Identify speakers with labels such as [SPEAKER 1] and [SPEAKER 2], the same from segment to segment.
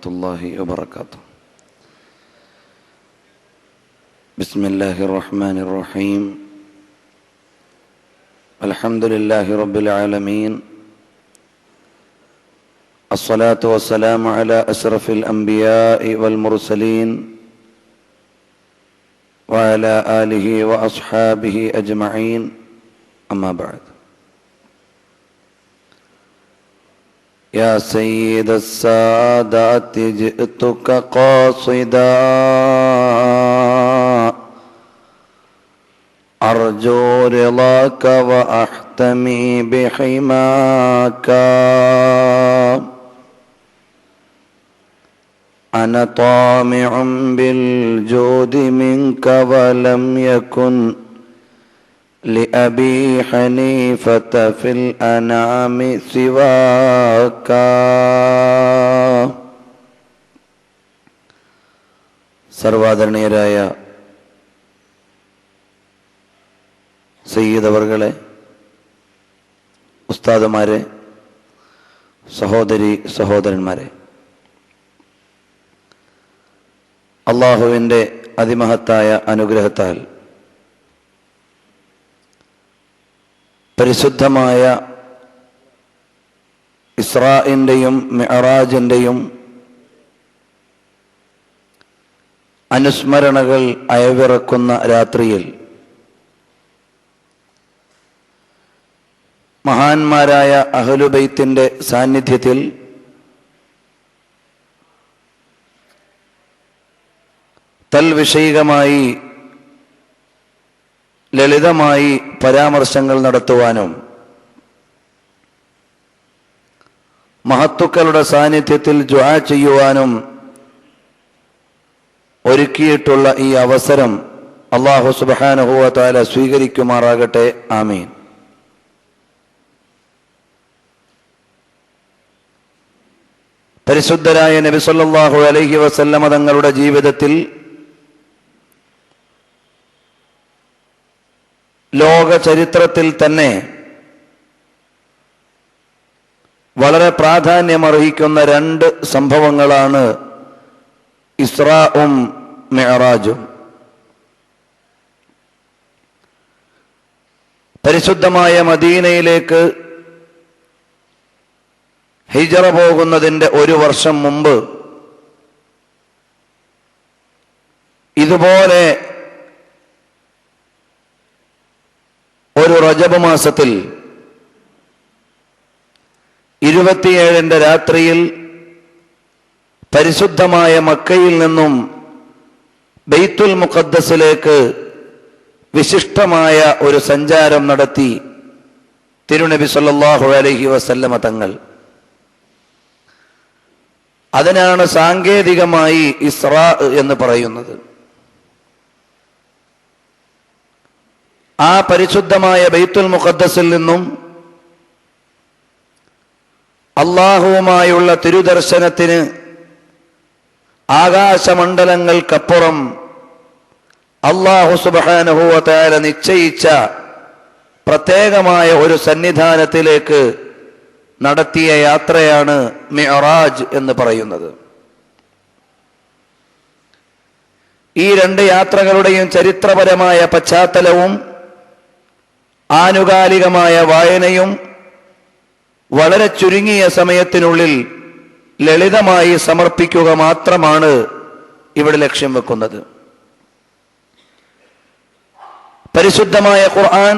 [SPEAKER 1] الله وبركاته. بسم الله الرحمن الرحيم. الحمد لله رب العالمين. الصلاة والسلام على أشرف الأنبياء والمرسلين وعلى آله وأصحابه أجمعين. أما بعد. يا سيد السادات جئتك قاصدا أرجو رضاك وأحتمي بحماك. أنا طامع بالجود منك ولم يكن لأبي حنيفة في الأنعام سواك. സർവാദരണീയരായ സയ്യിദ് അവർകളെ, ഉസ്താദുമാരെ, സഹോദരി സഹോദരന്മാരെ, അള്ളാഹുവിൻ്റെ അതിമഹത്തായ അനുഗ്രഹത്താൽ പരിശുദ്ധമായ ഇസ്രാഇൻ്റെയും മിഅ്റാജിൻ്റെയും അനുസ്മരണകൾ അയവിറക്കുന്ന രാത്രിയിൽ മഹാന്മാരായ അഹ്ലുബൈത്തിൻ്റെ സാന്നിധ്യത്തിൽ തൽവിഷയികമായി ലളിതമായി പരാമർശങ്ങൾ നടത്തുവാനും മഹത്തുക്കളുടെ സാന്നിധ്യത്തിൽ ദുആ ചെയ്യുവാനും ഒരുക്കിയിട്ടുള്ള ഈ അവസരം അല്ലാഹു സുബ്ഹാനഹു വ തആല സ്വീകരിക്കുമാറാകട്ടെ. ആമീൻ. പരിശുദ്ധരായ നബി സല്ലല്ലാഹു അലൈഹി വസല്ലമ തങ്ങളുടെ ജീവിതത്തിൽ ലോക ചരിത്രത്തിൽ തന്നെ വളരെ പ്രാധാന്യമർഹിക്കുന്ന രണ്ട് സംഭവങ്ങളാണ് ഇസ്രാഉം മിഅ്റാജും. പരിശുദ്ധമായ മദീനയിലേക്ക് ഹിജ്റ പോകുന്നതിൻ്റെ ഒരു വർഷം മുമ്പ് ഇതുപോലെ ഒരു റജബ് മാസത്തിൽ 27 രാത്രിയിൽ പരിശുദ്ധമായ മക്കയിൽ നിന്നും ബൈത്തുൽ മുഖദ്ദസിലേക്ക് വിശിഷ്ടമായ ഒരു സഞ്ചാരം നടത്തി തിരുനബി സല്ലല്ലാഹു അലൈഹി വസല്ലമ തങ്ങൾ. അതിനാണ് സാങ്കേതികമായി ഇസ്രാ എന്ന് പറയുന്നത്. ആ പരിശുദ്ധമായ ബൈത്തുൽ മുഖദ്ദസിൽ നിന്നും അല്ലാഹുവുമായുള്ള തിരുദർശനത്തിന് ആകാശമണ്ഡലങ്ങൾക്കപ്പുറം അല്ലാഹു സുബ്ഹാനഹു വ തആല നിശ്ചയിച്ച പ്രത്യേകമായ ഒരു സന്നിധാനത്തിലേക്ക് നടത്തിയ യാത്രയാണ് മിഅ്റാജ് എന്ന് പറയുന്നത്. ഈ രണ്ട് യാത്രകളുടെയും ചരിത്രപരമായ പശ്ചാത്തലവും ആനുകാലികമായ വായനയും വളരെ ചുരുങ്ങിയ സമയത്തിനുള്ളിൽ ലളിതമായി സമർപ്പിക്കുക മാത്രമാണ് ഇവിടെ ലക്ഷ്യം വെക്കുന്നത്. പരിശുദ്ധമായ ഖുർആൻ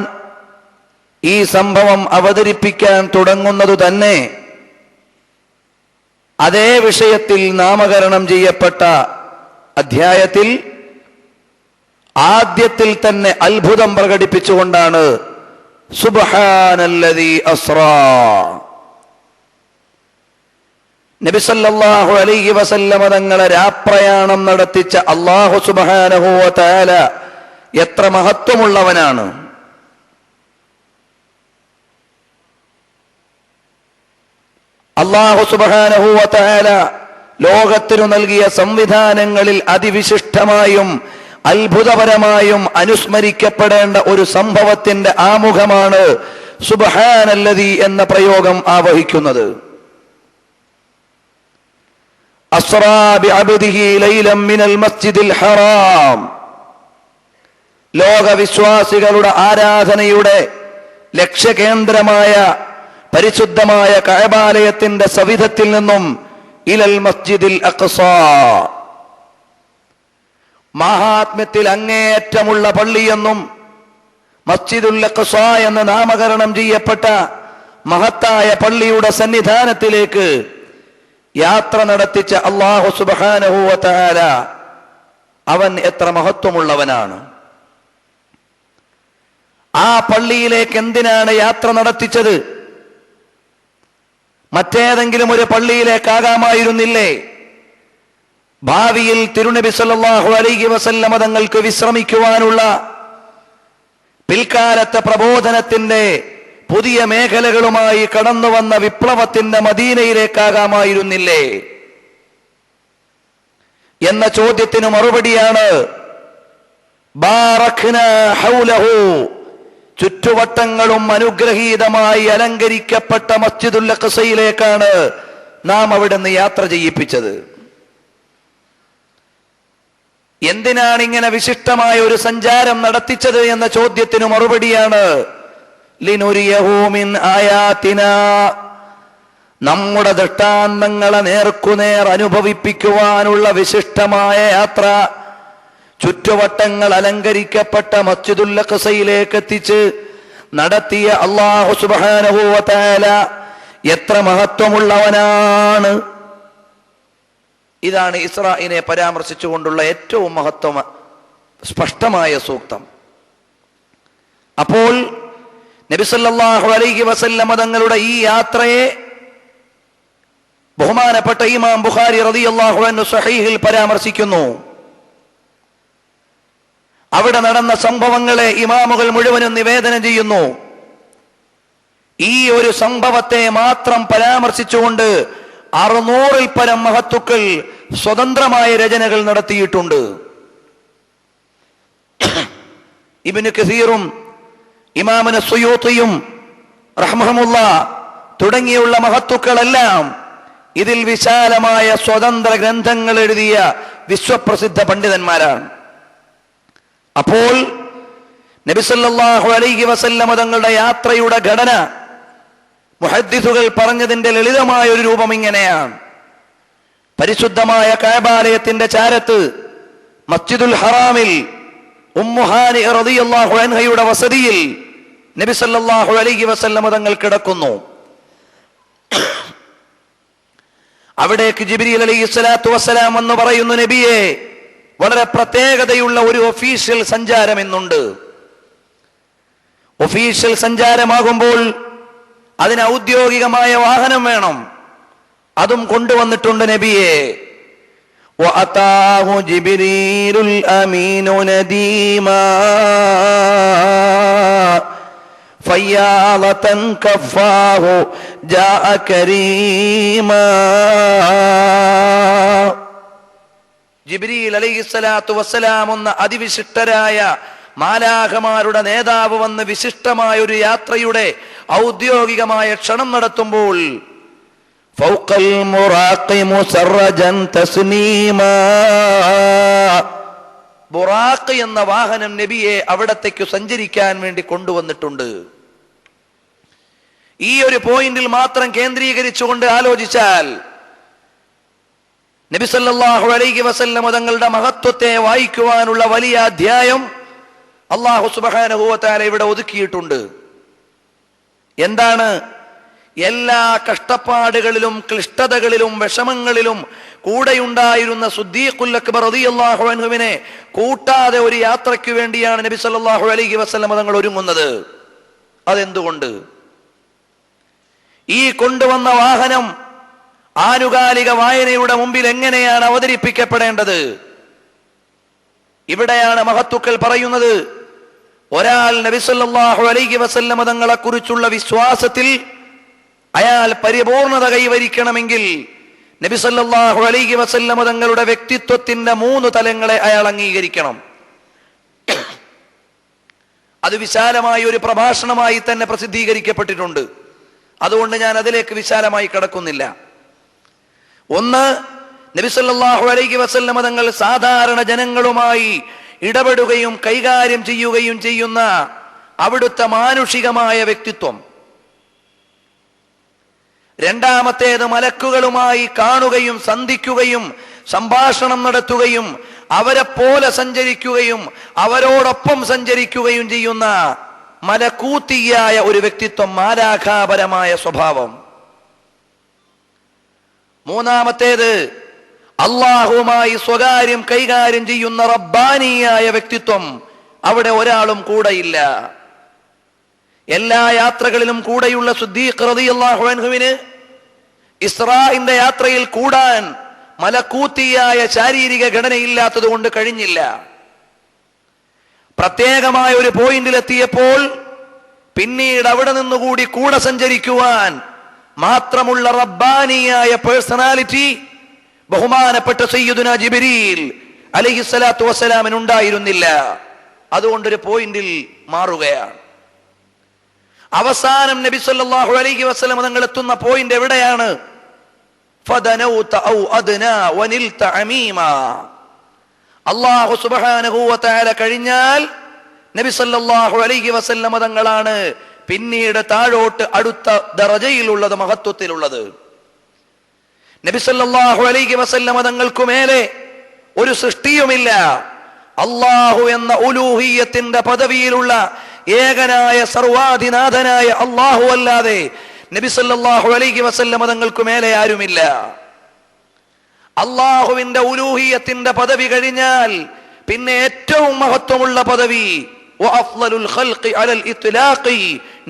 [SPEAKER 1] ഈ സംഭവം അവതരിപ്പിക്കാൻ തുടങ്ങുന്നത് തന്നെ അതേ വിഷയത്തിൽ നാമകരണം ചെയ്യപ്പെട്ട അധ്യായത്തിൽ ആദ്യത്തിൽ തന്നെ അത്ഭുതം പ്രകടിപ്പിച്ചുകൊണ്ടാണ്. സുബ്ഹാനല്ലദീ അസ്റാ. നബി സല്ലല്ലാഹു അലൈഹി വസല്ലമ തങ്ങളെ രാപ്രയാണം നടത്തിച്ച അല്ലാഹു സുബ്ഹാനഹു വ തആല എത്ര മഹത്വമുള്ളവനാണ്. അല്ലാഹു സുബ്ഹാനഹു വ തആല ലോകത്തിനു നൽകിയ സംവിധാനങ്ങളിൽ അതിവിശിഷ്ടമായും അത്ഭുതപരമായും അനുസ്മരിക്കപ്പെടേണ്ട ഒരു സംഭവത്തിന്റെ ആമുഖമാണ് സുബ്ഹാനല്ലദീ എന്ന പ്രയോഗം ആവഹിക്കുന്നത്. അസ്റാ ബിഅബ്ദിഹി ലൈലൻ മിനൽ മസ്ജിദിൽ ഹറാം. ലോകവിശ്വാസികളുടെ ആരാധനയുടെ ലക്ഷ്യകേന്ദ്രമായ പരിശുദ്ധമായ കഅബാലയത്തിന്റെ സവിധത്തിൽ നിന്നും ഇലൽ മസ്ജിദിൽ അഖ്സാ, മഹാത്മ്യത്തിൽ അങ്ങേയറ്റമുള്ള പള്ളിയെന്നും മസ്ജിദുൽ അഖ്സാ എന്ന് നാമകരണം ചെയ്യപ്പെട്ട മഹത്തായ പള്ളിയുടെ സന്നിധാനത്തിലേക്ക് യാത്ര നടത്തിച്ച അല്ലാഹു സുബ്ഹാനഹു വ തആല അവൻ എത്ര മഹത്വമുള്ളവനാണ്. ആ പള്ളിയിലേക്ക് എന്തിനാണ് യാത്ര നടത്തിച്ചത്? മറ്റേതെങ്കിലും ഒരു പള്ളിയിലേക്കാകാമായിരുന്നില്ലേ? ഭാവിയിൽ തിരുനബി സല്ലല്ലാഹു അലൈഹി വസല്ലമ തങ്ങൾക്ക് വിശ്രമിക്കുവാനുള്ള പിൽക്കാലത്തെ പ്രബോധനത്തിന്റെ പുതിയ മേഖലകളുമായി കടന്നു വന്ന വിപ്ലവത്തിന്റെ മദീനയിലേക്കാകാമായിരുന്നില്ലേ എന്ന ചോദ്യത്തിന് മറുപടിയാണ് ബാറക്നാ ഹൗലഹു, ചുറ്റുവട്ടങ്ങളും അനുഗ്രഹീതമായി അലങ്കരിക്കപ്പെട്ട മസ്ജിദുൽ അഖ്സയിലേക്കാണ് നാം അവിടെ നിന്ന് യാത്ര ചെയ്യിപ്പിച്ചത്. എന്തിനാണ് ഇങ്ങനെ വിശിഷ്ടമായ ഒരു സഞ്ചാരം നടത്തിച്ചത് എന്ന ചോദ്യത്തിന് മറുപടിയാണ് ലിനുരിയഹു മിൻ ആയാതിനാ, നമ്മുടെ ദൃഷ്ടാന്തങ്ങളെ നേർക്കുനേർ അനുഭവിപ്പിക്കുവാനുള്ള വിശിഷ്ടമായ യാത്ര ചുറ്റുവട്ടങ്ങൾ അലങ്കരിക്കപ്പെട്ട മസ്ജിദുൽ അഖ്സയിലേക്ക് എത്തിച്ച് നടത്തിയ അല്ലാഹു സുബ്ഹാനഹു വ തആല എത്ര മഹത്വമുള്ളവനാണ്. ഇതാണ് ഇസ്രായിനെ പരാമർശിച്ചുകൊണ്ടുള്ള ഏറ്റവും മഹത്വം സ്പഷ്ടമായ സൂക്തം. അപ്പോൾ നബി സല്ലല്ലാഹു അലൈഹി വസല്ലമ തങ്ങളുടെ ഈ യാത്രയെ ബഹുമാനപ്പെട്ട ഇമാം ബുഖാരി റളിയല്ലാഹു അൻഹു സ്വഹീഹിൽ പരാമർശിക്കുന്നു. അവിടെ നടന്ന സംഭവങ്ങളെ ഇമാമുകൾ മുഴുവനും നിവേദനം ചെയ്യുന്നു. ഈ ഒരു സംഭവത്തെ മാത്രം പരാമർശിച്ചുകൊണ്ട് 600-ൽ പരം മഹത്തുക്കൾ സ്വതന്ത്രമായ രചനകൾ നടത്തിയിട്ടുണ്ട്. ഇബ്നു കസീറും ഇമാമുന സുയൂത്തിയും റഹ്മഹുമുല്ലാ തുടങ്ങിയുള്ള മഹത്തുക്കളെല്ലാം ഇതിൽ വിശാലമായ സ്വതന്ത്ര ഗ്രന്ഥങ്ങൾ എഴുതിയ വിശ്വപ്രസിദ്ധ പണ്ഡിതന്മാരാണ്. അപ്പോൾ നബി സല്ലല്ലാഹു അലൈഹി വസല്ലമ തങ്ങളുടെ യാത്രയുടെ ഘടന മുഹദ്ദിസുകൾ പറഞ്ഞതിന്റെ ലളിതമായ ഒരു രൂപം ഇങ്ങനെയാണ്. പരിശുദ്ധമായ കഅബാലയത്തിന്റെ ചാരത്ത് മസ്ജിദുൽ ഹറാമിൽ ഉമ്മു ഹാനി റളിയല്ലാഹു അൻഹയുടെ വസതിയിൽ നബി സല്ലല്ലാഹു അലൈഹി വസല്ലമ തങ്ങൾ കിടക്കുന്നു. അവിടേക്ക് ജിബ്രീൽ അലൈഹിസ്സലാത്തു വസ്സലാം എന്ന് പറയുന്നു, നബിയെ, വളരെ പ്രത്യേകതയുള്ള ഒരു ഒഫീഷ്യൽ സഞ്ചാരം ഇന്നുണ്ട്. ഒഫീഷ്യൽ സഞ്ചാരമാകുമ്പോൾ അതിന് ഔദ്യോഗികമായ വാഹനം വേണം. അതും കൊണ്ടുവന്നിട്ടുണ്ട് നബിയെ. വഅതാഹു ജിബ്രീലുൽ അമീനു നദീമാ ഫയ്യാളതൻ കഫാഹു ജാഅ കരീമാ. ജിബ്രീൽ അലൈഹിസ്സലാത്തു വസ്സലാം എന്ന അതിവിശിഷ്ടരായ മാലാഖമാരുടെ നേതാവ് വന്ന് വിശിഷ്ടമായ ഒരു യാത്രയുടെ ഔദ്യോഗികമായ ക്ഷണം നടത്തുമ്പോൾ ഫൗഖൽ മുറാഖി മുസറജൻ തസ്നീമാ, ബുറാഖ് എന്ന വാഹനം നബിയെ അവിടത്തേക്ക് സഞ്ചരിക്കാൻ വേണ്ടി കൊണ്ടുവന്നിട്ടുണ്ട്. ഈ ഒരു പോയിന്റിൽ മാത്രം കേന്ദ്രീകരിച്ചുകൊണ്ട് ആലോചിച്ചാൽ നബി സല്ലല്ലാഹു അലൈഹി വസല്ലം തങ്ങളുടെ മഹത്വത്തെ വായിക്കുവാനുള്ള വലിയ അധ്യായം അല്ലാഹു സുബ്ഹാനഹു വ തആല ഇവിടെ ഒതുക്കിയിട്ടുണ്ട്. എന്താണ്? എല്ലാ കഷ്ടപ്പാടുകളിലും ക്ലിഷ്ടതകളിലും വിഷമങ്ങളിലും കൂടെയുണ്ടായിരുന്ന സിദ്ദീഖുൽ അക്ബർ റളിയല്ലാഹു അൻഹുവിനെ കൂട്ടാതെ ഒരു യാത്രയ്ക്ക് വേണ്ടിയാണ് നബി സല്ലല്ലാഹു അലൈഹി വസല്ലം തങ്ങൾ ഒരുങ്ങുന്നത്. അതെന്തുകൊണ്ട്? ഈ കൊണ്ടുവന്ന വാഹനം ആനുകാലിക വായനയുടെ മുമ്പിൽ എങ്ങനെയാണ് അവതരിപ്പിക്കപ്പെടേണ്ടത്? ഇവിടെയാണ് മഹത്തുക്കൾ പറയുന്നത്, ഒരാൾ നബി സല്ലല്ലാഹു അലൈഹി വസല്ലം തങ്ങളെ കുറിച്ചുള്ള വിശ്വാസത്തിൽ അയാൾ പരിപൂർണത കൈവരിക്കണമെങ്കിൽ നബി സല്ലല്ലാഹു അലൈഹി വസല്ലം തങ്ങളുടെ വ്യക്തിത്വത്തിന്റെ 3 തലങ്ങളെ അയാൾ അംഗീകരിക്കണം. അത് വിശാലമായ ഒരു പ്രഭാഷണമായി തന്നെ പ്രസിദ്ധീകരിക്കപ്പെട്ടിട്ടുണ്ട്. അതുകൊണ്ട് ഞാൻ അതിലേക്ക് വിശാലമായി കടക്കുന്നില്ല. ഒന്ന്, നബി സല്ലല്ലാഹു അലൈഹി വസല്ലമ തങ്ങൾ സാധാരണ ജനങ്ങളുമായി ഇടപെടുകയും കൈകാര്യം ചെയ്യുകയും ചെയ്യുന്ന അവിടുത്തെ മാനുഷികമായ വ്യക്തിത്വം. രണ്ടാമത്തേത് മലക്കുകളുമായി കാണുകയും സന്ധിക്കുകയും സംഭാഷണം നടത്തുകയും അവരെ പോലെ സഞ്ചരിക്കുകയും അവരോടൊപ്പം സഞ്ചരിക്കുകയും ചെയ്യുന്ന മലക്കൂത്തിയായ ഒരു വ്യക്തിത്വം, മാലാഖാപരമായ സ്വഭാവം. മൂന്നാമത്തേത് അള്ളാഹുമായി സ്വകാര്യം കൈകാര്യം ചെയ്യുന്ന റബ്ബാനിയായ വ്യക്തിത്വം. അവിടെ ഒരാളും കൂടെയില്ല. എല്ലാ യാത്രകളിലും കൂടെയുള്ള സിദ്ദീഖ് റളിയല്ലാഹു അൻഹുവിന് ഇസ്രാഇന്റെ യാത്രയിൽ കൂടാൻ മലക്കൂത്തിയായ ശാരീരിക ഘടനയില്ലാത്തത് കൊണ്ട് കഴിഞ്ഞില്ല. പ്രത്യേകമായ ഒരു പോയിന്റിലെത്തിയപ്പോൾ പിന്നീട് അവിടെ നിന്നുകൂടി കൂടെ സഞ്ചരിക്കുവാൻ മാത്രമുള്ള റബ്ബാനിയായ പേഴ്സണാലിറ്റി ബഹുമാനപ്പെട്ട സയ്യിദുനാ ജിബ്രീൽ അലൈഹിസ്സലാത്തു വസ്സലാമിന് ഉണ്ടായിരുന്നില്ല. അതുകൊണ്ടൊരു പോയിന്റിൽ മാറുകയാണ്. അവസാനം നബി സല്ലല്ലാഹു അലൈഹി വസല്ലം തങ്ങൾ എത്തുന്ന പോയിന്റ് എവിടെയാണ്? ഫദനൗത ഔ അദ്നാ വനിൽത അമീമാ. അല്ലാഹു സുബ്ഹാനഹു വ തആല കഴിഞ്ഞാൽ നബി സല്ലല്ലാഹു അലൈഹി വസല്ലം തങ്ങളാണ് പിന്നീട് താഴോട്ട് അടുത്ത ദറജയിലുള്ളത്, മഹത്വത്തിലുള്ളത്. നബി സല്ലല്ലാഹു അലൈഹി വസല്ലം തങ്ങൾക്ക് മേലെ ഒരു സൃഷ്ടിയുമില്ല. അല്ലാഹു എന്ന ഉലൂഹിയത്തിന്റെ പദവിയിലുള്ള ഏകനായ സർവാധിനാഥനായ അല്ലാഹു അല്ലാതെ നബി സല്ലല്ലാഹു അലൈഹി വസല്ലം തങ്ങൾക്ക് മേലെ ആരുമില്ല. അല്ലാഹുവിന്റെ ഉലൂഹിയത്തിന്റെ പദവി കഴിഞ്ഞാൽ പിന്നെ ഏറ്റവും മഹത്വമുള്ള പദവി വഅഫ്ളലുൽ ഖൽഖി അലൽ ഇത്ലാഖി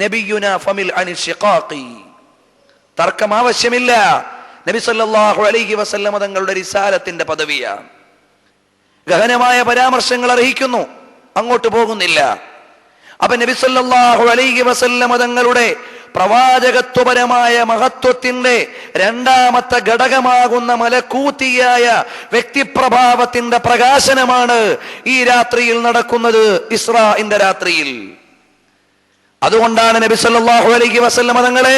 [SPEAKER 1] നബിയുനാ ഫമിൽ അനിൽ ശിഖാഖി. തർക്കം ആവശ്യമില്ല. നബി സല്ലല്ലാഹു അലൈഹി വസല്ലം തങ്ങളുടെ റിസാലത്തിന്റെ പദവിയാണ്. ഗഹനമായ പരാമർശങ്ങൾ അർഹിക്കുന്നു, അങ്ങോട്ട് പോകുന്നില്ല. അപ്പൊ നബി സല്ലല്ലാഹു അലൈഹി വസല്ലം തങ്ങളുടെ പ്രവാചകത്വപരമായ മഹത്വത്തിന്റെ രണ്ടാമത്തെ ഘടകമാകുന്ന മലക്കൂത്തിയായ വ്യക്തിപ്രഭാവത്തിന്റെ പ്രകാശനമാണ് ഈ രാത്രിയിൽ നടക്കുന്നത്, ഇസ്രാഇന്റെ രാത്രിയിൽ. അതുകൊണ്ടാണ് നബി സല്ലല്ലാഹു അലൈഹി വസല്ലം തങ്ങളെ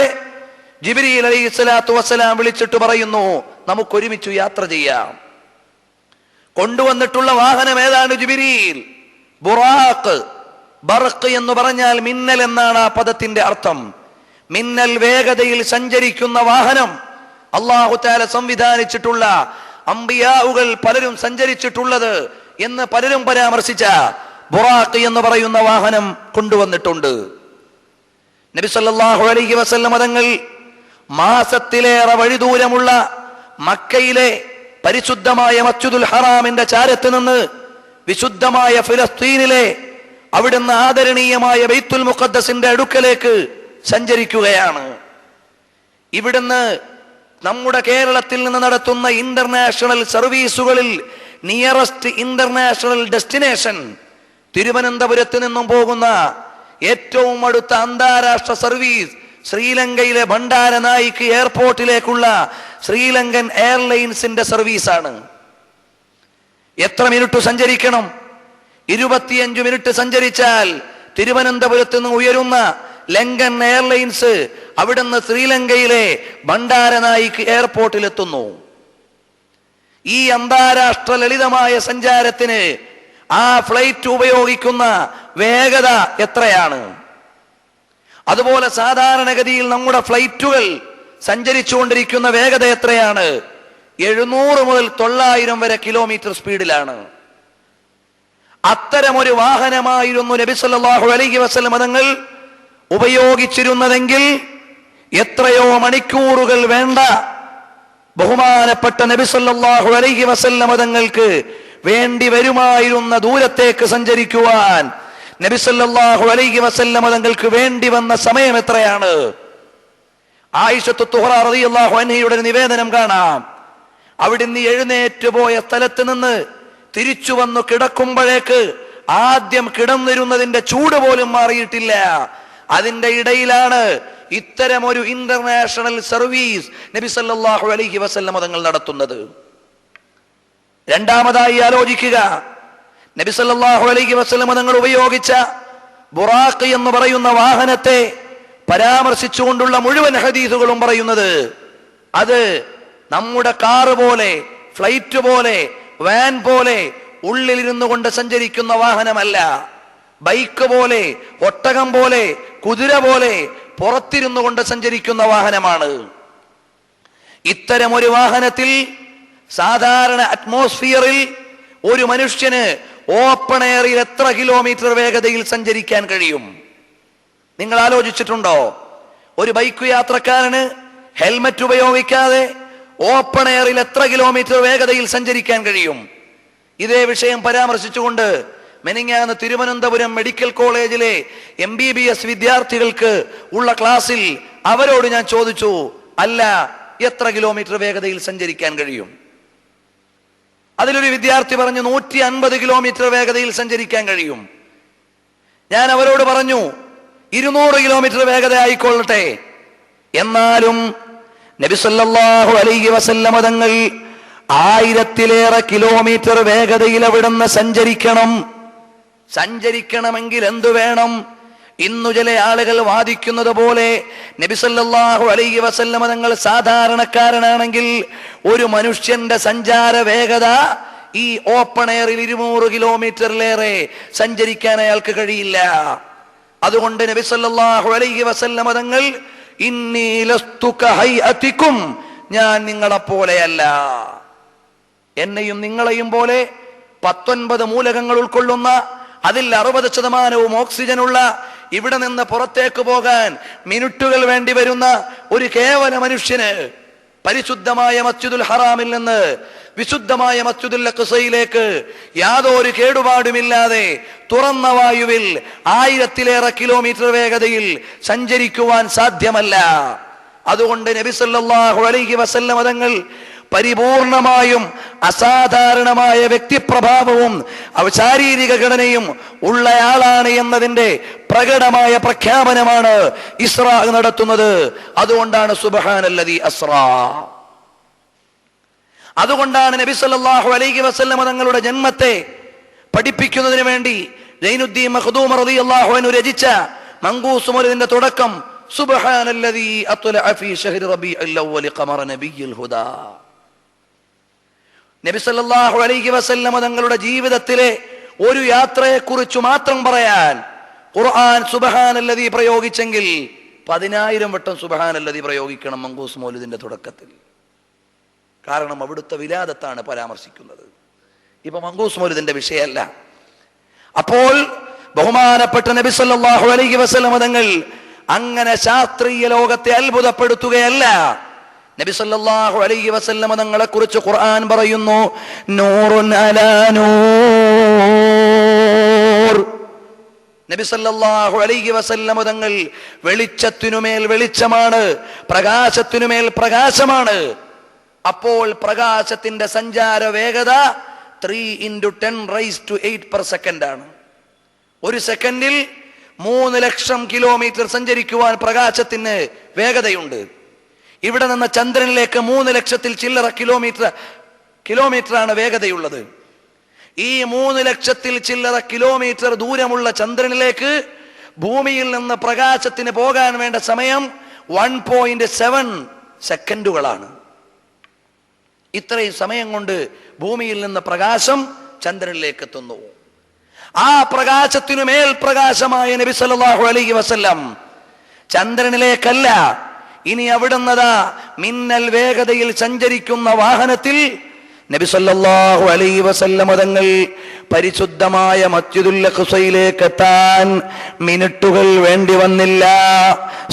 [SPEAKER 1] ജിബ്രീൽ അലൈഹിസ്സലാത്തു വസ്സലാം വിളിച്ചിട്ട് പറയുന്നു, നമുക്കൊരുമിച്ച് യാത്ര ചെയ്യാം. കൊണ്ടുവന്നിട്ടുള്ള വാഹനം ഏതാണ്? ജിബ്രീൽ. ബുറാഖ്. ബർഖ് എന്ന് പറഞ്ഞാൽ മിന്നൽ എന്നാണ് ആ പദത്തിന്റെ അർത്ഥം. മിന്നൽ വേഗതയിൽ സഞ്ചരിക്കുന്ന വാഹനം. അല്ലാഹു തആല സംവിധാനിച്ചിട്ടുള്ള, അംബിയാവുകൾ പലരും സഞ്ചരിച്ചിട്ടുള്ളത് എന്ന് പലരും പരാമർശിച്ച ബുറാഖ് എന്ന് പറയുന്ന വാഹനം കൊണ്ടുവന്നിട്ടുണ്ട്. നബി സല്ലല്ലാഹു അലൈഹി വസല്ലം തങ്ങൾ മാസത്തിലേറെ വഴിദൂരമുള്ള മക്കയിലെ പരിശുദ്ധമായ മസ്ജിദുൽ ഹറാമിന്റെ ചാരത്ത് നിന്ന് വിശുദ്ധമായ ഫിലസ്തീനിലെ അവിടുന്ന് ആദരണീയമായ ബൈത്തുൽ മുഖദ്ദസിന്റെ അടുക്കലേക്ക് സഞ്ചരിക്കുകയാണ്. ഇവിടുന്ന് നമ്മുടെ കേരളത്തിൽ നിന്ന് നടത്തുന്ന ഇന്റർനാഷണൽ സർവീസുകളിൽ നിയറസ്റ്റ് ഇന്റർനാഷണൽ ഡെസ്റ്റിനേഷൻ തിരുവനന്തപുരത്ത് നിന്നും പോകുന്ന ഏറ്റവും അടുത്ത അന്താരാഷ്ട്ര സർവീസ് ശ്രീലങ്കയിലെ ഭണ്ഡാരനായിക് എയർപോർട്ടിലേക്കുള്ള ശ്രീലങ്കൻ എയർലൈൻസിന്റെ സർവീസാണ്. എത്ര മിനിറ്റ് സഞ്ചരിക്കണം? 25 മിനിറ്റ് സഞ്ചരിച്ചാൽ തിരുവനന്തപുരത്ത് നിന്ന് ഉയരുന്ന ലങ്കൻ എയർലൈൻസ് അവിടുന്ന് ശ്രീലങ്കയിലെ ഭണ്ഡാരനായിക് എയർപോർട്ടിലെത്തുന്നു. ഈ അന്താരാഷ്ട്ര ലളിതമായ സഞ്ചാരത്തിന് ആ ഫ്ലൈറ്റ് ഉപയോഗിക്കുന്ന വേഗത എത്രയാണ്? അതുപോലെ സാധാരണഗതിയിൽ നമ്മുടെ ഫ്ലൈറ്റുകൾ സഞ്ചരിച്ചുകൊണ്ടിരിക്കുന്ന വേഗത എത്രയാണ്? 700 മുതൽ 900 വരെ കിലോമീറ്റർ സ്പീഡിലാണ്. അത്തരമൊരു വാഹനമായിരുന്നു നബി സല്ലല്ലാഹു അലൈഹി വസല്ലം തങ്ങൾ ഉപയോഗിച്ചിരുന്നതെങ്കിൽ എത്രയോ മണിക്കൂറുകൾ വേണ്ട ബഹുമാനപ്പെട്ട നബി സല്ലല്ലാഹു അലൈഹി വസല്ലം തങ്ങൾക്ക് വേണ്ടി വരുമായിരുന്ന ദൂരത്തേക്ക് സഞ്ചരിക്കുവാൻ നബി സല്ലല്ലാഹു അലൈഹി വസല്ലം തങ്ങൾക്ക് വേണ്ടി വന്ന സമയം എത്രയാണ്? ആയിഷത്തു തുഹ്റ റളിയല്ലാഹു അൻഹയുടെ നിവേദനം കാണാം. അവിടുന്ന് എഴുന്നേറ്റ് പോയ സ്ഥലത്ത് നിന്ന് തിരിച്ചു വന്നു കിടക്കുമ്പോഴേക്ക് ആദ്യം കിടന്നിരുന്നതിന്റെ ചൂട് പോലും മാറിയിട്ടില്ല. അതിന്റെ ഇടയിലാണ് ഇത്തരമൊരു ഇന്റർനാഷണൽ സർവീസ് നബി സല്ലല്ലാഹു അലൈഹി വസല്ലം തങ്ങൾ നടത്തുന്നത്. രണ്ടാമതായി ആലോചിക്കുക, നബി സല്ലല്ലാഹു അലൈഹി വസല്ലം തങ്ങൾ ഉപയോഗിച്ച ബുറാഖ് എന്ന് പറയുന്ന വാഹനത്തെ പരാമർശിച്ചുകൊണ്ടുള്ള മുഴുവൻ ഹദീസുകളും പറയുന്നത് അത് നമ്മുടെ കാറ് പോലെ ഫ്ലൈറ്റ് പോലെ, വാൻ പോലെ ഉള്ളിലിരുന്നു കൊണ്ട് സഞ്ചരിക്കുന്ന വാഹനമല്ല. ബൈക്ക് പോലെ, ഒട്ടകം പോലെ, കുതിര പോലെ പുറത്തിരുന്നു കൊണ്ട് സഞ്ചരിക്കുന്ന വാഹനമാണ്. ഇത്തരം ഒരു വാഹനത്തിൽ സാധാരണ അറ്റ്മോസ്ഫിയറിൽ ഒരു മനുഷ്യന് ഓപ്പൺ എയറിൽ എത്ര കിലോമീറ്റർ വേഗതയിൽ സഞ്ചരിക്കാൻ കഴിയും? നിങ്ങൾ ആലോചിച്ചിട്ടുണ്ടോ? ഒരു ബൈക്ക് യാത്രക്കാരന് ഹെൽമറ്റ് ഉപയോഗിക്കാതെ ഓപ്പൺ എയറിൽ എത്ര കിലോമീറ്റർ വേഗതയിൽ സഞ്ചരിക്കാൻ കഴിയും? ഇതേ വിഷയം പരാമർശിച്ചുകൊണ്ട് മെനിങ്ങാന്ന് തിരുവനന്തപുരം മെഡിക്കൽ കോളേജിലെ MBBS വിദ്യാർത്ഥികൾക്ക് ഉള്ള ക്ലാസ്സിൽ അവരോട് ഞാൻ ചോദിച്ചു, അല്ല, എത്ര കിലോമീറ്റർ വേഗതയിൽ സഞ്ചരിക്കാൻ കഴിയും? അതിലൊരു വിദ്യാർത്ഥി പറഞ്ഞു 150 കിലോമീറ്റർ വേഗതയിൽ സഞ്ചരിക്കാൻ കഴിയും. ഞാൻ അവരോട് പറഞ്ഞു 200 കിലോമീറ്റർ വേഗത ആയിക്കൊള്ളട്ടെ. എന്നാലും നബി സല്ലല്ലാഹു അലൈഹി വസല്ലമ തങ്ങൾ 1000-ലേറെ കിലോമീറ്റർ വേഗതയിൽ അവിടുന്ന് സഞ്ചരിക്കണമെങ്കിൽ എന്തു വേണം? ഇന്നു ചില ആളുകൾ വാദിക്കുന്നത് പോലെ നബി സല്ലല്ലാഹു അലൈഹി വസല്ലമ തങ്ങൾ സാധാരണക്കാരനാണെങ്കിൽ ഒരു മനുഷ്യന്റെ സഞ്ചാര വേഗത ഈ ഓപ്പൺ എയറിൽ 200 കിലോമീറ്ററിലേറെ സഞ്ചരിക്കാൻ അയാൾക്ക് കഴിയില്ല. അതുകൊണ്ട് നബി സല്ലല്ലാഹു അലൈഹി വസല്ലമ തങ്ങൾ ഇന്നി ലസ്തു കഹൈഅതികും, ഞാൻ നിങ്ങളെ പോലെയല്ല, എന്നെയും നിങ്ങളെയും പോലെ 19 മൂലകങ്ങൾ ഉൾക്കൊള്ളുന്ന, അതിൽ 60% ഓക്സിജനുള്ള, ഇവിടെ നിന്ന് പുറത്തേക്ക് പോകാൻ മിനിറ്റുകൾ വേണ്ടി വരുന്ന ഒരു കേവല മനുഷ്യന് പരിശുദ്ധമായ മസ്ജിദുൽ ഹറാമിൽ നിന്ന് വിശുദ്ധമായ മസ്ജിദുൽ അഖ്സയിലേക്ക് യാതൊരു കേടുപാടുമില്ലാതെ തുറന്ന വായുവിൽ 1000-ലേറെ കിലോമീറ്റർ വേഗതയിൽ സഞ്ചരിക്കുവാൻ സാധ്യമല്ല. അതുകൊണ്ട് നബി സല്ലല്ലാഹു അലൈഹി വസല്ലം തങ്ങൾ പരിപൂർണമായും അസാധാരണമായ വ്യക്തിപ്രഭാവവും ശാരീരിക ഘടനയും ഉള്ളയാളാണ് എന്നതിന്റെ പ്രകടമായ പ്രഖ്യാപനമാണ് ഇസ്രാ നടത്തുന്നത്. അതുകൊണ്ടാണ് സുബ്ഹാനല്ലദീ അസ്റാ. അതുകൊണ്ടാണ് നബി സല്ലല്ലാഹു അലൈഹി വസല്ലം തങ്ങളുടെ ജന്മത്തെ പഠിപ്പിക്കുന്നതിന് വേണ്ടി സൈനുദ്ദീൻ മഖ്ദൂം റളിയല്ലാഹു അൻഹു രചിച്ച മങ്കൂസ് മൗലിദിന്റെ തുടക്കം സുബ്ഹാനല്ലദീ അത്ലഅ ഫീ ശഹ്രി റബീഉൽ അവ്വൽ ഖമറ നബിയ്യിൽ ഹുദാ. നബി സല്ലല്ലാഹു അലൈഹി വസല്ലം തങ്ങളുടെ ജീവിതത്തിലെ ഒരു യാത്രയെക്കുറിച്ച് മാത്രം പറയാൻ ഖുർആൻ സുബ്ഹാനല്ലദീ പ്രയോഗിച്ചെങ്കിൽ 10,000 വട്ടം സുബ്ഹാനല്ലദീ പ്രയോഗിക്കണം മങ്കൂസ് മൗലിദിന്റെ തുടക്കത്തിൽ. കാരണം അവിടുത്തെ വിലാദത്താണ് പരാമർശിക്കുന്നത്. ഇപ്പൊ മങ്കൂസ് മൗലിദിന്റെ വിഷയമല്ല. അപ്പോൾ ബഹുമാനപ്പെട്ട നബി സല്ലല്ലാഹു അലൈഹി വസല്ലം തങ്ങൾ അങ്ങനെ ശാസ്ത്രീയ ലോകത്തെ അത്ഭുതപ്പെടുത്തുകയല്ല. നബി സല്ലല്ലാഹു അലൈഹി വസല്ലം തങ്ങളെ കുറിച്ച് ഖുർആൻ പറയുന്നു, നൂറുൻ അലാ നൂർ. നബി സല്ലല്ലാഹു അലൈഹി വസല്ലം തങ്ങൾ വെളിച്ചത്തിനുമേൽ വെളിച്ചമാണ്, പ്രകാശത്തിനുമേൽ പ്രകാശമാണ്. അപ്പോൾ പ്രകാശത്തിന്റെ സഞ്ചാര വേഗത 3×10⁸ ആണ്. ഒരു സെക്കൻഡിൽ 3 ലക്ഷം കിലോമീറ്റർ സഞ്ചരിക്കുവാൻ പ്രകാശത്തിന് വേഗതയുണ്ട്. ഇവിടെ നിന്ന് ചന്ദ്രനിലേക്ക് 3 ലക്ഷത്തിൽ ചില്ലറ കിലോമീറ്ററാണ് വേഗതയുള്ളത്. ഈ 3 ലക്ഷത്തിൽ ചില്ലറ കിലോമീറ്റർ ദൂരമുള്ള ചന്ദ്രനിലേക്ക് ഭൂമിയിൽ നിന്ന് പ്രകാശത്തിന് പോകാൻ വേണ്ട സമയം 1.7 സെക്കൻഡുകളാണ്. ഇത്രയും സമയം കൊണ്ട് ഭൂമിയിൽ നിന്ന് പ്രകാശം ചന്ദ്രനിലേക്ക് എത്തുന്നു. ആ പ്രകാശത്തിനു മേൽ പ്രകാശമായ നബി സല്ലല്ലാഹു അലൈഹി വസല്ലം ചന്ദ്രനിലേക്കല്ല, ഇനി അവിടുന്നതാ മിന്നൽ വേഗതയിൽ സഞ്ചരിക്കുന്ന വാഹനത്തിൽ നബി സല്ലല്ലാഹു അലൈഹി വസല്ലം തങ്ങൾ പരിശുദ്ധമായ മസ്ജിദുൽ അഖ്സയിലേക്ക് എത്താൻ മിനിറ്റുകൾ വേണ്ടി വന്നില്ല,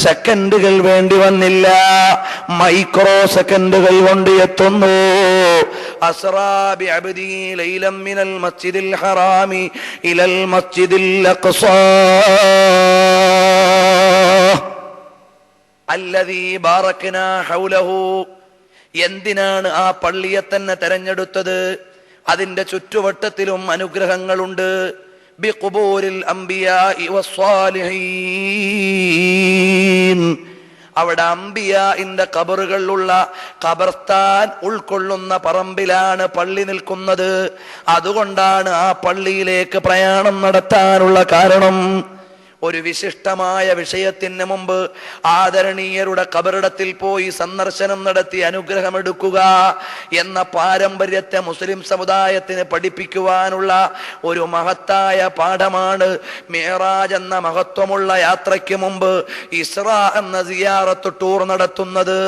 [SPEAKER 1] സെക്കൻഡുകൾ വേണ്ടി വന്നില്ല, മൈക്രോ സെക്കൻഡുകൾ കൊണ്ട് എത്തുന്നു. അസ്റാ ബി അബ്ദി ലൈലൻ മിനൽ മസ്ജിദിൽ ഹറാമി ഇലൽ മസ്ജിദിൽ അഖ്സാ അല്ലദീ ബാറക്നാ ഹൗലഹു. എന്തിനാണ് ആ പള്ളിയെ തന്നെ തെരഞ്ഞെടുത്തത്? അതിന്റെ ചുറ്റുവട്ടത്തിലും അനുഗ്രഹങ്ങളുണ്ട്. ബിഖുബൂരിൽ അംബിയാഇ വസ്സാലിഹീൻ. അവിടെ അംബിയാഇന്റെ ഖബറുകളുള്ള ഖബർസ്ഥാൻ ഉൾക്കൊള്ളുന്ന പറമ്പിലാണ് പള്ളി നിൽക്കുന്നത്. അതുകൊണ്ടാണ് ആ പള്ളിയിലേക്ക് പ്രയാണം നടത്താനുള്ള കാരണം. ഒരു വിശിഷ്ടമായ വിഷയത്തിന് മുമ്പ് ആദരണീയരുടെ ഖബറിടത്തിൽ പോയി സന്ദർശനം നടത്തി അനുഗ്രഹമെടുക്കുക എന്ന പാരമ്പര്യത്തെ മുസ്ലിം സമുദായത്തിന് പഠിപ്പിക്കുവാനുള്ള ഒരു മഹത്തായ പാഠമാണ് മിഅ്റാജ് എന്ന മഹത്വമുള്ള യാത്രയ്ക്ക് മുമ്പ് ഇസ്രാ എന്ന സിയാറത്ത് ടൂർ നടത്തുന്നത്.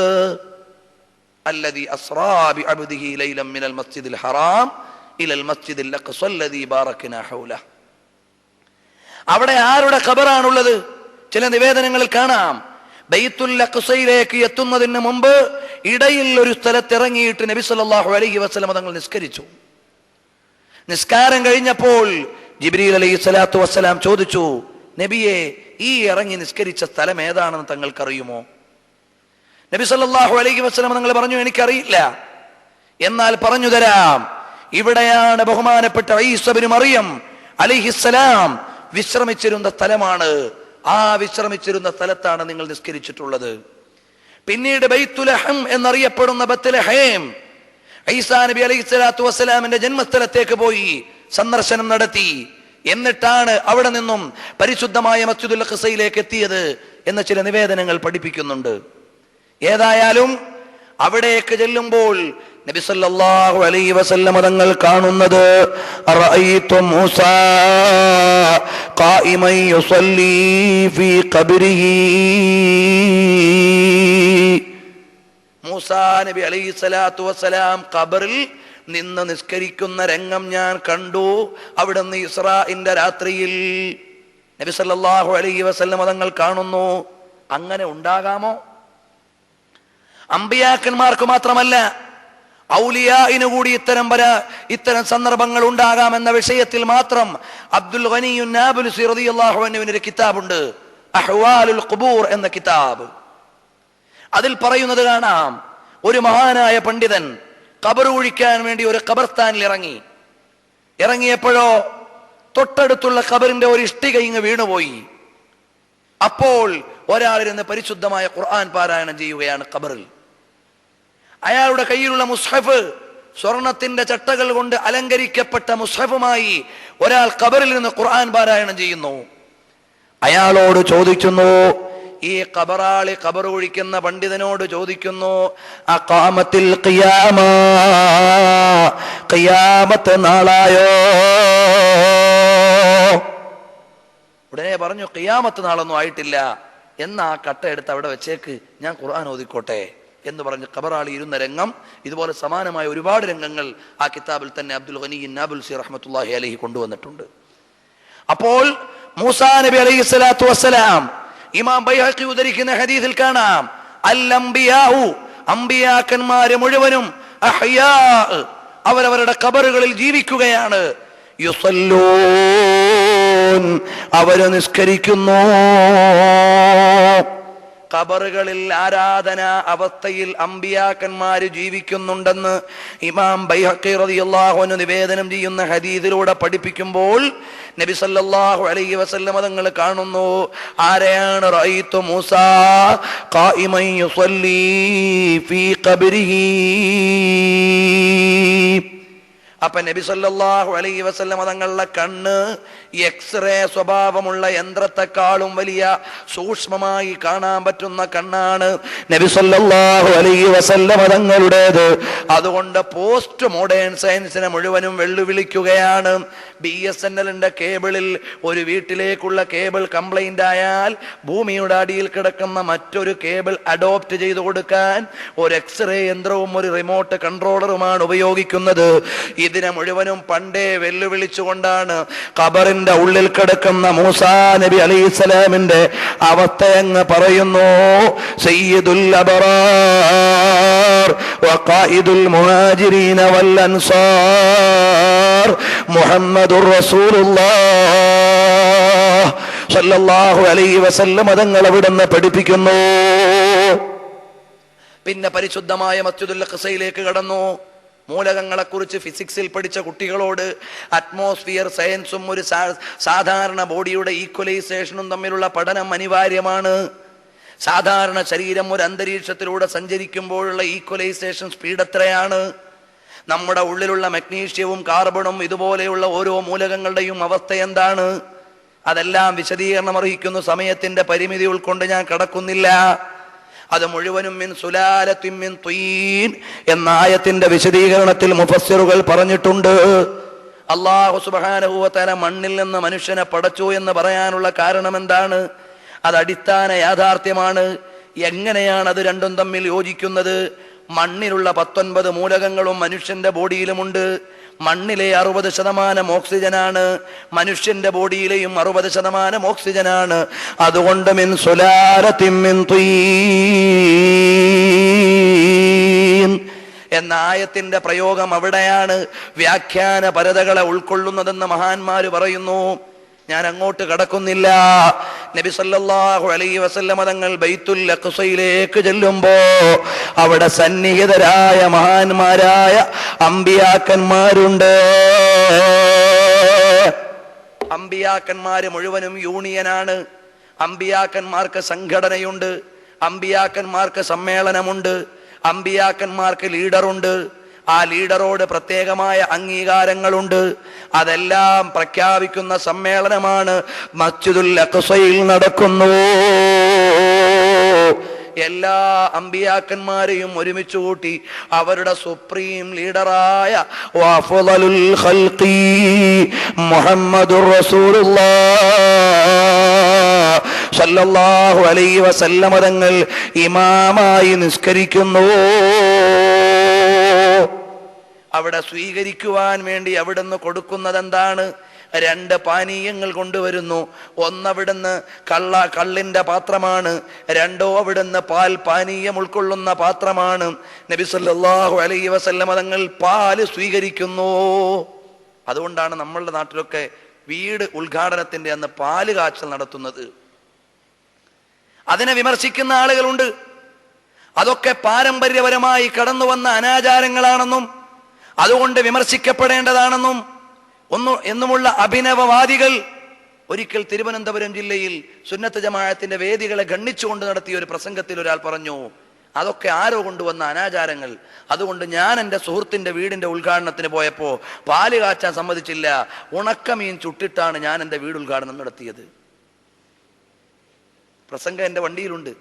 [SPEAKER 1] അല്ലദീ അസ്റാ ബിഅബ്ദിഹി ലൈലൻ മിനൽ മസ്ജിദിൽ ഹറാം ഇലൽ മസ്ജിദിൽ അഖ്സ അല്ലദീ ബാറക്നാ ഹൗലഹു. അവിടെ ആരുടെ ഖബറാണുള്ളത്? ചില നിവേദനങ്ങളിൽ കാണാം, ബൈത്തുൽ അഖ്സയിലേക്ക് എത്തുന്നതിന് മുമ്പ് ഇടയിൽ ഒരു സ്ഥലത്ത് ഇറങ്ങിയിട്ട് നബി സല്ലല്ലാഹു അലൈഹി വസല്ലം തങ്ങൾ നിസ്കരിച്ചു. നിസ്കാരം കഴിഞ്ഞപ്പോൾ ജിബ്രീൽ അലൈഹി സ്വലാത്തു വസ്സലാം ചോദിച്ചു, നബിയെ, ഈ ഇറങ്ങി നിസ്കരിച്ച സ്ഥലം ഏതാണെന്ന് തങ്ങൾക്കറിയുമോ? നബി സല്ലല്ലാഹു അലൈഹി വസല്ലം തങ്ങൾ പറഞ്ഞു, എനിക്കറിയില്ല, എന്നാൽ പറഞ്ഞു തരാം. ഇവിടെയാണ് ബഹുമാനപ്പെട്ട ഈസാ ഇബ്നു മറിയം അലൈഹിസ്സലാം വിശ്രമിച്ചിരുന്ന സ്ഥലമാണ്. ആ വിശ്രമിച്ചിരുന്ന സ്ഥലത്താണ് നിങ്ങൾ നിസ്കരിച്ചിട്ടുള്ളത്. പിന്നീട് ബൈത്തുലഹം എന്നറിയപ്പെടുന്ന ബത്ലഹേം, ഈസാ നബി അലൈഹി സ്വലാത്തു വസ്സലാമിന്റെ ജന്മസ്ഥലത്തേക്ക് പോയി സന്ദർശനം നടത്തി. എന്നിട്ടാണ് അവിടെ നിന്നും പരിശുദ്ധമായ മസ്ജിദുൽ അഖ്സയിലേക്ക് എത്തിയത് എന്ന് ചില നിവേദനങ്ങൾ പഠിപ്പിക്കുന്നുണ്ട്. ഏതായാലും അവിടേക്ക് ചെല്ലുമ്പോൾ നബി സല്ലല്ലാഹു അലൈഹി വസല്ലം തങ്ങൾ കാണുന്നത് റഅയ്തു മൂസാ ഖായിമൻ യുസല്ലി ഫീ ഖബ്രിഹി. മൂസാ നബി അലൈഹി സ്വലാത്തു വസ്സലാം ഖബറിൽ നിന്ന് നിസ്കരിക്കുന്ന രംഗം ഞാൻ കണ്ടു. അവിടുന്ന് ഇസ്രാഇന്റെ രാത്രിയിൽ നബി സല്ലല്ലാഹു അലൈഹി വസല്ലം തങ്ങൾ കാണുന്നു. അങ്ങനെ ഉണ്ടാകാമോ? അമ്പിയാക്കന്മാർക്ക് മാത്രമല്ല, ഔലിയാഇന് കൂടി ഇത്തരം സന്ദർഭങ്ങൾ ഉണ്ടാകാമെന്ന വിഷയത്തിൽ മാത്രം അബ്ദുൽ ഗനിയുൻ നാബുൽസി റളിയല്ലാഹു അൻഹുവിന്റെ ഒരു കിതാബുണ്ട്, അഹ്വാലുൽ ഖുബൂർ എന്ന കിതാബ്. അതിൽ പറയുന്നത് കാണാം, ഒരു മഹാനായ പണ്ഡിതൻ ഖബർ ഒഴിക്കാൻ വേണ്ടി ഒരു ഖബർസ്ഥാനിൽ ഇറങ്ങിയപ്പോഴോ തൊട്ടടുത്തുള്ള ഖബറിന്റെ ഒരു ഇഷ്ടിക ഇങ്ങ് വീണുപോയി. അപ്പോൾ ഒരാളിരുന്ന് പരിശുദ്ധമായ ഖുർആൻ പാരായണം ചെയ്യുകയാണ് ഖബറിൽ. അയാളുടെ കയ്യിലുള്ള മുസ്ഹഫ്, സ്വർണത്തിന്റെ ചട്ടകൾ കൊണ്ട് അലങ്കരിക്കപ്പെട്ട മുസ്ഹഫുമായി ഒരാൾ ഖബറിൽ നിന്ന് ഖുർആൻ പാരായണം ചെയ്യുന്നു. അയാളോട് ചോദിക്കുന്നു, ഈ ഖബറാളി ഖബർ ഒഴിക്കുന്ന പണ്ഡിതനോട് ചോദിക്കുന്നു, അഖാമത്തിൽ ഖിയാമ, ഖിയാമത്ത് നാളായോ? ഉടനെ പറഞ്ഞു, ഖിയാമത്ത് നാളൊന്നും ആയിട്ടില്ല, എന്നാ ആ കട്ട എടുത്ത് അവിടെ വെച്ചേക്ക്, ഞാൻ ഖുർആൻ ഓതിക്കോട്ടെ എന്ന് പറഞ്ഞ് ഖബറാളി ഇരുന്ന രംഗം. ഇതുപോലെ സമാനമായ ഒരുപാട് രംഗങ്ങൾ ആ കിതാബിൽ തന്നെ അബ്ദുൽ ഗനിയ്യിൻ നാബുൽസി റഹ്മത്തുള്ളാഹി അലൈഹി കൊണ്ടുവന്നിട്ടുണ്ട്. അപ്പോൾ മൂസാ നബി അലൈഹി സ്വലാത്തു വസ്സലാം, ഇമാം ബൈഹഖി ഉദ്ധരിക്കുന്ന ഹദീസിൽ കാണാം, അൽ അംബിയാഉ, അംബിയാക്കന്മാരെ മുഴുവനും അഹ്യാ, അവരവരുടെ ഖബറുകളിൽ ജീവിക്കുകയാണ്. യുസല്ലൂൻ, അവര് നിസ്കരിക്കുന്നു. ഖബറുകളിൽ ആരാധന അവസ്ഥയിൽ അമ്പിയാക്കന്മാര് ജീവിക്കുന്നുണ്ടെന്ന് ഇമാം ബൈഹഖി റളിയല്ലാഹു അൻഹു നിവേദനം ചെയ്യുന്ന ഹദീസിലൂടെ പഠിപ്പിക്കുമ്പോൾ നബി സല്ലല്ലാഹു അലൈഹി വസല്ലം തങ്ങൾ കാണുന്നു, ആരെയാണ്? റഅയ്തു മൂസാ ഖായിമൻ യുസല്ലി ഫീ ഖബ്രിഹി. അപ്പൊ നബി സല്ലല്ലാഹു അലൈഹി വസല്ലം തങ്ങളുടെ കണ്ണ് എക്സ്റേ സ്വഭാവമുള്ള യന്ത്രത്തെക്കാളും വലിയ സൂക്ഷ്മമായി കാണാൻ പറ്റുന്ന കണ്ണാണ് നബി സല്ലല്ലാഹു അലൈഹി വസല്ലം തങ്ങളുടേത്. അതുകൊണ്ട് പോസ്റ്റ് മോഡേൺ സയൻസിനെ മുഴുവനും വെല്ലുവിളിക്കുകയാണ്. BSNLന്റെ കേബിളിൽ ഒരു വീട്ടിലേക്കുള്ള കേബിൾ കംപ്ലൈന്റ് ആയാൽ ഭൂമിയുടെ അടിയിൽ കിടക്കുന്ന മറ്റൊരു കേബിൾ അഡോപ്റ്റ് ചെയ്തു കൊടുക്കാൻ ഒരു എക്സ്റേ യന്ത്രവും ഒരു റിമോട്ട് കൺട്രോളറുമാണ് ഉപയോഗിക്കുന്നത്. ഇതിനെ മുഴുവനും പണ്ടേ വെല്ലുവിളിച്ചുകൊണ്ടാണ് ഖബറിന്റെ ഉള്ളിൽ കിടക്കുന്ന മൂസാ നബി അലൈഹിസ്സലാമിന്റെ അവസ്ഥയങ്ങ് പറയുന്നു. സയ്യിദുൽ അബ്റാർ വഖായിദുൽ മുഹാജിരീന വൽ അൻസാർ മുഹമ്മദുർ റസൂലുള്ളാഹ് സ്വല്ലല്ലാഹു അലൈഹി വസല്ലം തങ്ങൾ അവിടുന്ന് പഠിപ്പിക്കുന്നു. പിന്നെ പരിശുദ്ധമായ മസ്ജിദുൽ അഖ്സയിലേക്ക് കടന്നു. മൂലകങ്ങളെ കുറിച്ച് ഫിസിക്സിൽ പഠിച്ച കുട്ടികളോട് അറ്റ്മോസ്ഫിയർ സയൻസും ഒരു സാധാരണ ബോഡിയുടെ ഈക്വലൈസേഷനും തമ്മിലുള്ള പഠനം അനിവാര്യമാണ്. സാധാരണ ശരീരം ഒരു അന്തരീക്ഷത്തിലൂടെ സഞ്ചരിക്കുമ്പോഴുള്ള ഈക്വലൈസേഷൻ സ്പീഡ് എത്രയാണ്? നമ്മുടെ ഉള്ളിലുള്ള മഗ്നീഷ്യവും കാർബണും ഇതുപോലെയുള്ള ഓരോ മൂലകങ്ങളുടെയും അവസ്ഥ എന്താണ്? അതെല്ലാം വിശദീകരണം അർഹിക്കുന്നു. സമയത്തിന്റെ പരിമിതി ഉൾക്കൊണ്ട് ഞാൻ കടക്കുന്നില്ല. അത് മുഴുവനും മിൻ സുലാലത്തിൻ മിൻ തീൻ എന്ന ആയത്തിന്റെ വിശദീകരണത്തിൽ മുഫസ്സിറുകൾ പറഞ്ഞിട്ടുണ്ട്. അല്ലാഹു സുബ്ഹാനഹു വ തആല മണ്ണിൽ നിന്ന് മനുഷ്യനെ പടച്ചു എന്ന് പറയാനുള്ള കാരണം എന്താണ്? അത് അടിസ്ഥാന യാഥാർത്ഥ്യമാണ്. എങ്ങനെയാണ് അത് രണ്ടും തമ്മിൽ യോജിക്കുന്നത്? മണ്ണിലുള്ള 19 മൂലകങ്ങളും മനുഷ്യന്റെ ബോഡിയിലുമുണ്ട്. മണ്ണിലെ 60% ഓക്സിജനാണ്, മനുഷ്യന്റെ ബോഡിയിലെയും 60% ഓക്സിജനാണ്. അതുകൊണ്ട് മിൻ സുലാലത്തിൻ മിൻ തീൻ എന്ന ആയത്തിന്റെ പ്രയോഗം അവിടെയാണ് വ്യാഖ്യാന പരതകളെ ഉൾക്കൊള്ളുന്നതെന്ന് മഹാന്മാര് പറയുന്നു. ഞാൻ അങ്ങോട്ട് കടക്കുന്നില്ല. നബി സല്ലല്ലാഹു അലൈഹി വസല്ലമ തങ്ങൾ ബൈത്തുൽ അഖ്സയിലേക്ക് ചെല്ലുമ്പോ അവിടെ സന്നിഹിതരായ മഹാന്മാരായ അമ്പിയാക്കന്മാരുണ്ട്. അമ്പിയാക്കന്മാര് മുഴുവനും യൂണിയനാണ്. അമ്പിയാക്കന്മാർക്ക് സംഘടനയുണ്ട്, അമ്പിയാക്കന്മാർക്ക് സമ്മേളനമുണ്ട്, അമ്പിയാക്കന്മാർക്ക് ലീഡറുണ്ട്. ആ ലീഡറോട് പ്രത്യേകമായ അംഗീകാരങ്ങളുണ്ട്. അതെല്ലാം പ്രഖ്യാപിക്കുന്ന സമ്മേളനമാണ് മസ്ജിദുൽ അഖ്സയിൽ നടക്കുന്നു. എല്ലാ അമ്പിയാക്കന്മാരെയും ഒരുമിച്ച് കൂട്ടി അവരുടെ സുപ്രീം ലീഡറായ വഅഫ്ളലുൽ ഖൽഖി മുഹമ്മദുർ റസൂലുള്ളാഹ് സല്ലല്ലാഹു അലൈഹി വസല്ലമ തങ്ങൾ ഇമാമായി നിസ്കരിക്കുന്നു. അവിടെ സ്വീകരിക്കുവാൻ വേണ്ടി അവിടുന്ന് കൊടുക്കുന്നത് എന്താണ്? 2 പാനീയങ്ങൾ കൊണ്ടുവരുന്നു. ഒന്നവിടുന്ന് കള്ളിന്റെ പാത്രമാണ്, രണ്ടോ അവിടുന്ന് പാൽ പാനീയം ഉൾക്കൊള്ളുന്ന പാത്രമാണ്. നബി സല്ലല്ലാഹു അലൈഹി വസല്ലമ തങ്ങൾ പാല് സ്വീകരിക്കുന്നു. അതുകൊണ്ടാണ് നമ്മളുടെ നാട്ടിലൊക്കെ വീട് ഉദ്ഘാടനത്തിന്റെ അന്ന് പാല് കാച്ചൽ നടത്തുന്നത്. അതിനെ വിമർശിക്കുന്ന ആളുകളുണ്ട്. അതൊക്കെ പാരമ്പര്യപരമായി കടന്നു വന്ന അനാചാരങ്ങളാണെന്നും അതുകൊണ്ട് വിമർശിക്കപ്പെടേണ്ടതാണെന്നും എന്നുമുള്ള അഭിനവവാദികൾ ഒരിക്കൽ തിരുവനന്തപുരം ജില്ലയിൽ സുന്നത്ത് ജമാഅത്തിന്റെ വേദികളെ ഖണ്ഡിച്ചുകൊണ്ട് നടത്തിയ ഒരു പ്രസംഗത്തിൽ ഒരാൾ പറഞ്ഞു, അതൊക്കെ ആരോ കൊണ്ടുവന്ന അനാചാരങ്ങൾ, അതുകൊണ്ട് ഞാൻ എൻ്റെ സുഹൃത്തിന്റെ വീടിന്റെ ഉദ്ഘാടനത്തിന് പോയപ്പോ പാല് കാച്ചാൻ സമ്മതിച്ചില്ല, ഉണക്കമീൻ ചുട്ടിട്ടാണ് ഞാൻ എൻ്റെ വീട് ഉദ്ഘാടനം നടത്തിയത്. പ്രസംഗം എൻ്റെ വണ്ടിയിലുണ്ട്.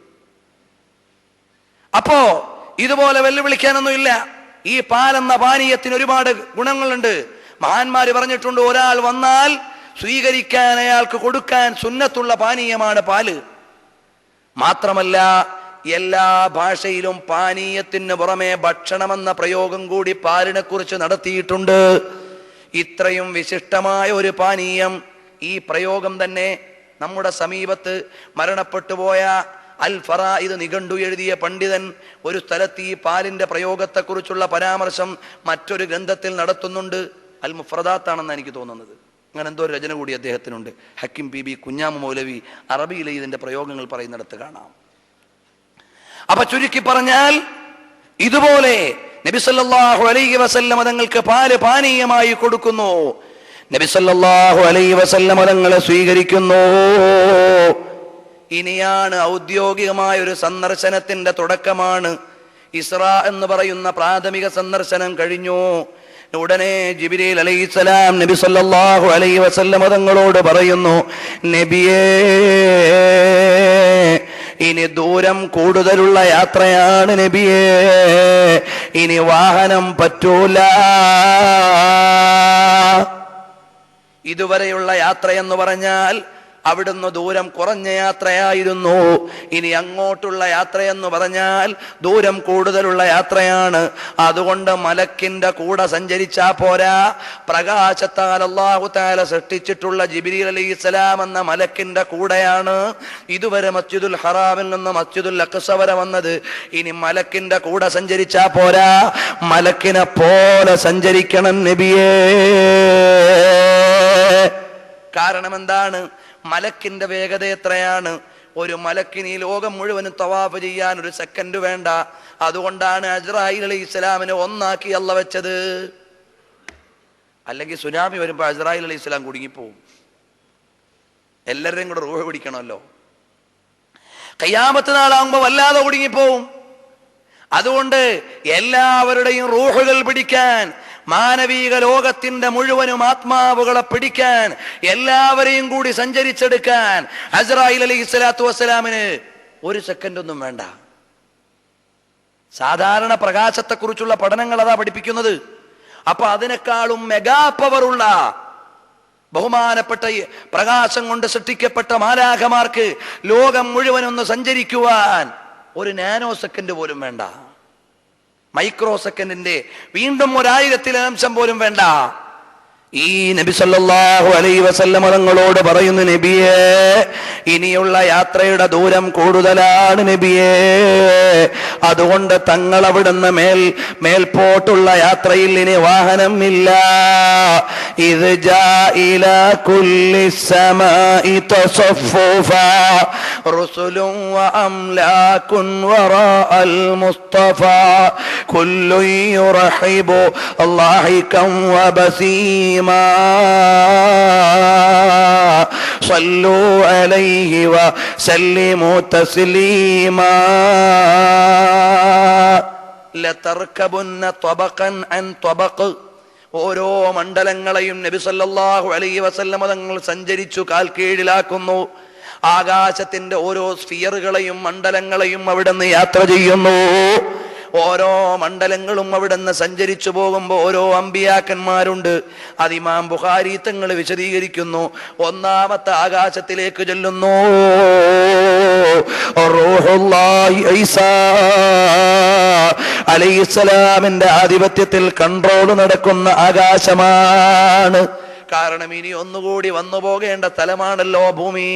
[SPEAKER 1] അപ്പോ ഇതുപോലെ വെല്ലുവിളിക്കാനൊന്നുമില്ല. ഈ പാലെന്ന പാനീയത്തിന് ഒരുപാട് ഗുണങ്ങളുണ്ട്. മഹാന്മാര് പറഞ്ഞിട്ടുണ്ട്, ഒരാൾ വന്നാൽ സ്വീകരിക്കാൻ അയാൾക്ക് കൊടുക്കാൻ സുന്നത്തുള്ള പാനീയമാണ് പാല്. മാത്രമല്ല എല്ലാ ഭാഷയിലും പാനീയത്തിന് പുറമെ ഭക്ഷണമെന്ന പ്രയോഗം കൂടി പാലിനെ കുറിച്ച് നടത്തിയിട്ടുണ്ട്. ഇത്രയും വിശിഷ്ടമായ ഒരു പാനീയം, ഈ പ്രയോഗം തന്നെ നമ്മുടെ സമീപത്ത് മരണപ്പെട്ടുപോയ അൽ ഫറായിദ് നിഘണ്ടു എഴുതിയ പണ്ഡിതൻ ഒരു സ്ഥലത്ത് ഈ പാലിന്റെ പ്രയോഗത്തെക്കുറിച്ചുള്ള പരാമർശം മറ്റൊരു ഗ്രന്ഥത്തിൽ നടത്തുന്നുണ്ട്. അൽ മുഫ്രദാത്താണെന്ന് എനിക്ക് തോന്നുന്നത്. അങ്ങനെ എന്തോ രചന കൂടി അദ്ദേഹത്തിനുണ്ട്. ഹക്കിം ബീബി കുഞ്ഞാമു മൗലവി അറബിയിലെ ഇതിന്റെ പ്രയോഗങ്ങൾ പറയുന്നിടത്ത് കാണാം. അപ്പൊ ചുരുക്കി പറഞ്ഞാൽ ഇതുപോലെ നബി സല്ലല്ലാഹു അലൈഹി വസല്ലമ തങ്ങൾക്ക് പാല് പാനീയമായി കൊടുക്കുന്നു. നബി സല്ലല്ലാഹു അലൈഹി വസല്ലമ തങ്ങളെ സ്വീകരിക്കുന്നു. ഇനിയാണ് ഔദ്യോഗികമായ ഒരു സന്ദർശനത്തിന്റെ തുടക്കമാണ്. ഇസ്രാ എന്ന് പറയുന്ന പ്രാഥമിക സന്ദർശനം കഴിഞ്ഞു. ഉടനെ ജിബ്രീൽ അലൈഹിസ്സലാം നബി സല്ലല്ലാഹു അലൈഹി വസല്ലമ തങ്ങളോട് പറയുന്നു, നബിയേ, ഇനി ദൂരം കൂടുതലുള്ള യാത്രയാണ് നബിയേ, ഇനി വാഹനം പറ്റൂല. ഇതുവരെയുള്ള യാത്രയെന്ന് പറഞ്ഞാൽ അവിടുന്ന് ദൂരം കുറഞ്ഞ യാത്രയായിരുന്നു. ഇനി അങ്ങോട്ടുള്ള യാത്രയെന്ന് പറഞ്ഞാൽ ദൂരം കൂടുതലുള്ള യാത്രയാണ്. അതുകൊണ്ട് മലക്കിന്റെ കൂടെ സഞ്ചരിച്ചാ പോരാ, പ്രകാശത്താൽ അല്ലാഹു തആല സൃഷ്ടിച്ചിട്ടുള്ള ജിബ്രീൽ അലൈഹിസ്സലാം എന്ന മലക്കിന്റെ കൂടെയാണ് ഇതുവരെ മസ്ജിദുൽ ഹറാമിൽ നിന്ന് മസ്ജിദുൽ അഖ്സ വരെ വന്നത്. ഇനി മലക്കിന്റെ കൂടെ സഞ്ചരിച്ചാ പോരാ, മലക്കിനെ പോലെ സഞ്ചരിക്കണം നബിയേ. കാരണം എന്താണ്? മലക്കിന്റെ വേഗത എത്രയാണ്? ഒരു മലക്കിന് ഈ ലോകം മുഴുവനും തവാഫ് ചെയ്യാൻ 1 സെക്കൻഡ് വേണ്ട. അതുകൊണ്ടാണ് അസ്രായീൽ അലൈഹിസ്സലാമിനെ ഒന്നാക്കി അള്ള വെച്ചത്. അല്ലെങ്കിൽ സുനാമി വരുമ്പോ അസ്രായീൽ അലൈഹിസ്സലാം കുടുങ്ങിപ്പോവും. എല്ലാവരുടെയും കൂടെ റൂഹ് പിടിക്കണമല്ലോ. ഖിയാമത്ത് നാളാകുമ്പോ വല്ലാതെ കുടുങ്ങിപ്പോവും. അതുകൊണ്ട് എല്ലാവരുടെയും റൂഹുകൾ പിടിക്കാൻ മാനവിക ലോകത്തിന്റെ മുഴുവനും ആത്മാവുകളെ പിടിക്കാൻ, എല്ലാവരെയും കൂടി സഞ്ചരിച്ചെടുക്കാൻ അസ്രായീൽ അലൈഹിസ്സലാത്തു വസ്സലാമിന് ഒരു സെക്കൻഡ് ഒന്നും വേണ്ട. സാധാരണ പ്രകാശത്തെക്കുറിച്ചുള്ള പഠനങ്ങൾ അതാ പഠിപ്പിക്കുന്നത്. അപ്പൊ അതിനേക്കാളും മെഗാ പവറുള്ള ബഹുമാനപ്പെട്ട പ്രകാശം കൊണ്ട് സൃഷ്ടിക്കപ്പെട്ട മാലാഖമാർക്ക് ലോകം മുഴുവനൊന്ന് സഞ്ചരിക്കുവാൻ ഒരു നാനോ സെക്കൻഡ് പോലും വേണ്ട. മൈക്രോ സെക്കൻഡിന്റെ വീണ്ടും 1000 അംശം പോലും വേണ്ട. ഈ നബി സല്ലല്ലാഹു അലൈഹി വസല്ലം തങ്ങളോട് പറയുന്നു, നബിയേ, ഇനിയുള്ള യാത്രയുടെ ദൂരം കൂടുതലാണ് നബിയേ, അതുകൊണ്ട് തങ്ങൾ അവിടുന്ന് മേൽപോട്ടുള്ള യാത്രയിൽ ഇനി വാഹനം ഇല്ല. ഇത് ജാഇല കുല്ലി സമാഇ തസഫുഫ റസുലും വഅംലാകുൻ വറാഅൽ മുസ്തഫ കുല്ലു യുറഹിബു അല്ലാഹികം വബസീമ സല്ലു അലൈഹി വസല്ലിമു തസ്ലീമാ ലതർകബുന്ന തബഖൻ അൻ തബഖ്. ഓരോ മണ്ഡലങ്ങളെയും നബി സല്ലല്ലാഹു അലൈഹി വസല്ലം തങ്ങൾ സഞ്ചരിച്ചു കാൽ കീഴിലാക്കുന്നു. ആകാശത്തിന്റെ ഓരോ സ്ഫിയറുകളെയും മണ്ഡലങ്ങളെയും അവിടുന്ന് യാത്ര ചെയ്യുന്നു. ഓരോ മണ്ഡലങ്ങളും അവിടുന്ന് സഞ്ചരിച്ചു പോകുമ്പോൾ ഓരോ അമ്പിയാക്കന്മാരുണ്ട്. അത് ഇമാം ബുഖാരി തങ്ങൾ വിശദീകരിക്കുന്നു. ഒന്നാമത്തെ ആകാശത്തിലേക്ക് ചെല്ലുന്നു, റൂഹുല്ലാഹി ഈസാ അലൈഹിസ്സലാമിന്റെ ആധിപത്യത്തിൽ കൺട്രോൾ നടക്കുന്ന ആകാശമാണ്. കാരണം ഇനി ഒന്നുകൂടി വന്നു പോകേണ്ട സ്ഥലമാണല്ലോ ഭൂമി.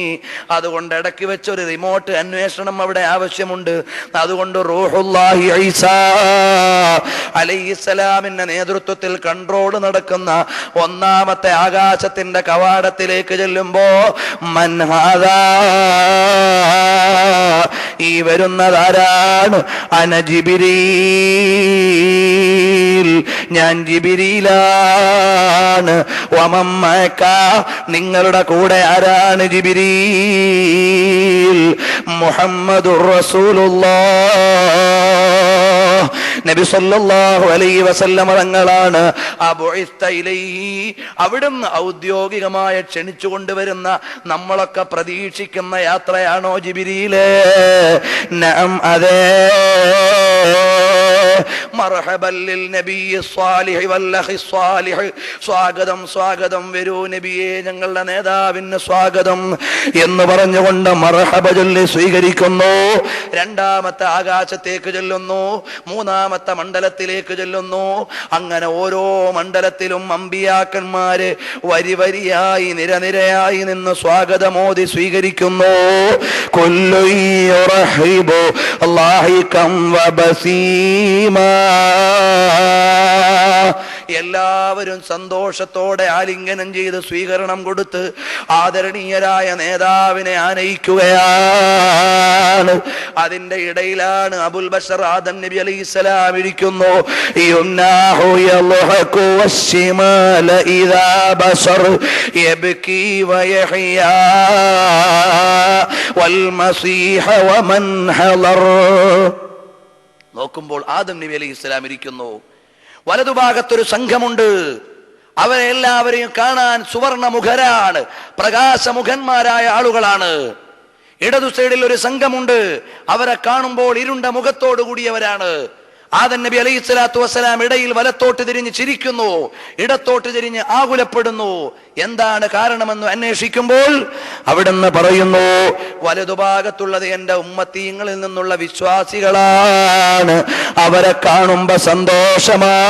[SPEAKER 1] അതുകൊണ്ട് ഇടയ്ക്ക് വെച്ചൊരു റിമോട്ട് അന്വേഷണം അവിടെ ആവശ്യമുണ്ട്. അതുകൊണ്ട് റൂഹുല്ലാഹി ഈസാ അലൈഹിസ്സലാമിന്റെ നേതൃത്വത്തിൽ കൺട്രോൾ നടക്കുന്ന ഒന്നാമത്തെ ആകാശത്തിന്റെ കവാടത്തിലേക്ക് ചെല്ലുമ്പോ, മൻ ഹാദാ, ഈ വരുന്നതാരാണ്? അന ജിബ്രീൽ, ഞാൻ ജിബ്രീലാണ്. വമമ്മക, നിങ്ങളുടെ കൂടെ ആരാണ്? ജിബ്രീൽ. മുഹമ്മദുർ റസൂലുള്ളാഹ്, നബി സല്ലല്ലാഹു അലൈഹി വസല്ലം തങ്ങളാണ്. അബുഇസ്ത ഇലൈഹി, അവിടുന്ന് ഔദ്യോഗികമായി ക്ഷണിച്ചു കൊണ്ടുവരുന്ന നമ്മളൊക്കെ പ്രതീക്ഷിക്കുന്ന യാത്രയാണോ ജിബ്രീലേ? നഅം, അതെ. മർഹബൻ ലിൽ നബിയ്യി സ്വാലിഹി വൽ അഖി സ്വാലിഹ്, സ്വാഗതം സ്വാഗതം, വരൂ നബിയേ, ഞങ്ങളുടെ നേതാവിന് സ്വാഗതം എന്ന് പറഞ്ഞുകൊണ്ട് മർഹബ ചൊല്ലി സ്വീകരിക്കുന്നു. രണ്ടാമത്തെ ആകാശത്തേക്ക് ചെല്ലുന്നു, മൂന്നാമത്തെ മണ്ഡലത്തിലേക്ക് ചെല്ലുന്നു. അങ്ങനെ ഓരോ മണ്ഡലത്തിലും അമ്പിയാക്കന്മാര് വരി വരിയായി നിരനിരയായി നിന്ന് സ്വാഗതമോദി സ്വീകരിക്കുന്നു. കുല്ലു യുറഹിബു അല്ലാഹികം വബസീമാ, എല്ലാവരും സന്തോഷത്തോടെ ആലിംഗനം ചെയ്ത് സ്വീകരണം കൊടുത്ത് ആദരണീയരായ നേതാവിനെ ആനയിക്കുകയാണ്. അതിന്റെ ഇടയിലാണ് അബുൽ ബശർ ആദം നബി അലൈഹിസ്സലാം ഇരിക്കുന്നു. യുംനാഹു യൽഹഖു വശ്ശിമാല ഇദാ ബശർ യബ്കി വയഹ്യാ വൽ മസീഹ വമൻ ഹളർ. നോക്കുമ്പോൾ ആദം നബി അലൈഹിസ്സലാം ഇരിക്കുന്നു. വലതുഭാഗത്തൊരു സംഘമുണ്ട്. അവരെല്ലാവരെയും കാണാൻ സുവർണമുഖരാണ്, പ്രകാശമുഖന്മാരായ ആളുകളാണ്. ഇടതു സൈഡിൽ ഒരു സംഘമുണ്ട്. അവരെ കാണുമ്പോൾ ഇരുണ്ട മുഖത്തോടു കൂടിയവരാണ്. ആദം നബി അലൈഹിസ്സലാത്തു വസ്സലാം ഇടയിൽ വലത്തോട്ട് തിരിഞ്ഞ് ചിരിക്കുന്നു, ഇടത്തോട്ട് തിരിഞ്ഞ് ആകുലപ്പെടുന്നു. എന്താണ് കാരണമെന്ന് അന്വേഷിക്കുമ്പോൾ അവിടുന്ന് പറയുന്നു, വലതുഭാഗത്തുള്ളത് എന്റെ ഉമ്മത്തീങ്ങളിൽ നിന്നുള്ള വിശ്വാസികളാണ്, അവരെ കാണുമ്പോ സന്തോഷമാണ്.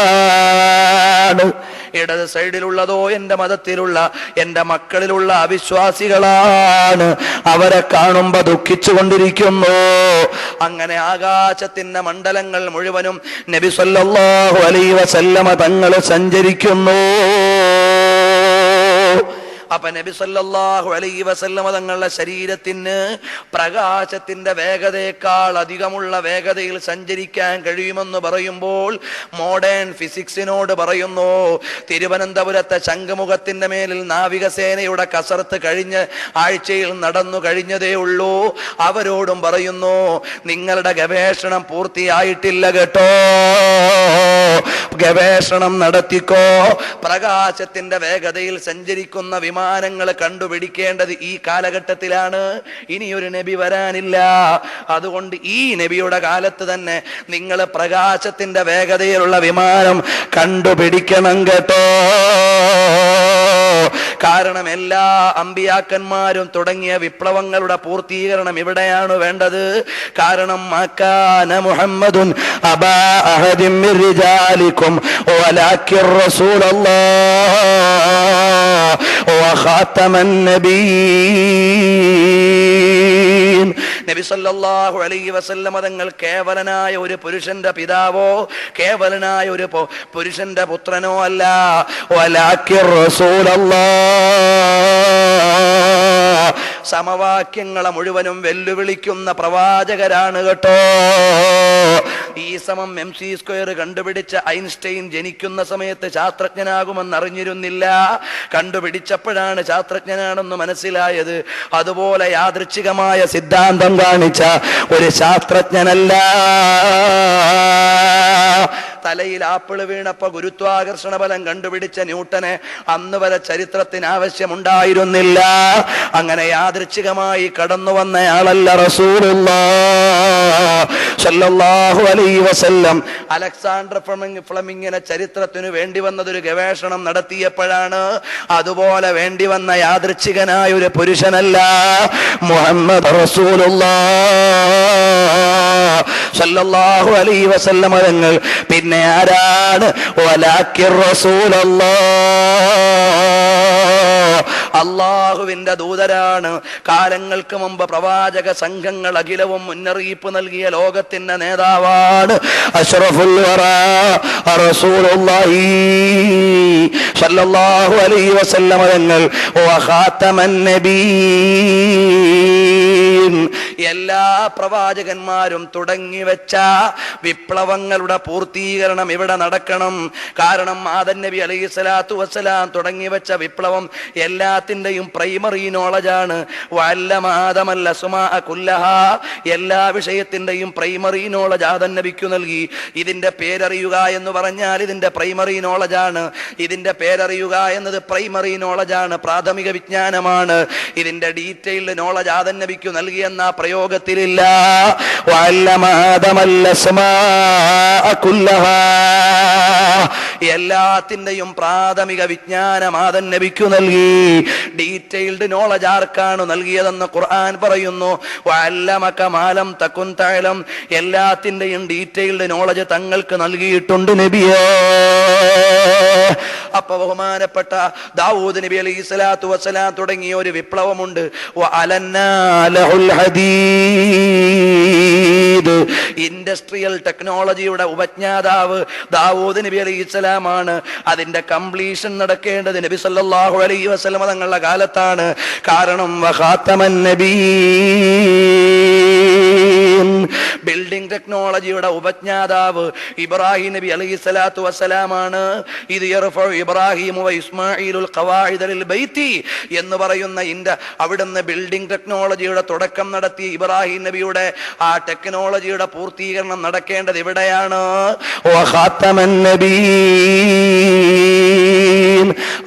[SPEAKER 1] ഇടത് സൈഡിലുള്ളതോ എന്റെ മതത്തിലുള്ള എന്റെ മക്കളിലുള്ള അവിശ്വാസികളാണ്, അവരെ കാണുമ്പോ ദുഃഖിച്ചു കൊണ്ടിരിക്കുന്നു. അങ്ങനെ ആകാശത്തിന്റെ മണ്ഡലങ്ങൾ മുഴുവനും നബി സല്ലല്ലാഹു അലൈഹി വസല്ലമ തങ്ങൾ സഞ്ചരിക്കുന്നു. അപ്പൊ നബി സല്ലല്ലാഹു അലൈഹി വസല്ലമ തങ്ങളുടെ ശരീരത്തിന് പ്രകാശത്തിന്റെ വേഗതയേക്കാൾ അധികമുള്ള വേഗതയിൽ സഞ്ചരിക്കാൻ കഴിയുമെന്ന് പറയുമ്പോൾ മോഡേൺ ഫിസിക്സിനോട് പറയുന്നു, തിരുവനന്തപുരത്തെ ശംഖുമുഖത്തിന്റെ മേലിൽ നാവികസേനയുടെ കസർത്ത് കഴിഞ്ഞ ആഴ്ചയിൽ നടന്നു കഴിഞ്ഞതേ ഉള്ളൂ. അവരോടും പറയുന്നു, നിങ്ങളുടെ ഗവേഷണം പൂർത്തിയായിട്ടില്ല കേട്ടോ, ഗവേഷണം നടത്തിക്കോ. പ്രകാശത്തിന്റെ വേഗതയിൽ സഞ്ചരിക്കുന്ന വിമാനങ്ങൾ കണ്ടുപിടിക്കേണ്ടത് ഈ കാലഘട്ടത്തിലാണ്. ഇനിയൊരു നബി വരാനില്ല. അതുകൊണ്ട് ഈ നബിയുടെ കാലത്ത് തന്നെ നിങ്ങൾ പ്രകാശത്തിന്റെ വേഗതയിലുള്ള വിമാനം കണ്ടുപിടിക്കണം കേട്ടോ. കാരണം എല്ലാ അമ്പിയാക്കന്മാരും തുടങ്ങിയ വിപ്ലവങ്ങളുടെ പൂർത്തീകരണം ഇവിടെയാണ് വേണ്ടത്. കാരണം മക്കാന മുഹമ്മദുൻ അബാ അഹദിൻ മിർ റിജാലികും വലാകിർ റസൂലല്ലാഹ് വഖാതമൻ നബിയ്യീൻ. നബി സല്ലല്ലാഹു അലൈഹി വസല്ലം തങ്ങൾ കേവലനായ ഒരു പുരുഷന്റെ പിതാവോ കേവലനായ ഒരു പുരുഷന്റെ പുത്രനോ അല്ല. വലാകിർ റസൂലല്ലാഹ്, സമവാക്യങ്ങളെ മുഴുവനും വെല്ലുവിളിക്കുന്ന പ്രവാചകരാണ് കേട്ടോ. E = mc² കണ്ടുപിടിച്ച ഐൻസ്റ്റൈൻ ജനിക്കുന്ന സമയത്ത് ശാസ്ത്രജ്ഞനാകുമെന്ന് അറിഞ്ഞിരുന്നില്ല. കണ്ടുപിടിച്ചപ്പോഴാണ് ശാസ്ത്രജ്ഞനാണെന്ന് മനസ്സിലായത്. അതുപോലെ യാദൃച്ഛികമായ സിദ്ധാന്തം കാണിച്ച ഒരു ശാസ്ത്രജ്ഞനല്ല. തലയിൽ ആപ്പിൾ വീണപ്പോ ഗുരുത്വാകർഷണ ബലം കണ്ടുപിടിച്ച ന്യൂട്ടനെ അന്ന് വരെ ചരിത്രത്തിന് ആവശ്യമുണ്ടായിരുന്നില്ല. അങ്ങനെ യാദൃച്ഛികമായി കടന്നു വന്നയാളല്ല റസൂലുള്ളാഹ് സ്വല്ലല്ലാഹു അലൈഹി വസല്ലം. അലക്സാണ്ടർ ഫ്ലെമിങ്ങിനെ ചരിത്രത്തിന് വേണ്ടി വന്നതൊരു ഗവേഷണം നടത്തിയപ്പോഴാണ്. അതുപോലെ വേണ്ടി വന്ന യാദൃച്ഛികനായ ഒരു പുരുഷനല്ല മുഹമ്മദ് റസൂലുള്ളാഹ് സ്വല്ലല്ലാഹു അലൈഹി വസല്ലം തങ്ങൾ. പിന്നെ ആരാണ്? വലാകിർ റസൂലല്ലാഹ്, അല്ലാഹുവിന്റെ ദൂതരാണ്. കാലങ്ങൾക്ക് മുമ്പ് പ്രവാചക സംഘങ്ങൾ അഖിലവും മുന്നറിയിപ്പ് നൽകിയ ലോകത്തിന്റെ നേതാവാണ് അഷ്റഫുൽ വറാ റസൂലുള്ളാഹി സ്വല്ലല്ലാഹു അലൈഹി വസല്ലം തങ്ങൾ. വഖാതമൻ നബിയ്യീൻ, എല്ലാ പ്രവാചകന്മാരും തുടങ്ങിവെച്ച വിപ്ലവങ്ങളുടെ പൂർത്തീകരണം ഇവിടെ നടക്കണം. കാരണം ആദം നബി അലൈഹി സ്വലാത്തു വസ്സലാം തുടങ്ങിവെച്ച വിപ്ലവം എല്ലാത്തിൻ്റെയും പ്രൈമറി നോളജാണ്. വഅല്ലമ ആദമൽ അസ്മാഅ കുല്ലഹാ, എല്ലാ വിഷയത്തിൻ്റെയും പ്രൈമറി നോളജ് ആദം നബിക്ക് നൽകി. ഇതിൻ്റെ പേരറിയുക എന്ന് പറഞ്ഞാൽ ഇതിൻ്റെ പ്രൈമറി നോളജാണ്. ഇതിൻ്റെ പേരറിയുക എന്നത് പ്രൈമറി നോളജാണ്, പ്രാഥമിക വിജ്ഞാനമാണ്. ഇതിൻ്റെ ഡീറ്റെയിൽഡ് നോളജ് ആദം നബിക്ക് നൽകിയെന്ന പ്രയോഗത്തിലില്ല. വഅല്ലമ ആദമൽ അസ്മാഅ കുല്ലഹാ, എല്ലാത്തിൻ്റെയും പ്രാഥമിക വിജ്ഞാനം ആദം നബിക്ക് നൽകി. ഡീറ്റെയിൽഡ് നോളജ് ആർക്കാണ് നൽകിയതെന്ന് ഖുർആൻ പറയുന്നു. വഅല്ലമക മാ ലം തകുൻ തഅലം, എല്ലാത്തിൻ്റെയും ഡീറ്റെയിൽഡ് നോളജ് തങ്ങൾക്ക് നൽകിയിട്ടുണ്ട് നബിയേ. അപ്പൊ ബഹുമാനപ്പെട്ട ദാവൂദ് നബി അലൈഹി സ്വലാത്തു വസ്സലാം തുടങ്ങിയ ഒരു വിപ്ലവമുണ്ട്. വഅലന്നാ ലഹുൽ ഹദീദ്, ഇൻഡസ്ട്രിയൽ ടെക്നോളജിയുടെ ഉപജ്ഞാതാവ് ദാവൂദ് നബി അലൈഹി സ്വലാമാണ്. അതിന്റെ കംപ്ലീഷൻ നടക്കേണ്ടത് നബി സല്ലല്ലാഹു അലൈഹി വസല്ലം തങ്ങളുടെ കാലത്താണ്. കാരണം വഖാതമൻ നബിയ്യീൻ, ബിൽഡിംഗ് ടെക്നോളജിയുടെ ഉപജ്ഞാതാവ് ഇബ്രാഹിം നബി അലൈഹി സ്വലാത്തു വസ്സലാമാണ്. ഇത് യർഫഉ ഇബ്രാഹിം വ ഇസ്മാഈലുൽ ഖവാഇദ ലിൽ ബൈത്തി എന്ന് പറയുന്ന അവിടുന്ന് ബിൽഡിംഗ് ടെക്നോളജിയുടെ തുടക്കം നടത്തി ഇബ്രാഹിം നബിയുടെ ആ ടെക്നോളജിയുടെ പൂർത്തീകരണം നടക്കേണ്ടത് ഇവിടെയാണ്. വഖാതമൻ നബിയ്യീൻ,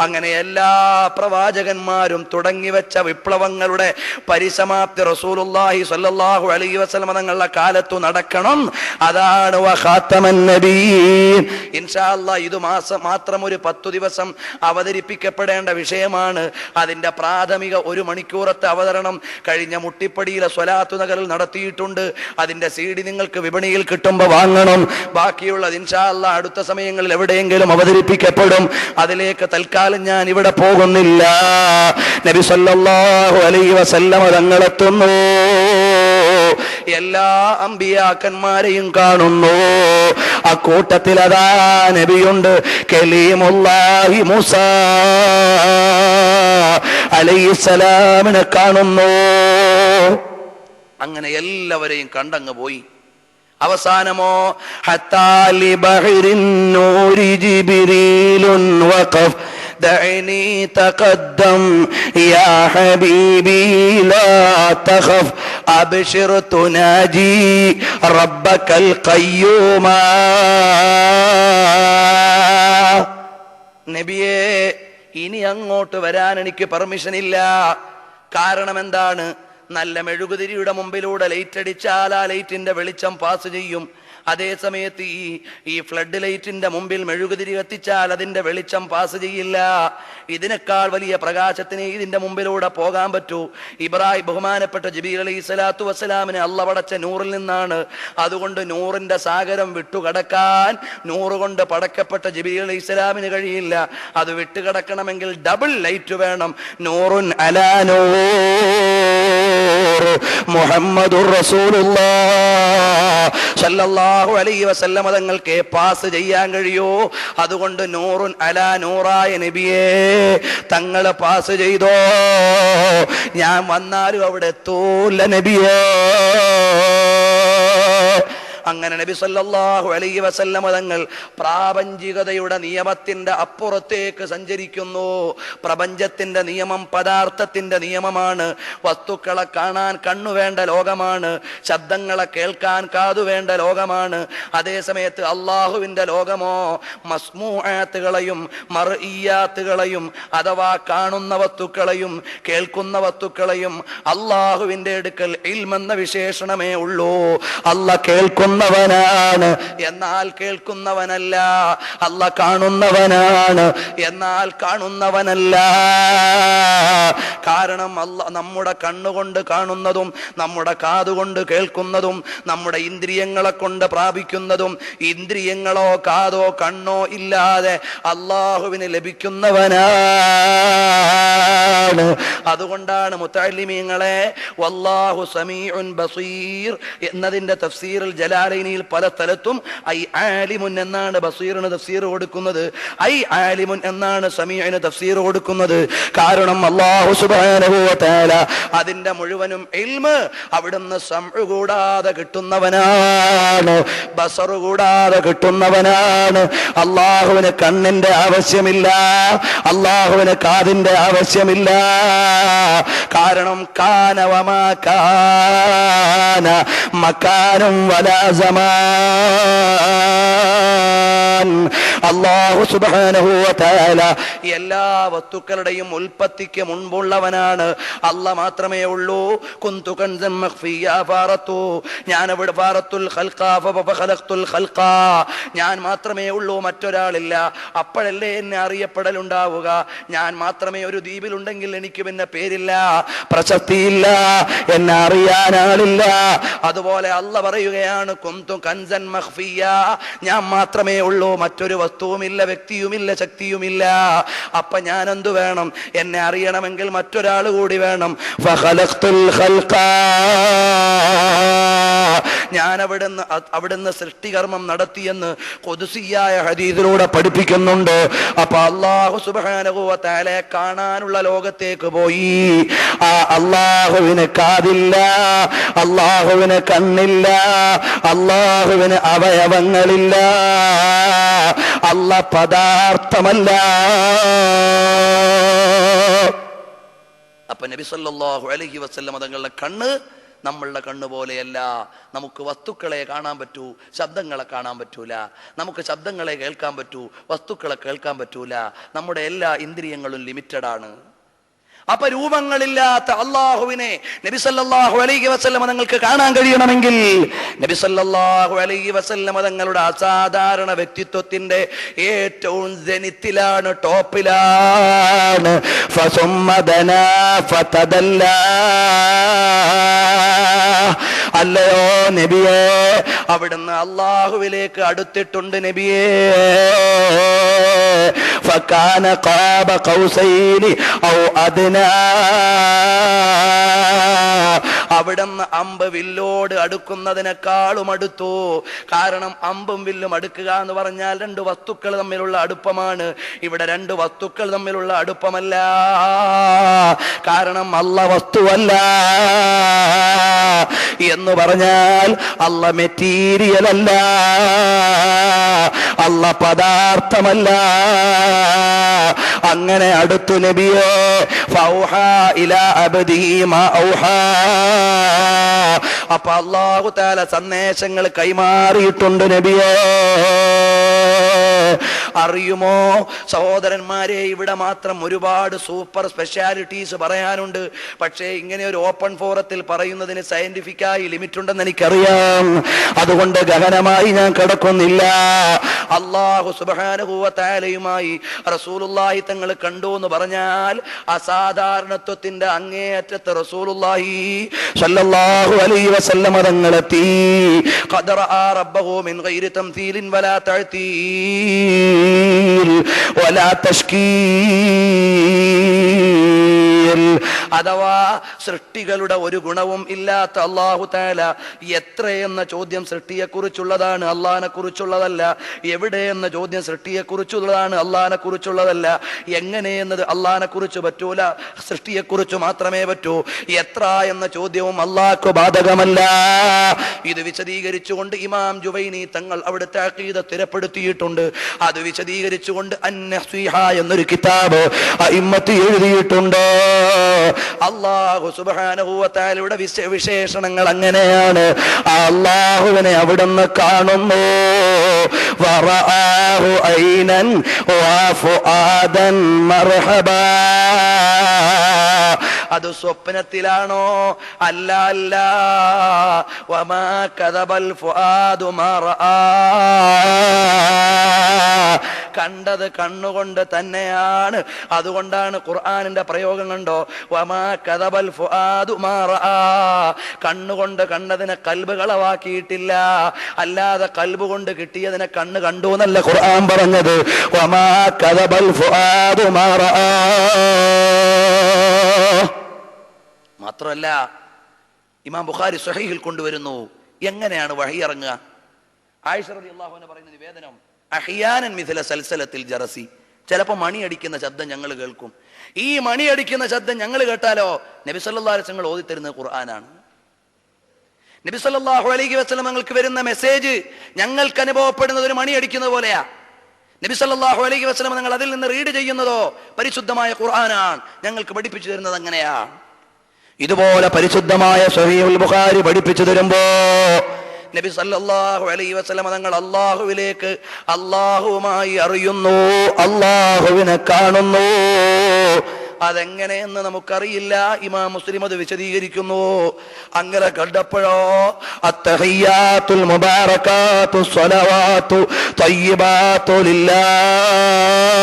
[SPEAKER 1] അങ്ങനെ എല്ലാ പ്രവാചകന്മാരും തുടങ്ങിവെച്ച വിപ്ലവങ്ങളുടെ പരിസമാപ്തി റസൂലുള്ളാഹി സ്വല്ലല്ലാഹു അലൈഹി വസല്ലം തങ്ങളുടെ കാലത്തു നടക്കണം. അതാണ് വഖാതമൻ നബിയ്യീൻ. ഇൻഷാ അല്ലാഹ് ഇത് മാത്രം ഒരു 10 ദിവസം അവതരിപ്പിക്കപ്പെടേണ്ട വിഷയമാണ്. അതിന്റെ പ്രാഥമിക 1 മണിക്കൂറത്തെ അവതരണം കഴിഞ്ഞ മുട്ടിപ്പടിയിലെ സ്വലാത്തു നഗറിൽ നടത്തിയിട്ടുണ്ട്. അതിന്റെ CD നിങ്ങൾക്ക് വിപണിയിൽ കിട്ടുമ്പോൾ വാങ്ങണം. ബാക്കിയുള്ളത് ഇൻഷാ അല്ലാഹ് അടുത്ത സമയങ്ങളിൽ എവിടെയെങ്കിലും അവതരിപ്പിക്കപ്പെടും. അതിലേക്ക് തൽക്കാലം ഞാൻ ഇവിടെ പോകുന്നില്ല. നബി സല്ലല്ലാഹു അലൈഹി വസല്ലം തങ്ങളെത്തുന്നു. എല്ലാ അമ്പിയാക്കന്മാരെയും കാണുന്നു. അക്കൂട്ടത്തിൽ അതാ നബിയുണ്ട്, കലീമുല്ലാഹി മൂസാ അലൈഹിസ്സലാമിനെ കാണുന്നു. അങ്ങനെ എല്ലാവരെയും കണ്ടങ്ങ് പോയി. അവസാനമോ ഹത്താ ലി ബഹരിൻ നൂരി ജിബ്രീലുൻ വഖഫ് دعني تقدم يا حبيبي لا تخف അബ്ശിർ തുനാജി റബ്ബകൽ ഖയ്യൂമ. നബിയേ, ഇനി അങ്ങോട്ട് വരാൻ എനിക്ക് പെർമിഷൻ ഇല്ല. കാരണം എന്താണ്? നല്ല മെഴുകുതിരിയുടെ മുമ്പിലൂടെ ലൈറ്റ് അടിച്ചാൽ ആ ലൈറ്റിന്റെ വെളിച്ചം പാസ് ചെയ്യും. അതേ സമയത്ത് ഈ ഫ്ലഡ് ലൈറ്റിന്റെ മുമ്പിൽ മെഴുകുതിരി കത്തിച്ചാൽ അതിന്റെ വെളിച്ചം പാസ് ചെയ്യില്ല. ഇതിനേക്കാൾ വലിയ പ്രകാശത്തിന് ഇതിന്റെ മുമ്പിലൂടെ പോകാൻ പറ്റൂ. ബഹുമാനപ്പെട്ട ജിബ്രീൽ അലൈഹി സ്വലാത്തു വസ്സലാമിനെ അല്ലാഹു പടച്ച നൂറിൽ നിന്നാണ്. അതുകൊണ്ട് നൂറിന്റെ സാഗരം വിട്ടുകടക്കാൻ നൂറ് കൊണ്ട് പടക്കപ്പെട്ട ജിബ്രീൽ അലൈഹി സ്വലാമിന് കഴിയില്ല. അത് വിട്ടുകടക്കണമെങ്കിൽ ഡബിൾ ലൈറ്റ് വേണം. നൂറുൻ അലാ നൂർ മുഹമ്മദുർ റസൂലുള്ളാഹ് സല്ലല്ലാഹു അലൈഹി വസല്ലം തങ്ങൾക്ക് പാസ് ചെയ്യാൻ കഴിയൂ. അതുകൊണ്ട് നൂറുൻ അലാ നൂറായ നബിയേ, തങ്ങളെ പാസ് ചെയ്തോ. ഞാൻ വന്നാലും അവിടെ എത്തൂല നബിയേ. അങ്ങനെ നബി സല്ലല്ലാഹു അലൈഹി വസല്ലം തങ്ങൾ പ്രാപഞ്ചികതയുടെ നിയമത്തിന്റെ അപ്പുറത്തേക്ക് സഞ്ചരിക്കുന്നു. പ്രപഞ്ചത്തിന്റെ നിയമം പദാർത്ഥത്തിന്റെ നിയമമാണ്. വസ്തുക്കളെ കാണാൻ കണ്ണു വേണ്ട ലോകമാണ്. ശബ്ദങ്ങളെ കേൾക്കാൻ കാതു വേണ്ട ലോകമാണ്. അതേ സമയത്ത് അള്ളാഹുവിന്റെ ലോകമോ മസ്മൂആത്തുകളെയും മർഇയാത്തുകളെയും അഥവാ കാണുന്ന വസ്തുക്കളെയും കേൾക്കുന്ന വസ്തുക്കളെയും അള്ളാഹുവിന്റെ അടുക്കൽ ഇൽമെന്ന വിശേഷണമേ ഉള്ളൂ. അല്ലാഹ് കേൾക്കുന്നവനാണ്, എന്നാൽ കേൾക്കുന്നവനല്ല. അല്ലാഹ് കാണുന്നവനാണ്, എന്നാൽ കാണുന്നവനല്ല. കാരണം നമ്മുടെ കണ്ണുകൊണ്ട് കാണുന്നതും നമ്മുടെ കാതുകൊണ്ട് കേൾക്കുന്നതും നമ്മുടെ ഇന്ദ്രിയങ്ങളെ കൊണ്ട് പ്രാപിക്കുന്നതും ഇന്ദ്രിയങ്ങളോ കാതോ കണ്ണോ ഇല്ലാതെ അള്ളാഹുവിന് ലഭിക്കുന്നവനാണ്. അതുകൊണ്ടാണ് മുതഅല്ലിമീങ്ങളെ വല്ലാഹു സമീഉൻ ബസീർ എന്നതിന്റെ തഫ്സീറിൽ ജലാലൈനിയിൽ പല സ്ഥലത്തും ഐ ആലിമുൻ എന്നാണ് ബസീറിന് തഫ്സീർ കൊടുക്കുന്നത്, ഐ ആലിമുൻ എന്നാണ് സമീഇന് തഫ്സീർ കൊടുക്കുന്നത്. കാരണം അല്ലാഹു സുബ്ഹാനഹു വ തആല അതിന്റെ മുഴുവനും ഇൽമ് അവിടുന്ന് സമഉ കൂടാതെ കിട്ടുന്നവനാണ്, ബസർ കൂടാതെ കിട്ടുന്നവനാണ്. അല്ലാഹുവിന് കണ്ണിന്റെ ആവശ്യമില്ല, അല്ലാഹുവിന് കാതിന്റെ ആവശ്യമില്ല. കാരണം കാന വമാ കാന മകാനും വലാ സമാൻ. അല്ലാഹു സുബ്ഹാനഹു വ തആല എല്ലാ വസ്തുക്കളുടെയും ഉൽപ്പത്തിക്ക് മുൻപുള്ളവനാണ്. അല്ലാഹ് മാത്രമേ ഉള്ളൂ. കുന്തു കൻസൻ മഖ്ഫിയ ഫാറത്തു, ഞാൻ അവിടെ ഫാറത്തുൽ ഖൽഖ ഫഖലഖ്തുൽ ഖൽഖ, ഞാൻ മാത്രമേ ഉള്ളൂ, മറ്റൊരാളില്ല. അപ്പോഴല്ലേ എന്നെ അറിയപ്പെടലുണ്ടാവുക. ഞാൻ മാത്രമേ ഒരു ദ്വീപിലുണ്ടെങ്കിൽ എനിക്ക് പിന്നെ പേരില്ല, പ്രശസ്തിയില്ല, എന്നെ അറിയാൻ ആളില്ല. അതുപോലെ അല്ലാഹ് പറയുകയാണ് കുന്തു കൻസൻ മഖ്ഫിയ, ഞാൻ മാത്രമേ ഉള്ളൂ, മറ്റൊരു വസ്തുവുമില്ല, വ്യക്തിയുമില്ല, ശക്തിയുമില്ല. അപ്പൊ ഞാൻ എന്തു വേണം? എന്നെ അറിയണമെങ്കിൽ മറ്റൊരാൾ കൂടി വേണം. ഫഖലഖ്തുൽ ഖൽഖ, ഞാൻ അവിടുന്ന് സൃഷ്ടികർമ്മം നടത്തിയെന്ന് ഖുദ്സിയായ ഹദീസിലൂടെ പഠിപ്പിക്കുന്നുണ്ട്. അപ്പൊ അല്ലാഹു സുബ്ഹാനഹു വ തആല കാണാനുള്ള ലോകത്തേക്ക് പോയി. ആ അല്ലാഹുവിന് കാതില്ല, അല്ലാഹുവിന് കണ്ണില്ല, അല്ലാഹുവിന് അവയവങ്ങളില്ല, അല്ലാഹ് പദാർത്ഥമല്ല. അപ്പൊ നബി സല്ലല്ലാഹു അലൈഹി വസല്ലം തങ്ങളുടെ കണ്ണ് നമ്മളുടെ കണ്ണ് പോലെയല്ല. നമുക്ക് വസ്തുക്കളെ കാണാൻ പറ്റൂ, ശബ്ദങ്ങളെ കാണാൻ പറ്റൂല. നമുക്ക് ശബ്ദങ്ങളെ കേൾക്കാൻ പറ്റൂ, വസ്തുക്കളെ കേൾക്കാൻ പറ്റൂല. നമ്മുടെ എല്ലാ ഇന്ദ്രിയങ്ങളും ലിമിറ്റഡ് ആണ്. അപ്പൊ രൂപങ്ങളില്ലാത്ത അള്ളാഹുവിനെ നബി സല്ലല്ലാഹു അലൈഹി വസല്ലം തങ്ങൾക്ക് കാണാൻ കഴിയണമെങ്കിൽ നബി സല്ലല്ലാഹു അലൈഹി വസല്ലം തങ്ങളുടെ അസാധാരണ വ്യക്തിത്വത്തിന്റെ ഏറ്റവും ജനിത്തിലാണ്, ടോപ്പിലാണ്. ഫസുമ്മദനാ ഫതദല്ലാ, അല്ലയോ നബിയേ, അവിടുന്ന് അള്ളാഹുവിലേക്ക് അടുത്തിട്ടുണ്ട് നബിയേ. ഫകാന ഖാബ ഖൗസൈനി ഔ അദ്നാ, അവിടുന്ന് അമ്പ് വില്ലോട് അടുക്കുന്നതിനേക്കാളും അടുത്തു. കാരണം അമ്പും വില്ലും അടുക്കുക എന്ന് പറഞ്ഞാൽ രണ്ട് വസ്തുക്കൾ തമ്മിലുള്ള അടുപ്പമാണ്. ഇവിടെ രണ്ട് വസ്തുക്കൾ തമ്മിലുള്ള അടുപ്പമല്ല. കാരണം അല്ലാഹ് വസ്തുവല്ല. എന്ന് പറഞ്ഞാൽ അല്ല മെറ്റീരിയൽ അല്ല, അല്ല പദാർത്ഥമല്ല. അങ്ങനെ അടുത്തു നബിയെ ഫൗഹാ ഇലാ അബ്ദിഹി മാ ഔഹാ. അപ്പൊ അല്ലാഹു തആല സന്ദേശങ്ങൾ കൈമാറിയിട്ടുണ്ട് നബിയെ. അറിയുമോ സഹോദരന്മാരെ, ഇവിടെ മാത്രം ഒരുപാട് സൂപ്പർ സ്പെഷ്യാലിറ്റീസ് പറയാനുണ്ട്. പക്ഷേ ഇങ്ങനെ ഒരു ഓപ്പൺ ഫോറത്തിൽ പറയുന്നതിന് സയന്റിഫിക്കായി ലിമിറ്റ് ഉണ്ടെന്ന് എനിക്കറിയാം. അതുകൊണ്ട് ഗഹനമായി ഞാൻ കിടക്കുന്നില്ല. അല്ലാഹു സുബ്ഹാനഹു വ തആലയുമായി റസൂലുള്ളാഹി തങ്ങൾ കണ്ടു എന്ന് പറഞ്ഞാൽ അസാധാരണത്വത്തിന്റെ അങ്ങേയറ്റത്ത് റസൂലുള്ളാഹി സ്വല്ലല്ലാഹു അലൈഹി വസല്ലം തങ്ങളെത്തി. ഖദറ റബ്ബഹു മിൻ ഗൈരി തംതീലിൻ വലാ തഅതീൽ വലാ തശ്കീൽ. അഥവാ സൃഷ്ടികളുടെ ഒരു ഗുണവും ഇല്ലാത്ത അല്ലാഹു തആല എത്രയെന്ന ചോദ്യം സൃഷ്ടിയെ കുറിച്ചുള്ളതാണ്, അള്ളാഹിനെ കുറിച്ചുള്ളതല്ല. എവിടെ എന്ന ചോദ്യം സൃഷ്ടിയെ കുറിച്ചുള്ളതാണ്, അള്ളാഹിനെ കുറിച്ചുള്ളതല്ല. എങ്ങനെയെന്നത് അള്ളാഹിനെ കുറിച്ച് പറ്റൂല, സൃഷ്ടിയെ കുറിച്ച് മാത്രമേ പറ്റൂ. എത്ര എന്ന ചോദ്യവും അള്ളാഹ്ക്ക് ബാധകമല്ല. ഇത് വിശദീകരിച്ചുകൊണ്ട് ഇമാം ജുവൈനി തങ്ങൾ അവിടുത്തെ അഖീദ സ്ഥിരപ്പെടുത്തിയിട്ടുണ്ട്. അത് വിശദീകരിച്ചുകൊണ്ട് അൻ-നസ്വീഹ എന്നൊരു കിതാബ് അഇമ്മത്ത് എഴുതിയിട്ടുണ്ട്. അല്ലാഹു സുബ്ഹാനഹു വ തആലയുടെ വിശേഷണങ്ങൾ അങ്ങനെയാണ്. അല്ലാഹുവിനെ അവിടുന്ന് കാണുന്നു. വറആഹു ഐനൻ വഫുആദൻ മർഹബാ. അത് സ്വപ്നത്തിലാണോ? അല്ല അല്ല. വമാ കദബൽ ഫുആദു മാ റആ. കണ്ടത് കണ്ണുകൊണ്ട് തന്നെയാണ്. അതുകൊണ്ടാണ് ഖുർആനിന്റെ പ്രയോഗം കണ്ടോ, വമാ കദബൽ ഫുആദു മാ റആ. കണ്ണുകൊണ്ട് കണ്ടതിനെ കൽബ് കളവാക്കിയിട്ടില്ല. അല്ലാതെ കൽബ് കൊണ്ട് കിട്ടിയതിനെ കണ്ണ് കണ്ടു എന്നല്ല ഖുർആൻ പറഞ്ഞത്. വമാ കദബൽ ഫുആദു മാ റആ. മാത്രമല്ല ഇമാം ബുഖാരി സ്വഹീഹിൽ കൊണ്ടുവരുന്നു എങ്ങനെയാണ് വഹി ഇറങ്ങുക. ആയിഷ റളിയല്ലാഹു അൻഹ പറയുന്ന നിവേദനം, അഹ്യാനൻ മിഥല സൽസലത്തിൽ ജറസി. ചിലപ്പോൾ മണിയടിക്കുന്ന ശബ്ദം ഞങ്ങൾ കേൾക്കും. ഈ മണിയടിക്കുന്ന ശബ്ദം ഞങ്ങൾ കേട്ടാലോ നബി സല്ലല്ലാഹു അലൈഹി വസല്ലം ഓതി തരുന്നത് ഖുർആനാണ്. നബി സല്ലല്ലാഹു അലൈഹി വസല്ലം ഞങ്ങൾക്ക് വരുന്ന മെസ്സേജ് ഞങ്ങൾക്ക് അനുഭവപ്പെടുന്നത് ഒരു മണിയടിക്കുന്നത് പോലെയാ. നബി സല്ലല്ലാഹു അലൈഹി വസല്ലം ഞങ്ങൾ അതിൽ നിന്ന് റീഡ് ചെയ്യുന്നതോ പരിശുദ്ധമായ ഖുർആനാണ്. ഞങ്ങൾക്ക് പഠിപ്പിച്ചു തരുന്നത് അങ്ങനെയാ. ഇതുപോലെ പരിശുദ്ധമായ സ്വഹീഹുൽ ബുഖാരി പഠിപ്പിച്ചു തരുമ്പോ നബി സല്ലല്ലാഹു അലൈഹി വസല്ലം തങ്ങൾ അല്ലാഹുവിലേക്ക്, അല്ലാഹുവുമായി അറിയുന്നു, അല്ലാഹുവിനെ കാണുന്നു. അതെങ്ങനെയെന്ന് നമുക്കറിയില്ല. ഇമാം മുസ്ലിം അത് വിശദീകരിക്കുന്നു. അങ്ങനെ കണ്ടപ്പോഴോ അത്തഹിയ്യാത്തുൽ മുബാറകാത്തു സ്വലവാത്തു തയ്യിബാത്തു ലില്ലാഹ്.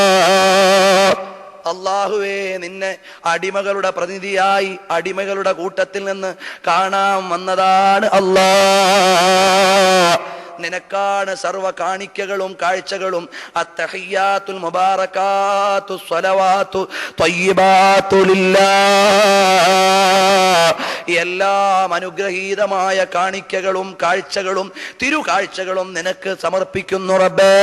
[SPEAKER 1] അല്ലാഹുവേ, നിന്നെ അടിമകളുടെ പ്രതിനിധിയായി അടിമകളുടെ കൂട്ടത്തിൽ നിന്ന് കാണാൻ വന്നതാണ് അല്ലാഹ്. നിനക്കാണ് സർവ കാണിക്കകളും കാഴ്ചകളും. അത്തഹിയ്യാത്തുൽ മുബാറകാത്തു സ്വലവാത്തു തയ്യിബാത്തു ലില്ലാഹ്. എല്ലാം അനുഗ്രഹീതമായ കാണിക്കകളും കാഴ്ചകളും തിരുകാഴ്ചകളും നിനക്ക് സമർപ്പിക്കുന്നു റബ്ബേ.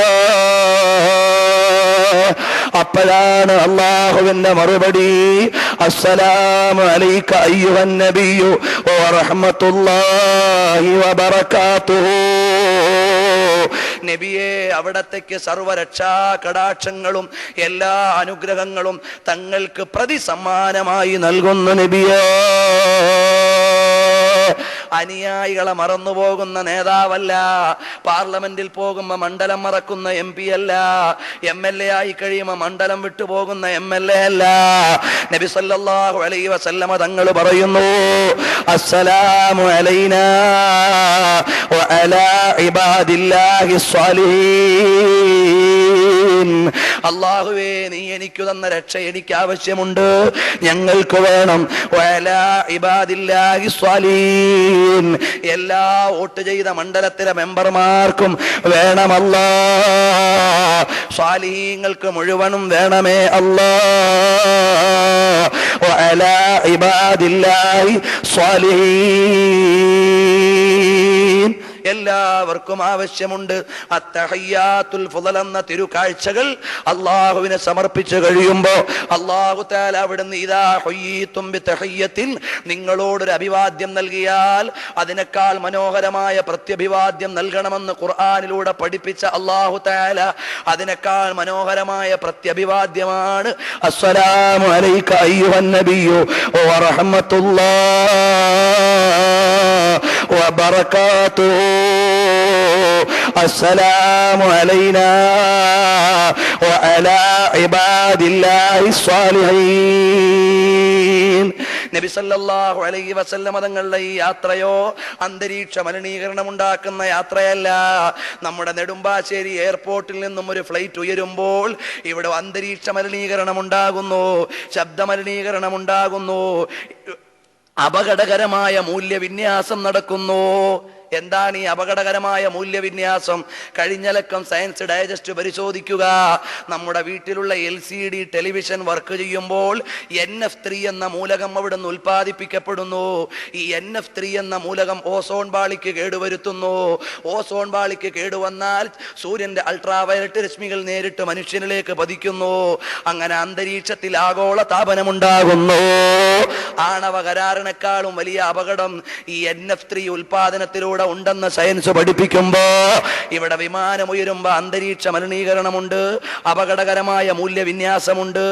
[SPEAKER 1] അപ്പോഴാണ് അല്ലാഹുവിന്റെ മറുപടി, അസ്സലാമു അലൈക അയ്യുഹൻ നബിയ്യു വറഹ്മത്തുള്ളാഹി വബറകാതുഹു. നബിയെ, അവിടത്തേക്ക് സർവരക്ഷാ കടാക്ഷങ്ങളും എല്ലാ അനുഗ്രഹങ്ങളും തങ്ങൾക്ക് പ്രതിസമ്മാനമായി നൽകുന്നു നബിയേ. അനുയായികളെ മറന്നുപോകുന്ന നേതാവല്ല. പാർലമെന്റിൽ പോകുമ്പോ മണ്ഡലം മറക്കുന്ന MP അല്ല. MLA ആയി കഴിയുമ്പോ മണ്ഡലം വിട്ടുപോകുന്ന MLA അല്ല. നബി സല്ലല്ലാഹു അലൈഹി വസല്ലമ തങ്ങൾ പറയുന്നു, അസ്സലാമു അലൈനാ വ അലാ ഇബാദില്ലാഹി സ്വാലിഹീൻ. അല്ലാഹുവേ, നീ എനിക്ക് തന്ന രക്ഷ എനിക്ക് ആവശ്യമുണ്ട്, ഞങ്ങൾക്ക് വേണം. വ അലാ ഇബാദില്ലാഹി സ്വാലിഹീൻ. എല്ലാ വോട്ട് ചെയ്ത മണ്ഡലത്തിലെ മെമ്പർമാർക്കും വേണമല്ലാ. സ്വാലിഹീങ്ങൾക്ക് മുഴുവനും വേണമേ അല്ലാ. വ അലാ ഇബാദില്ലാഹി സ്വാലിഹീൻ എല്ലാവർക്കും ആവശ്യമുണ്ട്. അത്തഹയ്യാത്തുൽ ഫുളൽ എന്ന തിരുകാഴ്ചകൾ അള്ളാഹുവിനെ സമർപ്പിച്ചു കഴിയുമ്പോ അള്ളാഹു തആല അവിടുന്ന് ഇദാ ഹുയ്യിതും ബിതഹയ്യത്തിൻ, നിങ്ങളോടൊരു അഭിവാദ്യം നൽകിയാൽ അതിനേക്കാൾ മനോഹരമായ പ്രത്യഭിവാദ്യം നൽകണമെന്ന് ഖുർആനിലൂടെ പഠിപ്പിച്ച അള്ളാഹു തആല അതിനേക്കാൾ മനോഹരമായ പ്രത്യഭിവാദ്യമാണ് അസ്സലാമു അലൈക അയ്യുഹൻ നബിയ്യു വറഹ്മത്തുള്ളാഹി വബറകാതുഹു അസ്സലാമു അലൈനാ വഅലാ ഇബാദില്ലാഹിസ് സ്വാലിഹീൻ. നബി സല്ലല്ലാഹു അലൈഹി വസല്ലം തങ്ങളുടെ ഈ യാത്രയോ അന്തരീക്ഷ മലിനീകരണം ഉണ്ടാക്കുന്ന യാത്രയല്ല. നമ്മുടെ നെടുമ്പാശ്ശേരി എയർപോർട്ടിൽ നിന്നും ഒരു ഫ്ലൈറ്റ് ഉയരുമ്പോൾ ഇവിടെ അന്തരീക്ഷ മലിനീകരണം ഉണ്ടാകുന്നു, ശബ്ദ മലിനീകരണം ഉണ്ടാകുന്നു, അപകടകരമായ മൂല്യവിന്യാസം നടക്കുന്നു. എന്താണ് ഈ അപകടകരമായ മൂല്യവിന്യാസം? കഴിഞ്ഞലക്കം സയൻസ് ഡൈജസ്റ്റ് പരിശോധിക്കുക. നമ്മുടെ വീട്ടിലുള്ള LCD ടെലിവിഷൻ വർക്ക് ചെയ്യുമ്പോൾ NF3 എന്ന മൂലകം അവിടെ നിന്ന് ഉൽപ്പാദിപ്പിക്കപ്പെടുന്നു. ഈ NF3 എന്ന മൂലകം ഓസോൺ പാളിക്ക് കേടുവരുത്തുന്നു. ഓസോൺ പാളിക്ക് കേടുവന്നാൽ സൂര്യന്റെ അൾട്രാവയലറ്റ് രശ്മികൾ നേരിട്ട് മനുഷ്യനിലേക്ക് പതിക്കുന്നു. അങ്ങനെ അന്തരീക്ഷത്തിൽ ആഗോള താപനമുണ്ടാകുന്നു. ആണവ കരാറിനേക്കാളും വലിയ അപകടം ഈ NF3 ഉൽപാദനത്തിലൂടെ ഉണ്ടെന്ന് സയൻസ് പഠിപ്പിക്കുമ്പോ ഇവിടെ വിമാനമുയരുമ്പോ അന്തരീക്ഷ മലിനീകരണമുണ്ട്, അപകടകരമായ മൂല്യവിന്യാസമുണ്ട്,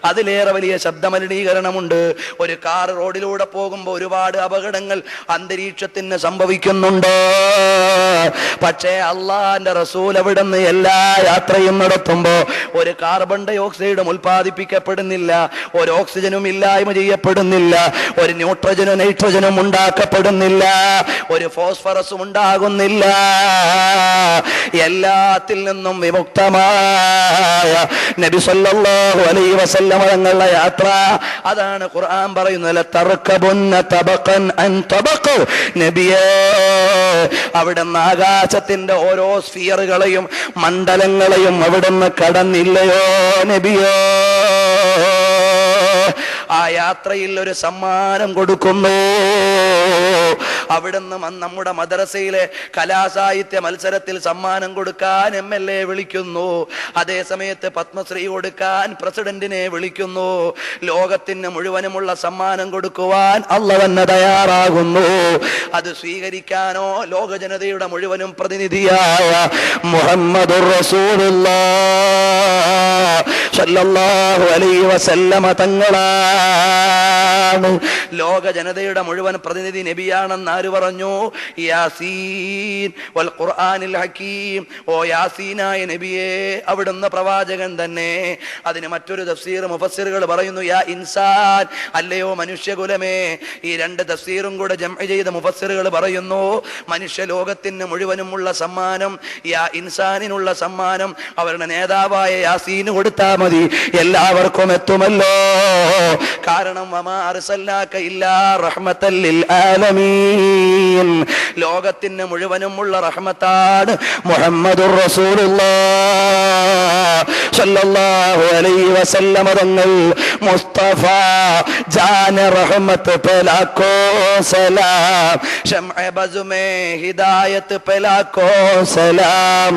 [SPEAKER 1] അതിലേറെ വലിയ ശബ്ദ മലിനീകരണമുണ്ട്. ഒരു കാർ റോഡിലൂടെ പോകുമ്പോൾ ഒരുപാട് അപകടങ്ങൾ അന്തരീക്ഷത്തിന് സംഭവിക്കുന്നുണ്ട്. പക്ഷേ അള്ളാന്റെ റസൂൽ അവിടെ നിന്ന് എല്ലാ യാത്രയും നടത്തുമ്പോ ഒരു കാർബൺ ഡൈ ഓക്സൈഡും ഉൽപ്പാദിപ്പിക്കപ്പെടുന്നില്ല, ഒരു ഓക്സിജനും ഇല്ലായ്മ ചെയ്യപ്പെടുന്നില്ല, ഒരു ന്യൂട്രജനും നൈട്രജനും ഉണ്ടാക്കപ്പെടുന്നില്ല, ഒരു ഫോസ്ഫറസും ഉണ്ടാകുന്നില്ല. എല്ലാത്തിൽ നിന്നും വിമുക്തമായ നബി സല്ലല്ലാഹു അലൈഹി വസല്ലം തങ്ങളുടെ യാത്ര. അതാണ് ഖുർആൻ പറയുന്നത് തർക്കബുന്ന തബഖൻ അൻ തബഖ്. നബിയേ, അവിടുന്ന് ആകാശത്തിന്റെ ഓരോ സ്ഫിയറുകളെയും മണ്ഡലങ്ങളെയും അവിടുന്ന് കടന്നില്ലയോ നബിയേ? ആ യാത്രയിൽ ഒരു സമ്മാനം കൊടുക്കുന്നു. അവിടുന്ന് നമ്മുടെ മദ്രസയിലെ കലാസാഹിത്യ മത്സരത്തിൽ സമ്മാനം കൊടുക്കാൻ MLA വിളിക്കുന്നു. അതേ സമയത്ത് പത്മശ്രീ കൊടുക്കാൻ പ്രസിഡന്റിനെ വിളിക്കുന്നു. ലോകത്തിന് മുഴുവനുമുള്ള സമ്മാനം കൊടുക്കുവാൻ അല്ലാഹു തന്നെ തയ്യാറാകുന്നു. അത് സ്വീകരിക്കാനോ ലോക ജനതയുടെ മുഴുവനും പ്രതിനിധിയായ മുഹമ്മദുർ റസൂലുള്ളാഹി സ്വല്ലല്ലാഹു അലൈഹി വസല്ലമ തങ്ങളാണ്. ലോക ജനതയുടെ മുഴുവൻ പ്രതിനിധി നബിയാണെന്ന് ആര് പറഞ്ഞു? യാസീൻ വൽ ഖുർആനിൽ ഹകീം. ഓ യാസീനായ നബിയേ, അവിടുന്ന് പ്രവാചകൻ തന്നെ. അതിന് മറ്റൊരു തഫ്സീർ മുഫസ്സിറുകൾ പറയുന്നു യാ ഇൻസാൻ, അല്ലയോ മനുഷ്യകുലമേ. ഈ രണ്ട് തഫ്സീറും കൂടെ ജംഅ ചെയ്ത മുഫസ്സിറുകൾ പറയുന്നു മനുഷ്യ ലോകത്തിന് മുഴുവനുമുള്ള സമ്മാനം, യാ ഇൻസാനിനുള്ള സമ്മാനം അവരുടെ നേതാവായ യാസീന് കൊടുത്താൽ മതി, എല്ലാവർക്കും എത്തുമല്ലോ. കാരണം വമാ അർസൽനാക ഇല്ലാ റഹ്മത്തൽ ലിൽ ആലമീൻ. ലോകത്തിന് മുഴുവനുമുള്ള റഹ്മത്താണ് മുഹമ്മദുർ റസൂലുള്ളാഹി സ്വല്ലല്ലാഹു അലൈഹി വസല്ലം തങ്ങൾ. മുസ്തഫ ജാന റഹ്മത്ത് പെലാക്കോ സലാം, ശംഅ ബസുമേ ഹിദായത്ത് പെലാക്കോ സലാം.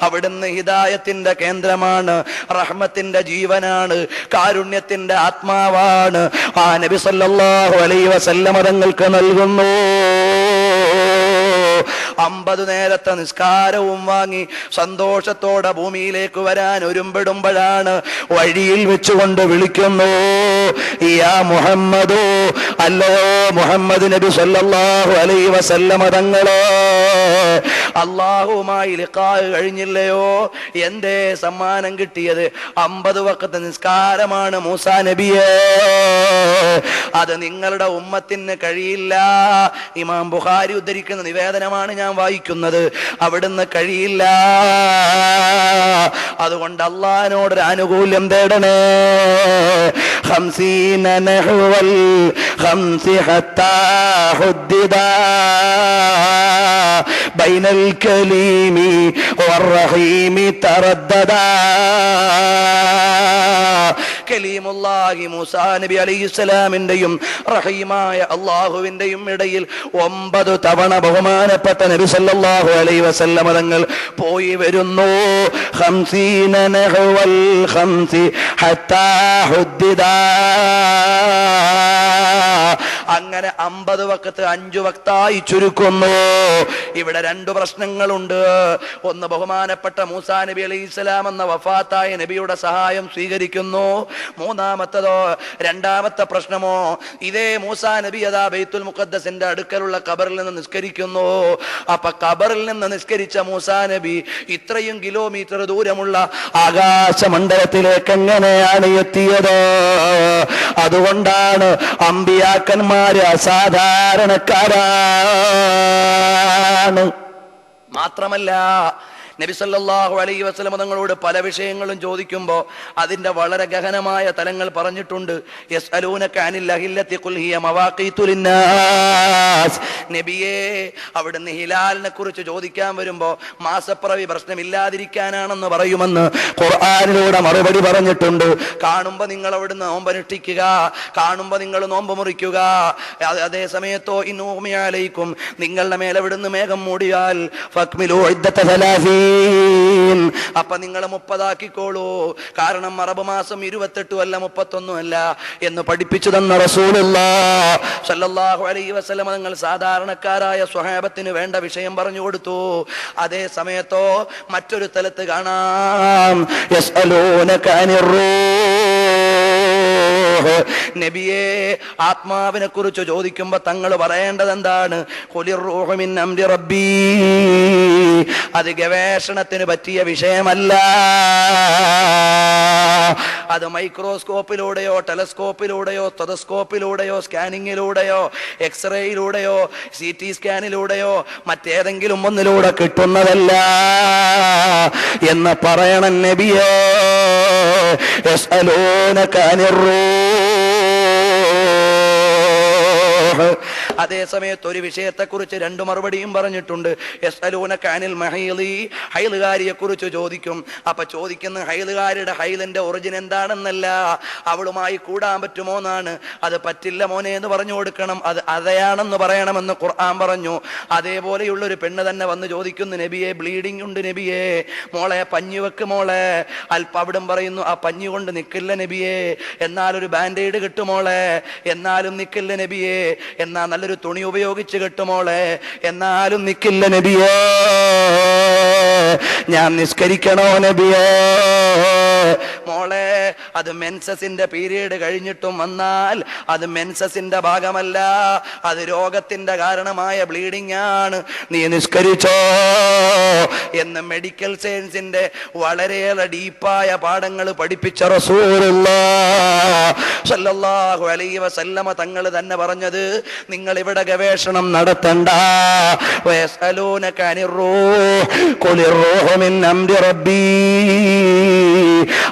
[SPEAKER 1] അവിടുന്ന് ഹിദായത്തിന്റെ കേന്ദ്രമാണ്, റഹ്മത്തിന്റെ ജീവനാണ്, കാരുണ്യത്തിന്റെ ആത്മാവാണ്. ആ നബി സല്ലല്ലാഹു അലൈഹി വസല്ലം തങ്ങൾക്ക് നൽകുന്നു 50 നേരത്തെ നിസ്കാരവും വാങ്ങി സന്തോഷത്തോടെ ഭൂമിയിലേക്ക് വരാൻ ഒരുമ്പെടുമ്പോഴാണ് വഴിയിൽ വെച്ചുകൊണ്ട് വിളിക്കുന്നു യാ മുഹമ്മദു. അല്ലോ മുഹമ്മദ് നബി സല്ലല്ലാഹു അലൈഹി വസല്ലമ തങ്ങളെ, അള്ളാഹുമായി ലിഖാ കഴിഞ്ഞില്ലയോ? എന്തേ സമ്മാനം കിട്ടിയത്? 50 വഖത്ത് നിസ്കാരമാണ് മൂസാ നബിയേ. അത് നിങ്ങളുടെ ഉമ്മത്തിന് കഴിയില്ല. ഇമാം ബുഖാരി ഉദ്ധരിക്കുന്ന നിവേദനമാണ് ഞാൻ വായിക്കുന്നത്. അവിടുന്ന് കഴിയില്ല. അതുകൊണ്ട് അള്ളാഹിനോടൊരു ആനുകൂല്യം തേടണേ. 50 നഹ്വൽ 50 ഹത്താ ഹുദ്ദിദാ ബൈനൽ കലീമി വർ റഹീമി തറദ്ദദാ. കലീമുല്ലാഹി മൂസാ നബി അലൈഹിസ്സലാമിന്റെയും റഹീമായ അല്ലാഹുവിന്റെയും ഇടയിൽ 9 തവണ ബഹുമാനപ്പെട്ട നബി സല്ലല്ലാഹു അലൈഹി വസല്ലം തങ്ങൾ പോയി വരുന്നു. 50 നഹവൽ 50 ഹത്താ ഹുദ്ദിദാ. അങ്ങനെ 50 വഖത്ത് 5 വഖത്തായി ചുരുക്കുന്നു. ഇവിടെ 2 പ്രശ്നങ്ങളുണ്ട്. ഒന്ന്, ബഹുമാനപ്പെട്ട മൂസാ നബി അലൈഹിസ്സലാം എന്ന വഫാത്തായ നബിയുടെ സഹായം സ്വീകരിക്കുന്നു. രണ്ടാമത്തെ പ്രശ്നമോ, ഇതേ മൂസാ നബി അതാ ബൈത്തുൽ മുഖദ്ദസിന്റെ അടുക്കലുള്ള ഖബറിൽ നിന്ന് നിസ്കരിക്കുന്നു. അപ്പൊ ഖബറിൽ നിന്ന് നിസ്കരിച്ച മൂസാ നബി ഇത്രയും കിലോമീറ്റർ ദൂരമുള്ള ആകാശമണ്ഡലത്തിലേക്ക് എങ്ങനെയാണ് എത്തിയത്? അതുകൊണ്ടാണ് അമ്പിയാക്കന്മാര് അസാധാരണക്കാരാണ്. മാത്രമല്ല, നബി സല്ലല്ലാഹു അലൈഹി വസല്ലം തങ്ങളോട് പല വിഷയങ്ങളും ചോദിക്കുമ്പോൾ അതിന്റെ വളരെ ഗഹനമായ തലങ്ങൾ പറഞ്ഞിട്ടുണ്ട്. യസ്അലൂനക അനിൽ അഹില്ലത്തി ഖുൽ ഹിയ മവാഖീതു ലിന്നാസ്. നബിയേ, അവിടുന്ന് ഹിലാലിനെ കുറിച്ച് ചോദിക്കാൻ വരുമ്പോൾ മാസപ്പിറവി പ്രശ്നമില്ലാതിരിക്കാനാണെന്ന് പറയുമെന്ന് ഖുർആനിലൂടെ മറുപടി പറഞ്ഞിട്ടുണ്ട്. കാണുമ്പോൾ നിങ്ങൾ അവിടുന്ന് നോമ്പനുഷ്ഠിക്കുക, കാണുമ്പോൾ നിങ്ങൾ നോമ്പ് മുറിക്കുക. അതേ സമയത്തോ ഇന്നൂമിയലൈക്കും, നിങ്ങളുടെ മേലെ അവിടുന്ന് മേഘം മൂടിയാൽ ഫക്മിലു ഇദ്ദത സലാസീൻ, അപ്പൊ നിങ്ങൾ 30 ആക്കിക്കോളൂ. കാരണം അറബ് മാസം 28 അല്ല 31 അല്ല എന്ന് പഠിപ്പിച്ചു തന്ന റസൂലുള്ളാഹി സ്വല്ലല്ലാഹു അലൈഹി വസല്ലം തങ്ങൾ സാധാരണക്കാരായ സ്വഹാബത്തിന് വേണ്ട വിഷയം പറഞ്ഞു കൊടുത്തു. അതേ സമയത്തോ മറ്റൊരു തലത്ത് കാണാം, യസ്അലൂനക അനിർ റൂഹ്. നബിയെ, ആത്മാവിനെ കുറിച്ച് ചോദിക്കുമ്പോ തങ്ങൾ പറയേണ്ടത് എന്താണ്? ഖുലിർ റൂഹു മിൻ അംരി റബ്ബീ. അത് ഗവേഷണത്തിന് പറ്റിയ വിഷയമല്ല. അത് മൈക്രോസ്കോപ്പിലൂടെയോ ടെലസ്കോപ്പിലൂടെയോ സ്റ്റെതസ്കോപ്പിലൂടെയോ സ്കാനിങ്ങിലൂടെയോ എക്സ്റേയിലൂടെയോ CT സ്കാനിലൂടെയോ മറ്റേതെങ്കിലും ഒന്നിലൂടെ കിട്ടുന്നതല്ല എന്ന് പറയണം നബിയേ. യസ്അലൂനക അനിർ റൂഹ്. അതേ സമയത്ത് ഒരു വിഷയത്തെക്കുറിച്ച് 2 മറുപടിയും പറഞ്ഞിട്ടുണ്ട്. യസ്അലൂനക അനിൽ മഹീളി, ഹൈലുകാരിയെ കുറിച്ച് ചോദിക്കും. അപ്പൊ ചോദിക്കുന്ന ഹൈലുകാരിയുടെ ഹൈലിന്റെ ഒറിജിൻ എന്താണെന്നല്ല, അവളുമായി കൂടാൻ പറ്റുമോ എന്നാണ്. അത് പറ്റില്ല മോനെ എന്ന് പറഞ്ഞു കൊടുക്കണം, അത് അതെയാണെന്ന് പറയണമെന്ന് ഖുർആൻ പറഞ്ഞു. അതേപോലെയുള്ളൊരു പെണ്ണ് തന്നെ വന്ന് ചോദിക്കുന്നു, നബിയെ ബ്ലീഡിംഗ് ഉണ്ട് നബിയെ, മോളെ പഞ്ഞു വെക്ക് മോളെ. അവിടം പറയുന്നു, ആ പഞ്ഞു കൊണ്ട് നിൽക്കില്ല നബിയെ, എന്നാലൊരു ബാൻഡേഡ് കിട്ടുമോളെ, എന്നാലും നിൽക്കില്ല നബിയെ, എന്നാ നല്ലൊരു തുണി ഉപയോഗിച്ച് കെട്ടുമോളെ, എന്നാലും നിൽക്കില്ല നബിയേ. ഞാൻ നിസ്കരിക്കണോ നബിയേ? മോളെ, അത് മെൻസസിന്റെ പീരീഡ് കഴിഞ്ഞിട്ടും വന്നാൽ അത് മെൻസസിന്റെ ഭാഗമല്ല, അത് രോഗത്തിന്റെ കാരണമായ ബ്ലീഡിംഗ് ആണ്, നീ നിസ്കരിച്ചോ എന്ന് മെഡിക്കൽ സയൻസിന്റെ വളരെയേറെ ഡീപ്പായ പാഠങ്ങൾ പഠിപ്പിച്ച റസൂലുള്ളാഹി സ്വല്ലല്ലാഹു അലൈഹി വസല്ലമ തങ്ങൾ തന്നെ പറഞ്ഞത്, നിങ്ങൾ ഇവിടെ ഗവേഷണം നടത്തണ്ട. വയസ്അലൂനക അനിർ റൂഹ് ഖുലിർ റൂഹു മിൻ അംരി റബ്ബീ.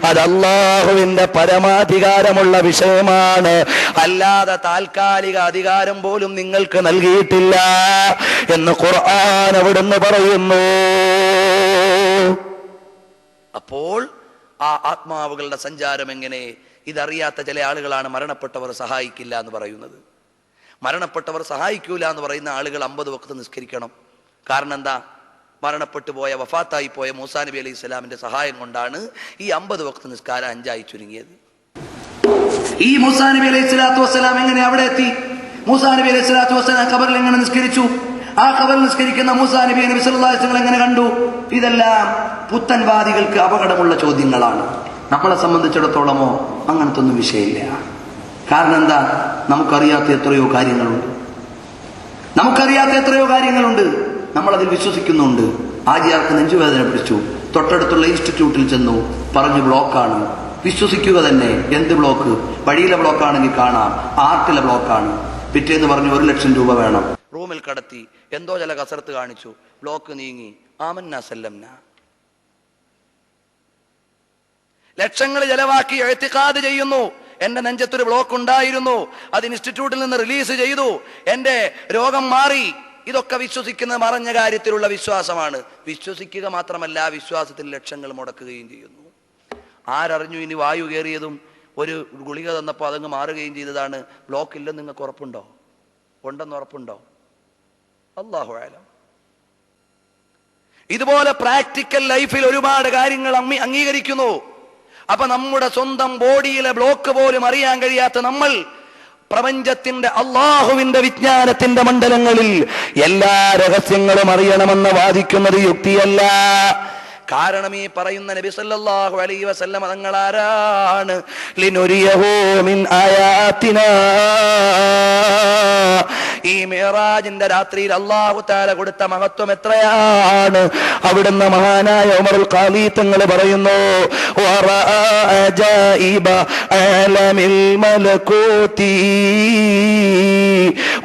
[SPEAKER 1] അത് അല്ലാഹുവിന്റെ പരമാധികാരമുള്ള വിഷയമാണ്, അല്ലാതെ താൽക്കാലിക അധികാരം പോലും നിങ്ങൾക്ക് നൽകിയിട്ടില്ല എന്ന് ഖുർആൻ അവിടുന്ന് പറയുന്നു. അപ്പോൾ ആ ആത്മാവുകളുടെ സഞ്ചാരം എങ്ങനെ? ഇതറിയാത്ത ചില ആളുകളാണ് മരണപ്പെട്ടവർ സഹായിക്കില്ല എന്ന് പറയുന്നത്. മരണപ്പെട്ടവർ സഹായിക്കൂല എന്ന് പറയുന്ന ആളുകൾ 50 വഖത്ത് നിസ്കരിക്കണം. കാരണം എന്താ? മരണപ്പെട്ടു പോയ, വഫാത്തായി പോയ മൂസാ നബി അലൈഹി സ്വലാമിന്റെ സഹായം കൊണ്ടാണ് ഈ 50 വഖത്ത് നിസ്കാരം 5 ആയി ചുരുങ്ങിയത്. ഈ മൂസാ നബി അലൈഹി സ്വലാത്തു വസ്സലാം എങ്ങനെ അവിടെ എത്തി? മൂസാ നബി അലൈഹി സ്വലാത്തു വസ്സലാം ഖബറിൽ എങ്ങനെ നിസ്കരിച്ചു? ആ ഖബറിൽ നിസ്കരിക്കുന്ന മൂസാ നബിയെ നബി സല്ലല്ലാഹു അലൈഹി വസല്ലം എങ്ങനെ കണ്ടു? ഇതെല്ലാം പുത്തൻവാദികൾക്ക് അപകടമുള്ള ചോദ്യങ്ങളാണ്. നമ്മളെ സംബന്ധിച്ചിടത്തോളമോ അങ്ങനത്തെ ഒന്നും വിഷയമില്ല. കാരണം എന്താ? നമുക്കറിയാത്ത എത്രയോ കാര്യങ്ങളുണ്ട്, നമ്മളതിൽ വിശ്വസിക്കുന്നുണ്ട്. ആജിയാർക്ക് നെഞ്ചുവേദന പിടിച്ചു, തൊട്ടടുത്തുള്ള ഇൻസ്റ്റിറ്റ്യൂട്ടിൽ ചെന്നു, പറഞ്ഞു ബ്ലോക്കാണ്. വിശ്വസിക്കുക തന്നെ. എന്ത് ബ്ലോക്ക്? വഴിയിലെ ബ്ലോക്കാണെങ്കിൽ കാണാം, ആർട്ടിലെ ബ്ലോക്കാണ്. പിറ്റേന്ന് പറഞ്ഞു 1 ലക്ഷം രൂപ വേണം. റൂമിൽ കടത്തി, എന്തോ ചില കസരത്ത് കാണിച്ചു, ബ്ലോക്ക് നീങ്ങി. ആമന്നാ സല്ലംന. ലക്ഷങ്ങൾ ചെലവാക്കി ഇഅ്തിഖാദ് ചെയ്യുന്നു. എന്റെ നെഞ്ചത്തൊരു ബ്ലോക്ക് ഉണ്ടായിരുന്നു, അത് ഇൻസ്റ്റിറ്റ്യൂട്ടിൽ നിന്ന് റിലീസ് ചെയ്തു, എന്റെ രോഗം മാറി. ഇതൊക്കെ വിശ്വസിക്കുന്ന മറഞ്ഞ കാര്യത്തിലുള്ള വിശ്വാസമാണ്. വിശ്വസിക്കുക മാത്രമല്ല, വിശ്വാസത്തിൽ ലക്ഷങ്ങൾ മുടക്കുകയും ചെയ്യുന്നു. ആരറിഞ്ഞു ഇനി വായു കയറിയതും ഒരു ഗുളിക തന്നപ്പോൾ അതങ്ങ് മാറുകയും ചെയ്തതാണ്. ബ്ലോക്ക് ഇല്ലെന്ന് നിങ്ങൾക്ക് ഉറപ്പുണ്ടോ? ഉണ്ടെന്ന് ഉറപ്പുണ്ടോ? അല്ലാഹു അഅലം. ഇതുപോലെ പ്രാക്ടിക്കൽ ലൈഫിൽ ഒരുപാട് കാര്യങ്ങൾ അംഗീകരിക്കുന്നു. അപ്പൊ നമ്മുടെ സ്വന്തം ബോഡിയിലെ ബ്ലോക്ക് പോലും അറിയാൻ കഴിയാത്ത നമ്മൾ പ്രപഞ്ചത്തിന്റെ അള്ളാഹുവിന്റെ വിജ്ഞാനത്തിന്റെ മണ്ഡലങ്ങളിൽ എല്ലാ രഹസ്യങ്ങളും അറിയണമെന്ന് വാദിക്കുന്നത് യുക്തിയല്ല. കാരണം ഈ പറയുന്ന നബി സല്ലല്ലാഹു അലൈഹി വസല്ലം തങ്ങൾ ആരാണ്? ലിനുരിയഹു മിൻ ആയാതിനാ. ഈ മിഅ്റാജിന്റെ രാത്രിയിൽ അല്ലാഹു തആല കൊടുത്ത മഹത്വം എത്രയാണ്! അവിടുന്ന് മഹാനായ ഉമറുൽ ഖാലി തങ്ങൾ പറയുന്നു, വറഅ അജായിബ ആലമിൽ മലകൂതി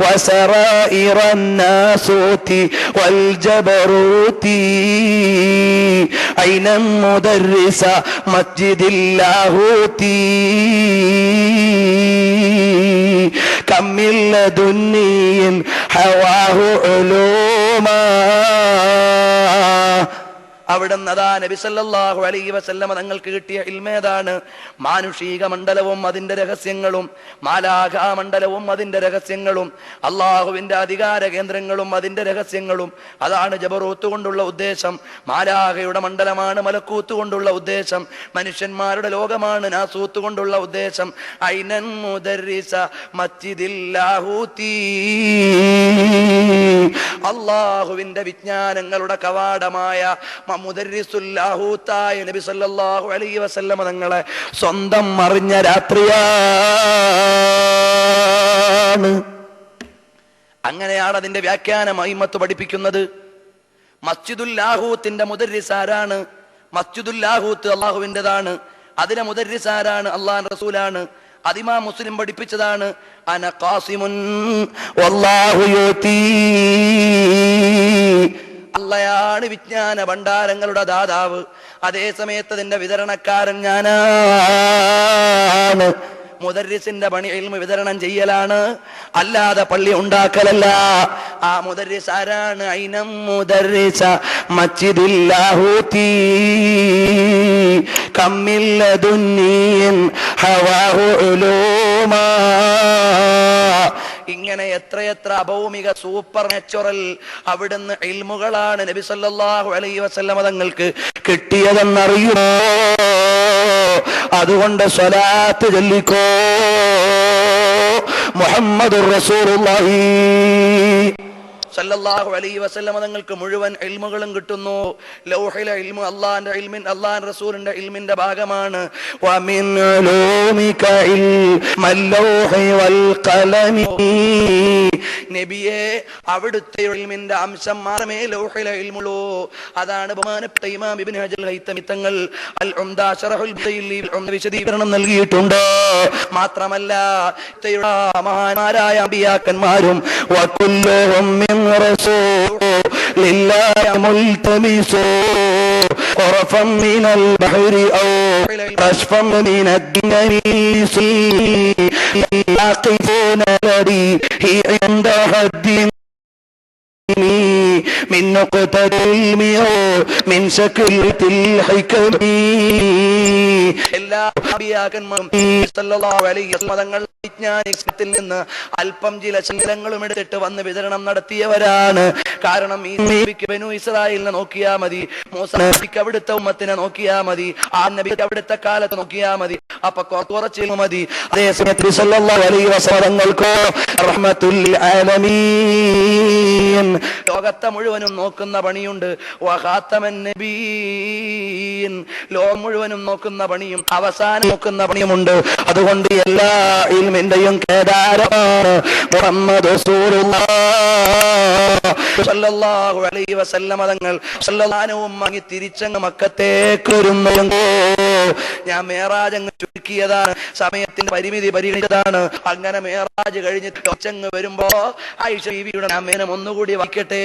[SPEAKER 1] വസറായിറൻ നാസൂതി വൽ ജബറൂതി ഐനം മുദർരിസ മസ്ജിദിൽ ലാഹൂതി കമ്മിൽ ലദുന്നിൻ ഹവാഹു ഉലൂമാ. അവിടുന്ന് അതാ നബി സല്ലല്ലാഹു അലൈഹി വസല്ലം തങ്ങൾക്ക് കിട്ടിയ ഇൽമേതാണ്? മാനുഷിക മണ്ഡലവും അതിന്റെ രഹസ്യങ്ങളും, മാലാഖാ മണ്ഡലവും അതിന്റെ രഹസ്യങ്ങളും, അള്ളാഹുവിന്റെ അധികാര കേന്ദ്രങ്ങളും അതിന്റെ രഹസ്യങ്ങളും. അതാണ് ജബറൂത്ത് കൊണ്ടുള്ള ഉദ്ദേശം. മാലാഖയുടെ മണ്ഡലമാണ് മലക്കൂത്ത് കൊണ്ടുള്ള ഉദ്ദേശം. മനുഷ്യന്മാരുടെ ലോകമാണ് നാസൂത്ത് കൊണ്ടുള്ള ഉദ്ദേശം. ഐനൻ മുദർരിസ മസ്ജിദിൽ ലാഹൂതി. അള്ളാഹുവിന്റെ വിജ്ഞാനങ്ങളുടെ കവാടമായ മുദർരിസുൽ ലാഹൂത്തായ നബി സല്ലല്ലാഹു അലൈഹി വസല്ലം തങ്ങളെ സ്വന്തം അറിഞ്ഞ രാത്രിയാണ്. അങ്ങനെയാണ് അതിന്റെ വ്യാഖ്യാനം അയിമത്ത് പഠിപ്പിക്കുന്നത്. മസ്ജിദുൽ ലാഹൂത്തിന്റെ മുദർരിസ് ആരാണ്? മസ്ജിദുൽ ലാഹൂത്ത് അള്ളാഹുവിൻ്റെതാണ്. അതിലെ മുദർരിസ് ആരാണ്? അള്ളാഹുവിന്റെ റസൂലാണ്. അതിമാ മുസ്ലിം പഠിപ്പിച്ചതാണ്. അന ഖാസിമുൻ വല്ലാഹു യുതി. അള്ളയാണ് വിജ്ഞാന ഭണ്ഡാരങ്ങളുടെ ദാതാവ്, അതേ സമയത്ത് അതിന്റെ വിതരണക്കാരൻ ഞാനാണ്. മുദർരിസിന്റെ പണി ഇൽമു വിതരണം ചെയ്യലാണ്, അല്ലാതെ പള്ളി ഉണ്ടാക്കലല്ല. ആ മുദർരിസ് ആരാണ്? ഐനം മുദർരിസ മസ്ജിദിൽ ലാഹൂതി കമ്മിൽ ലദുന്നിൻ ഹവാഹു ഉലൂമാ. ഇങ്ങനെ എത്രയെത്ര അഭൗമിക സൂപ്പർ നാച്ചുറൽ അവിടുന്ന് ഇൽമുകളാണ് നബി സല്ലല്ലാഹു അലൈഹി വസല്ലം തങ്ങൾക്ക് കിട്ടിയതെന്നറിയുമോ? അതുകൊണ്ട് സ്വലാത്ത് ചൊല്ലിക്കോ. മുഹമ്മദുർ റസൂലുള്ളാഹി സല്ലല്ലാഹു അലൈഹി വസല്ലം തങ്ങൾക്ക് മുഴുവൻ ഇൽമുകളും കിട്ടുന്നു. ലൗഹിലെ ഇൽമു അല്ലാഹുവിന്റെ ഇൽമിൻ, അല്ലാഹുവിന്റെ റസൂലിന്റെ ഇൽമിന്റെ ഭാഗമാണ്. വമിൻ ഉലൂമിക ഇൽമൽ ലൗഹി വൽ ഖലമി. നബിയെ, അവിടുത്തെ ഇൽമിന്റെ അംശം മാത്രമേ ലൗഹിലെ ഇൽമുള്ളൂ. അതാണ് ബഹുമാനപ്പെട്ട ഇമാം ഇബ്നു ഹജർ ഹൈതമി തങ്ങൾ അൽ ഉംദ ശറഹുൽ ബദൈലി വിശദീകരണം നൽകിയിട്ടുണ്ട്. മാത്രമല്ല മഹാന്മാരായ അമ്പിയാക്കന്മാരും വകുല്ലുഹും മിൻ റസൂലില്ലാഹി മുൽതമിസു ഖറഫൻ മിനൽ ബഹരി ഔ കശ്ഫൻ മിനദ്ദീനി യാഖിഫൂന ലദീഹി ഇൻദ ഹദ്ദിൻ من نقطة العلم من شكلة الحكم. എല്ലാ അമ്പിയാക്കന്മാരും സല്ലല്ലാഹു അലൈഹി വസല്ലം തങ്ങൾ വിജ്ഞാനത്തിൽ നിന്ന് അല്പം ചില ശീലങ്ങളും എടുത്തിട്ട് വന്ന് വിതരണം നടത്തിയവരാണ്. കാരണം ഈ നബിക്ക് ബനു ഇസ്രായേലിനെ നോക്കിയാ മതി, മൂസാ നബിക്ക് അവിടുത്തെ ഉമ്മത്തിനെ നോക്കിയാ മതി, ആ നബിക്ക് അവിടുത്തെ കാലത്ത് നോക്കിയാ മതി, അപ്പൊ കുറച്ച് മതി. അതേസമയത്ത് സല്ലല്ലാഹു അലൈഹി വസല്ലം തങ്ങൾക്ക് റഹ്മത്തുൽ ആലമീൻ, ലോകത്തെ മുഴുവനും നോക്കുന്ന പണിയുണ്ട്. വഖാതമൻ നബിയീൻ, ലോകം മുഴുവനും നോക്കുന്ന പണിയും അവസാനം നോക്കുന്ന പണിയുമുണ്ട്. അതുകൊണ്ട് എല്ലാ ഇൽമിന്റെയും കേദാരമാണ് മുഹമ്മദ് റസൂലുള്ളാഹി സല്ലല്ലാഹു അലൈഹി വസല്ലം തങ്ങൾ സല്ലല്ലാഹുവും വാങ്ങി തിരിച്ചങ്ങ് മക്കത്തേക്ക് വരുന്നു. ഞാൻ മേറാജ് അങ്ങ് ചുരുക്കിയതാണ്, സമയത്തിന്റെ പരിമിതി പരിഗണിച്ചതാണ്. അങ്ങനെ മേറാജ് കഴിഞ്ഞിട്ട് ഒച്ചങ്ങ് വരുമ്പോ ആയിഷ ബീവിയുടെ അമ്മേനം ഒന്നുകൂടി വായിക്കട്ടെ.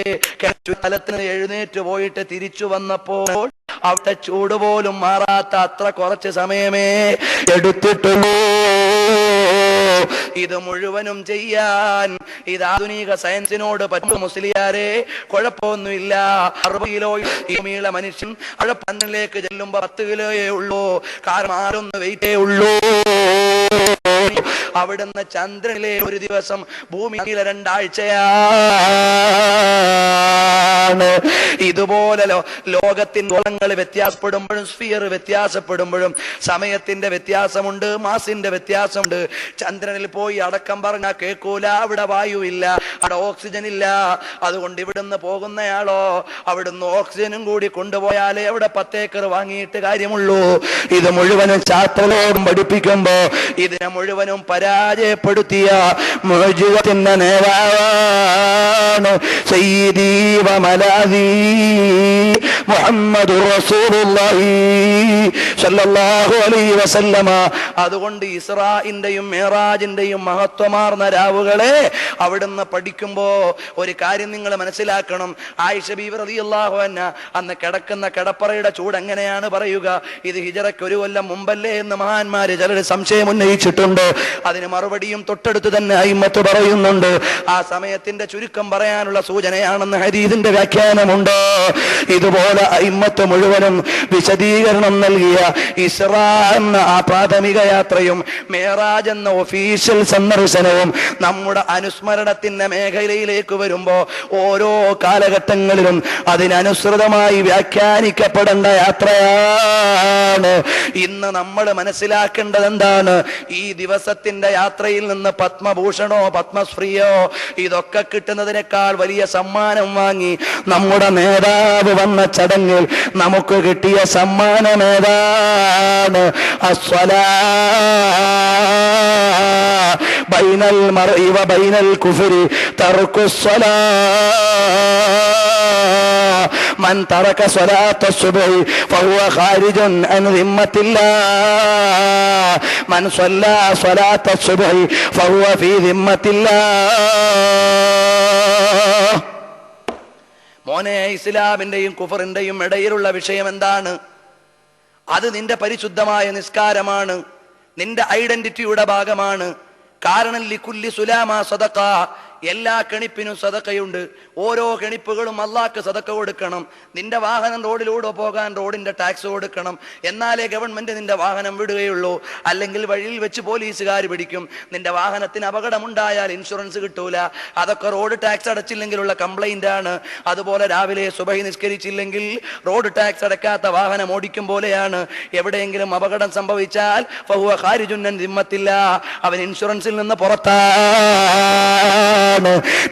[SPEAKER 1] തലത്തിന് എഴുന്നേറ്റ് പോയിട്ട് തിരിച്ചു വന്നപ്പോൾ അവിടെ ചൂട് പോലും മാറാത്ത അത്ര കുറച്ച് സമയമേ എടുത്തിട്ടുള്ളൂ. ഇത് മുഴുവനും ചെയ്യാൻ ഇത് ആധുനിക സയൻസിനോട് പറ്റും മുസ്ലിയാരെ, കുഴപ്പമൊന്നുമില്ല. 60 കിലോ ഈമീള മനുഷ്യൻ അവിടെ 12ലേക്ക് ചെല്ലുമ്പോ 10 കിലോയേ ഉള്ളൂ. കാരണം 6 വെയിറ്റേ ഉള്ളൂ. അവിടുന്ന് ചന്ദ്രനിലെ ഒരു ദിവസം, ഭൂമിയിലെ 2 ആഴ്ചയാണ്. ഇതുപോലെ ലോകത്തിന്റെ ഗോളങ്ങൾ വ്യത്യാസപ്പെടുമ്പോഴും, സ്ഫിയർ വ്യത്യാസപ്പെടുമ്പോഴും സമയത്തിന്റെ വ്യത്യാസമുണ്ട്, മാസിന്റെ വ്യത്യാസമുണ്ട്. ചന്ദ്രനിൽ പോയി അടക്കം പറഞ്ഞാൽ കേൾക്കൂല, അവിടെ വായു ഇല്ല, അവിടെ ഓക്സിജൻ ഇല്ല. അതുകൊണ്ട് ഇവിടുന്ന് പോകുന്നയാളോ അവിടുന്ന് ഓക്സിജനും കൂടി കൊണ്ടുപോയാലേ അവിടെ 10 ഏക്കർ വാങ്ങിയിട്ട് കാര്യമുള്ളൂ. ഇത് മുഴുവനും ശാസ്ത്രലോകം പഠിപ്പിക്കുമ്പോ ഇതിനെ മുഴുവനും പരാജയപ്പെടുത്തിയ മുഅ്ജിസത്തിന്റെ നേതാവാണ് സയ്യിദി വ മലാദി മുഹമ്മദുർ റസൂലുള്ളാഹി സ്വല്ലല്ലാഹു അലൈഹി വസല്ലമ. അതുകൊണ്ട് ഇസ്രാഇന്റെയും മിഅ്റാജിന്റെയും മഹത്വമാർന്ന രാവുകളെ അവിടുന്ന് പഠിക്കുമ്പോ ഒരു കാര്യം നിങ്ങൾ മനസ്സിലാക്കണം. ആയിഷ ബീവി റളിയല്ലാഹു അൻഹ അന്ന് കിടക്കുന്ന കിടപ്പറയുടെ ചൂട് എങ്ങനെയാണ് പറയുക? ഇത് ഹിജറയ്ക്ക് 1 കൊല്ലം മുമ്പല്ലേ എന്ന് മഹാന്മാര് ചിലർ സംശയം ഉന്നയിച്ചിട്ടുണ്ട്. അതിന് മറുപടിയും തൊട്ടടുത്ത് തന്നെ അയിമ്മത്ത് പറയുന്നുണ്ട്. ആ സമയത്തിന്റെ ചുരുക്കം പറയാനുള്ള സൂചനയാണെന്ന് ഹദീസിന്റെ വ്യാഖ്യാനമുണ്ട്. ഇതുപോലെ അയിമ്മത്ത് മുഴുവനും വിശദീകരണം നൽകിയ ഇസ്രാ എന്ന ആ പ്രാഥമിക യാത്രയും മിഅ്റാജ് എന്ന ഒഫീഷ്യൽ സന്ദർശനവും നമ്മുടെ അനുസ്മരണത്തിന്റെ മേഖലയിലേക്ക് വരുമ്പോ ഓരോ കാലഘട്ടങ്ങളിലും അതിനനുസൃതമായി വ്യാഖ്യാനിക്കപ്പെടേണ്ട യാത്രയാണ്. ഇന്ന് നമ്മൾ മനസ്സിലാക്കേണ്ടത് എന്താണ്? ഈ ദിവസത്തിന്റെ യാത്രയിൽ നിന്ന് പത്മഭൂഷണോ പത്മശ്രീയോ ഇതൊക്കെ കിട്ടുന്നതിനേക്കാൾ വലിയ സമ്മാനം വാങ്ങി നമ്മുടെ നേതാവ് വന്ന ചടങ്ങിൽ നമുക്ക് കിട്ടിയ സമ്മാനം ഏതാണ്? അസ്സലാ ബൈനൽ മർഇ വ ബൈനൽ കുഫ്രി തർക്കുസ്സലാ من ترك صلاة الصبح فهو خارج عن ذمة الله من صلى صلاة الصبح فهو في ذمة الله. മോനെ, ഇസ്ലാമിന്റെയും കുഫറിന്റെയും ഇടയിലുള്ള വിഷയം എന്താണ്? അത് നിന്റെ പരിശുദ്ധമായ നിസ്കാരമാണ്, നിന്റെ ഐഡന്റിറ്റിയുടെ ഭാഗമാണ്. കാരണം ലികുല്ലി സുലാമ സദഖ, എല്ലാ കെണിപ്പിനും സദഖയുണ്ട്. ഓരോ കെണിപ്പുകളും അള്ളാഹ്ക്ക് സദഖ കൊടുക്കണം. നിന്റെ വാഹനം റോഡിലൂടെ പോകാൻ റോഡിന്റെ ടാക്സ് കൊടുക്കണം. എന്നാലേ ഗവൺമെന്റ് നിന്റെ വാഹനം വിടുകയുള്ളൂ. അല്ലെങ്കിൽ വഴിയിൽ വെച്ച് പോലീസുകാർ പിടിക്കും. നിന്റെ വാഹനത്തിന് അപകടമുണ്ടായാൽ ഇൻഷുറൻസ് കിട്ടൂല. അതൊക്കെ റോഡ് ടാക്സ് അടച്ചില്ലെങ്കിലുള്ള കംപ്ലൈന്റ് ആണ്. അതുപോലെ രാവിലെ സുബഹി നിസ്കരിച്ചില്ലെങ്കിൽ റോഡ് ടാക്സ് അടക്കാത്ത വാഹനം ഓടിക്കും പോലെയാണ്. എവിടെയെങ്കിലും അപകടം സംഭവിച്ചാൽ ഫഹുവ ഖാരിജുൻ അൻ ദിമ്മത്തില്ലാ, അവൻ ഇൻഷുറൻസിൽ നിന്ന് പുറത്താണ്.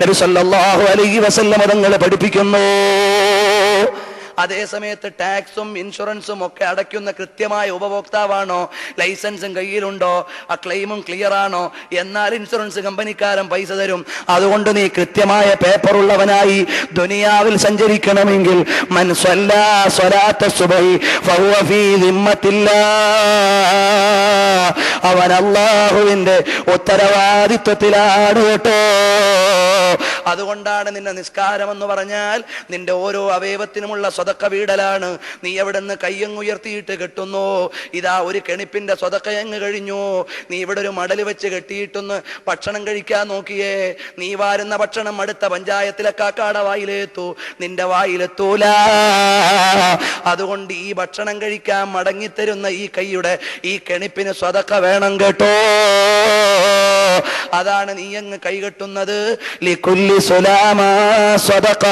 [SPEAKER 1] നബി സല്ലല്ലാഹു അലൈഹി വസല്ലം തങ്ങൾ പഠിപ്പിക്കുന്നു. അതേ സമയത്ത് ടാക്സും ഇൻഷുറൻസും ഒക്കെ അടയ്ക്കുന്ന കൃത്യമായ ഉപഭോക്താവാണോ? ലൈസൻസും കയ്യിലുണ്ടോ? ആ ക്ലെയിമും ക്ലിയർ ആണോ? എന്നാൽ ഇൻഷുറൻസ് കമ്പനിക്കാരൻ പൈസ തരും. അതുകൊണ്ട് നീ കൃത്യമായ പേപ്പർ ഉള്ളവനായി ദുനിയാവിൽ സഞ്ചരിക്കണമെങ്കിൽ മൻ സ്വല്ലാ സ്വലാത്ത സുബ്ഹി ഫഹുവ ഫീ ദിമ്മത്തില്ലാഹ്, അവൻ അല്ലാഹുവിന്റെ ഉത്തരവാദിത്വത്തിലാണ് കേട്ടോ. അതുകൊണ്ടാണ് നിന്റെ നിസ്കാരം എന്ന് പറഞ്ഞാൽ നിന്റെ ഓരോ അവയവത്തിനുമുള്ള സ്വതക്ക വീടലാണ്. നീ എവിടെ നിന്ന് കയ്യങ്ങുയർത്തിയിട്ട് കെട്ടുന്നു? ഇതാ ഒരു കെണിപ്പിന്റെ സ്വതക്കയങ്ങ് കഴിഞ്ഞു. നീ ഇവിടെ ഒരു മടല് വെച്ച് കെട്ടിയിട്ടൊന്ന് ഭക്ഷണം കഴിക്കാൻ നോക്കിയേ. നീ വാരുന്ന ഭക്ഷണം അടുത്ത പഞ്ചായത്തിലെ കാക്കാടെ വായിലെത്തു, നിന്റെ വായിലെത്തൂല. അതുകൊണ്ട് ഈ ഭക്ഷണം കഴിക്കാൻ മടങ്ങിത്തരുന്ന ഈ കൈയുടെ ഈ കെണിപ്പിന് സ്വതക്ക വേണം കേട്ടോ. അതാണ് നീ അങ്ങ് കൈകെട്ടുന്നത്. ലികുല്ലി സുലാമാ സ്വദഖ.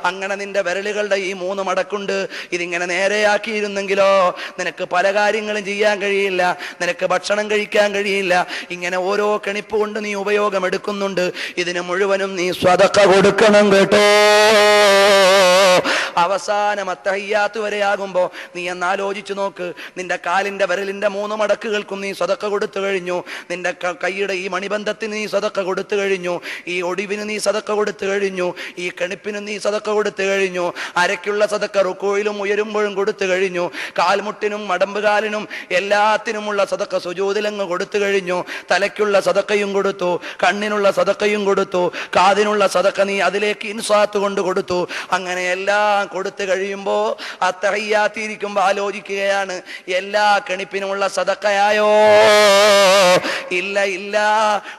[SPEAKER 1] അങ്ങനെ നിന്റെ വിരലുകളുടെ ഈ 3 മടക്കുണ്ട്. ഇതിങ്ങനെ നേരെയാക്കിയിരുന്നെങ്കിലോ നിനക്ക് പല കാര്യങ്ങളും ചെയ്യാൻ കഴിയില്ല, നിനക്ക് ഭക്ഷണം കഴിക്കാൻ കഴിയില്ല. ഇങ്ങനെ ഓരോ കെണിപ്പ് കൊണ്ട് നീ ഉപയോഗം എടുക്കുന്നുണ്ട്. ഇതിന് മുഴുവനും നീ സ്വദഖ കൊടുക്കണം കേട്ടോ. അവസാനം അത്തഹിയ്യാത്ത് വരെ ആകുമ്പോ നീ എന്നാലോചിച്ചു നോക്ക്. നിന്റെ കാലിന്റെ വിരലിന്റെ 3 മടക്കുകൾക്കും നീ സ്വദഖ കൊടുത്തു കഴിഞ്ഞു. നിന്റെ കൈയുടെ ഈ മണിബന്ധത്തിന് നീ സദഖ കൊടുത്തു കഴിഞ്ഞു. ഈ ഒടിവിന് നീ സദഖ കൊടുത്തു കഴിഞ്ഞു. ഈ കെണിപ്പിന് നീ സദഖ കൊടുത്തു കഴിഞ്ഞു. അരയ്ക്കുള്ള സദഖ റുകൂയിലും ഉയരുമ്പോഴും കൊടുത്തു കഴിഞ്ഞു. കാൽമുട്ടിനും മടമ്പുകാലിനും എല്ലാത്തിനുമുള്ള സദഖ സുജൂദിലങ്ങ് കൊടുത്തു കഴിഞ്ഞു. തലയ്ക്കുള്ള സദഖയും കൊടുത്തു, കണ്ണിനുള്ള സദഖയും കൊടുത്തു, കാതിനുള്ള സദഖ നീ അതിലേക്ക് ഇൻസാത്ത് കൊണ്ട് കൊടുത്തു. അങ്ങനെ എല്ലാ കൊടുത്തു കഴിയുമ്പോ അത്തഹയ്യാത്തിരിക്കുമ്പോ ആലോചിക്കുകയാണ്, എല്ലാ കെണിപ്പിനുമുള്ള സദക്കയായോ? ഇല്ല ഇല്ല,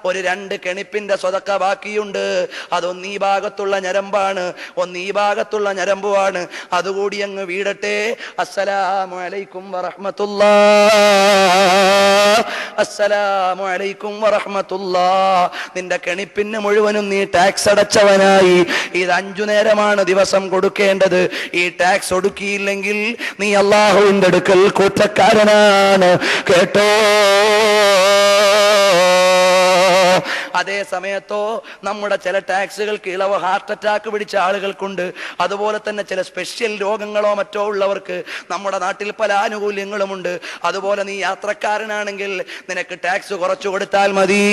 [SPEAKER 1] ഒരു 2 കെണിപ്പിന്റെ സദക്ക ബാക്കിയുണ്ട്. അതൊന്ന് ഈ ഭാഗത്തുള്ള ഞരമ്പാണ്, ഒന്ന് ഈ ഭാഗത്തുള്ള ഞരമ്പുമാണ്. അതുകൂടി അങ്ങ് വീടട്ടെ. അസ്സലാമു അലൈക്കും വറഹ്മത്തുള്ളാഹ്, അസ്സലാമു അലൈക്കും വറഹ്മത്തുള്ളാഹ്. നിന്റെ കെണിപ്പിന് മുഴുവനും നീ ടാക്സ് അടച്ചവനായി. ഇത് 5 നേരമാണ് ദിവസം കൊടുക്കേണ്ടത്. ഈ ടാക്സ് ഒടുക്കിയില്ലെങ്കിൽ നീ അല്ലാഹുവിന്റെ അടുക്കൽ കുറ്റക്കാരനാണ്, കേട്ടോ. അതേ സമയത്തോ നമ്മുടെ ചില ടാക്സുകൾക്ക് ഇളവ് ഹാർട്ട് അറ്റാക്ക് പിടിച്ച ആളുകൾക്കുണ്ട്. അതുപോലെ തന്നെ ചില സ്പെഷ്യൽ രോഗങ്ങളോ മറ്റോ ഉള്ളവർക്ക് നമ്മുടെ നാട്ടിൽ പല ആനുകൂല്യങ്ങളുമുണ്ട്. അതുപോലെ നീ യാത്രക്കാരനാണെങ്കിൽ നിനക്ക് ടാക്സ് കുറച്ചു കൊടുത്താൽ മതി.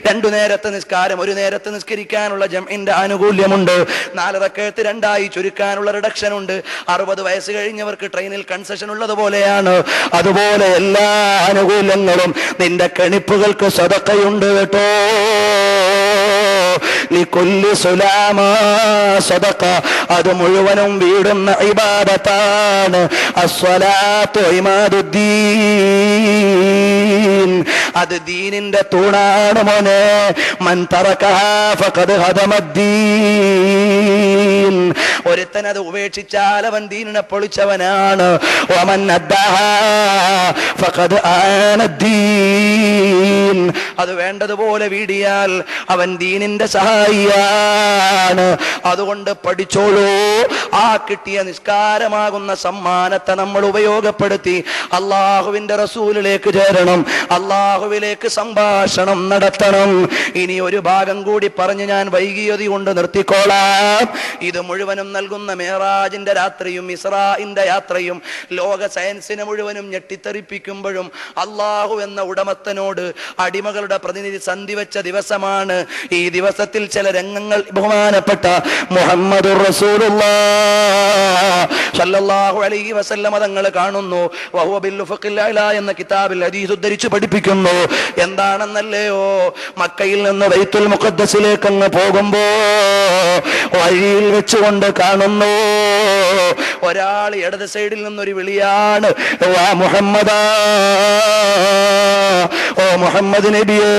[SPEAKER 1] 2 നേരത്തെ നിസ്കാരം 1 നേരത്തെ നിസ്കരിക്കാനുള്ള ജംഇന്റെ ആനുകൂല്യമുണ്ട്. 4 റക്അത്ത് 2 ചുരുക്കാനുള്ള റിഡക്ഷൻ ഉണ്ട്. 60 വയസ്സ് കഴിഞ്ഞവർക്ക് ട്രെയിനിൽ കൺസെഷൻ ഉള്ളതുപോലെയാണ്. അതുപോലെ എല്ലാ ആനുകൂല്യങ്ങളും നിന്റെ കെണിപ്പുകൾക്ക് സദഖയുണ്ട്, കേട്ടോ. ലികുല്ലി സുലാമ സദഖ, അത് മുഴുവനും വീടുന്ന ഇബാദത്താണ്. അസ്സലാത്തു ഇമാദുദ്ദീൻ, അത് ദീനിന്റെ തൂണാണ് മോനെ. മൻ തറകഹാ ഫഖദ് ഹദമദ്ദീൻ, ഒരുത്തൻ അത് ഉപേക്ഷിച്ചാൽ അവൻ ദീനിനെ പൊളിച്ചവനാണ്. വമൻ അദ്ദഹാ ഫഖദ് ആനദ്ദീൻ, അത് വേണ്ടതുപോലെ വീടിയാൽ അവൻ ദീനിന്റെ സഹായിയാണ്. അതുകൊണ്ട് പഠിച്ചോളൂ, ആ കിട്ടിയ നിസ്കാരമാകുന്ന സമ്മാനത്തെ നമ്മൾ ഉപയോഗപ്പെടുത്തി അള്ളാഹുവിന്റെ റസൂലിലേക്ക് ചേരണം, അള്ളാഹുവിലേക്ക് സംഭാഷണം നടത്തണം. ഇനി ഒരു ഭാഗം കൂടി പറഞ്ഞ് ഞാൻ വൈകിയതി കൊണ്ട് നിർത്തിക്കോളാം. ഇത് മുഴുവനും നൽകുന്ന മേറാജിന്റെ രാത്രിയും ഇസ്രാഇന്റെ യാത്രയും ലോക സയൻസിനെ മുഴുവനും ഞെട്ടിത്തെറിപ്പിക്കുമ്പോഴും അള്ളാഹു എന്ന ഉടമസ്ഥനോട് അടിമകളുടെ പ്രതിനിധി സന്ധി വെച്ച ദിവസമാണ്. ഈ ദിവസത്തിൽ ചില രംഗങ്ങൾ ബഹുമാനപ്പെട്ട മുഹമ്മദുർ റസൂലുള്ളാഹ് സ്വല്ലല്ലാഹു അലൈഹി വസല്ലം തങ്ങൾ കാണുന്നു. വഹുവ ബിൽ ഉഫഖിൽ അഅ്ലാ എന്ന കിതാബിൽ ഹദീസ് ഉദ്ധരിച്ച് പഠിപ്പിക്കുന്നു. എന്താണെന്നല്ലയോ, മക്കയിൽ നിന്ന് ബൈത്തുൽ മുഖദ്ദസിലേക്ക് അങ്ങ് പോകുമ്പോ വഴിയിൽ വെച്ചുകൊണ്ട് കാണുന്നു ഒരാൾ ഇടത് സൈഡിൽ നിന്നൊരു വിളിയാണ്, വാ മുഹമ്മദാ, ഓ മുഹമ്മദ് നബിയേ.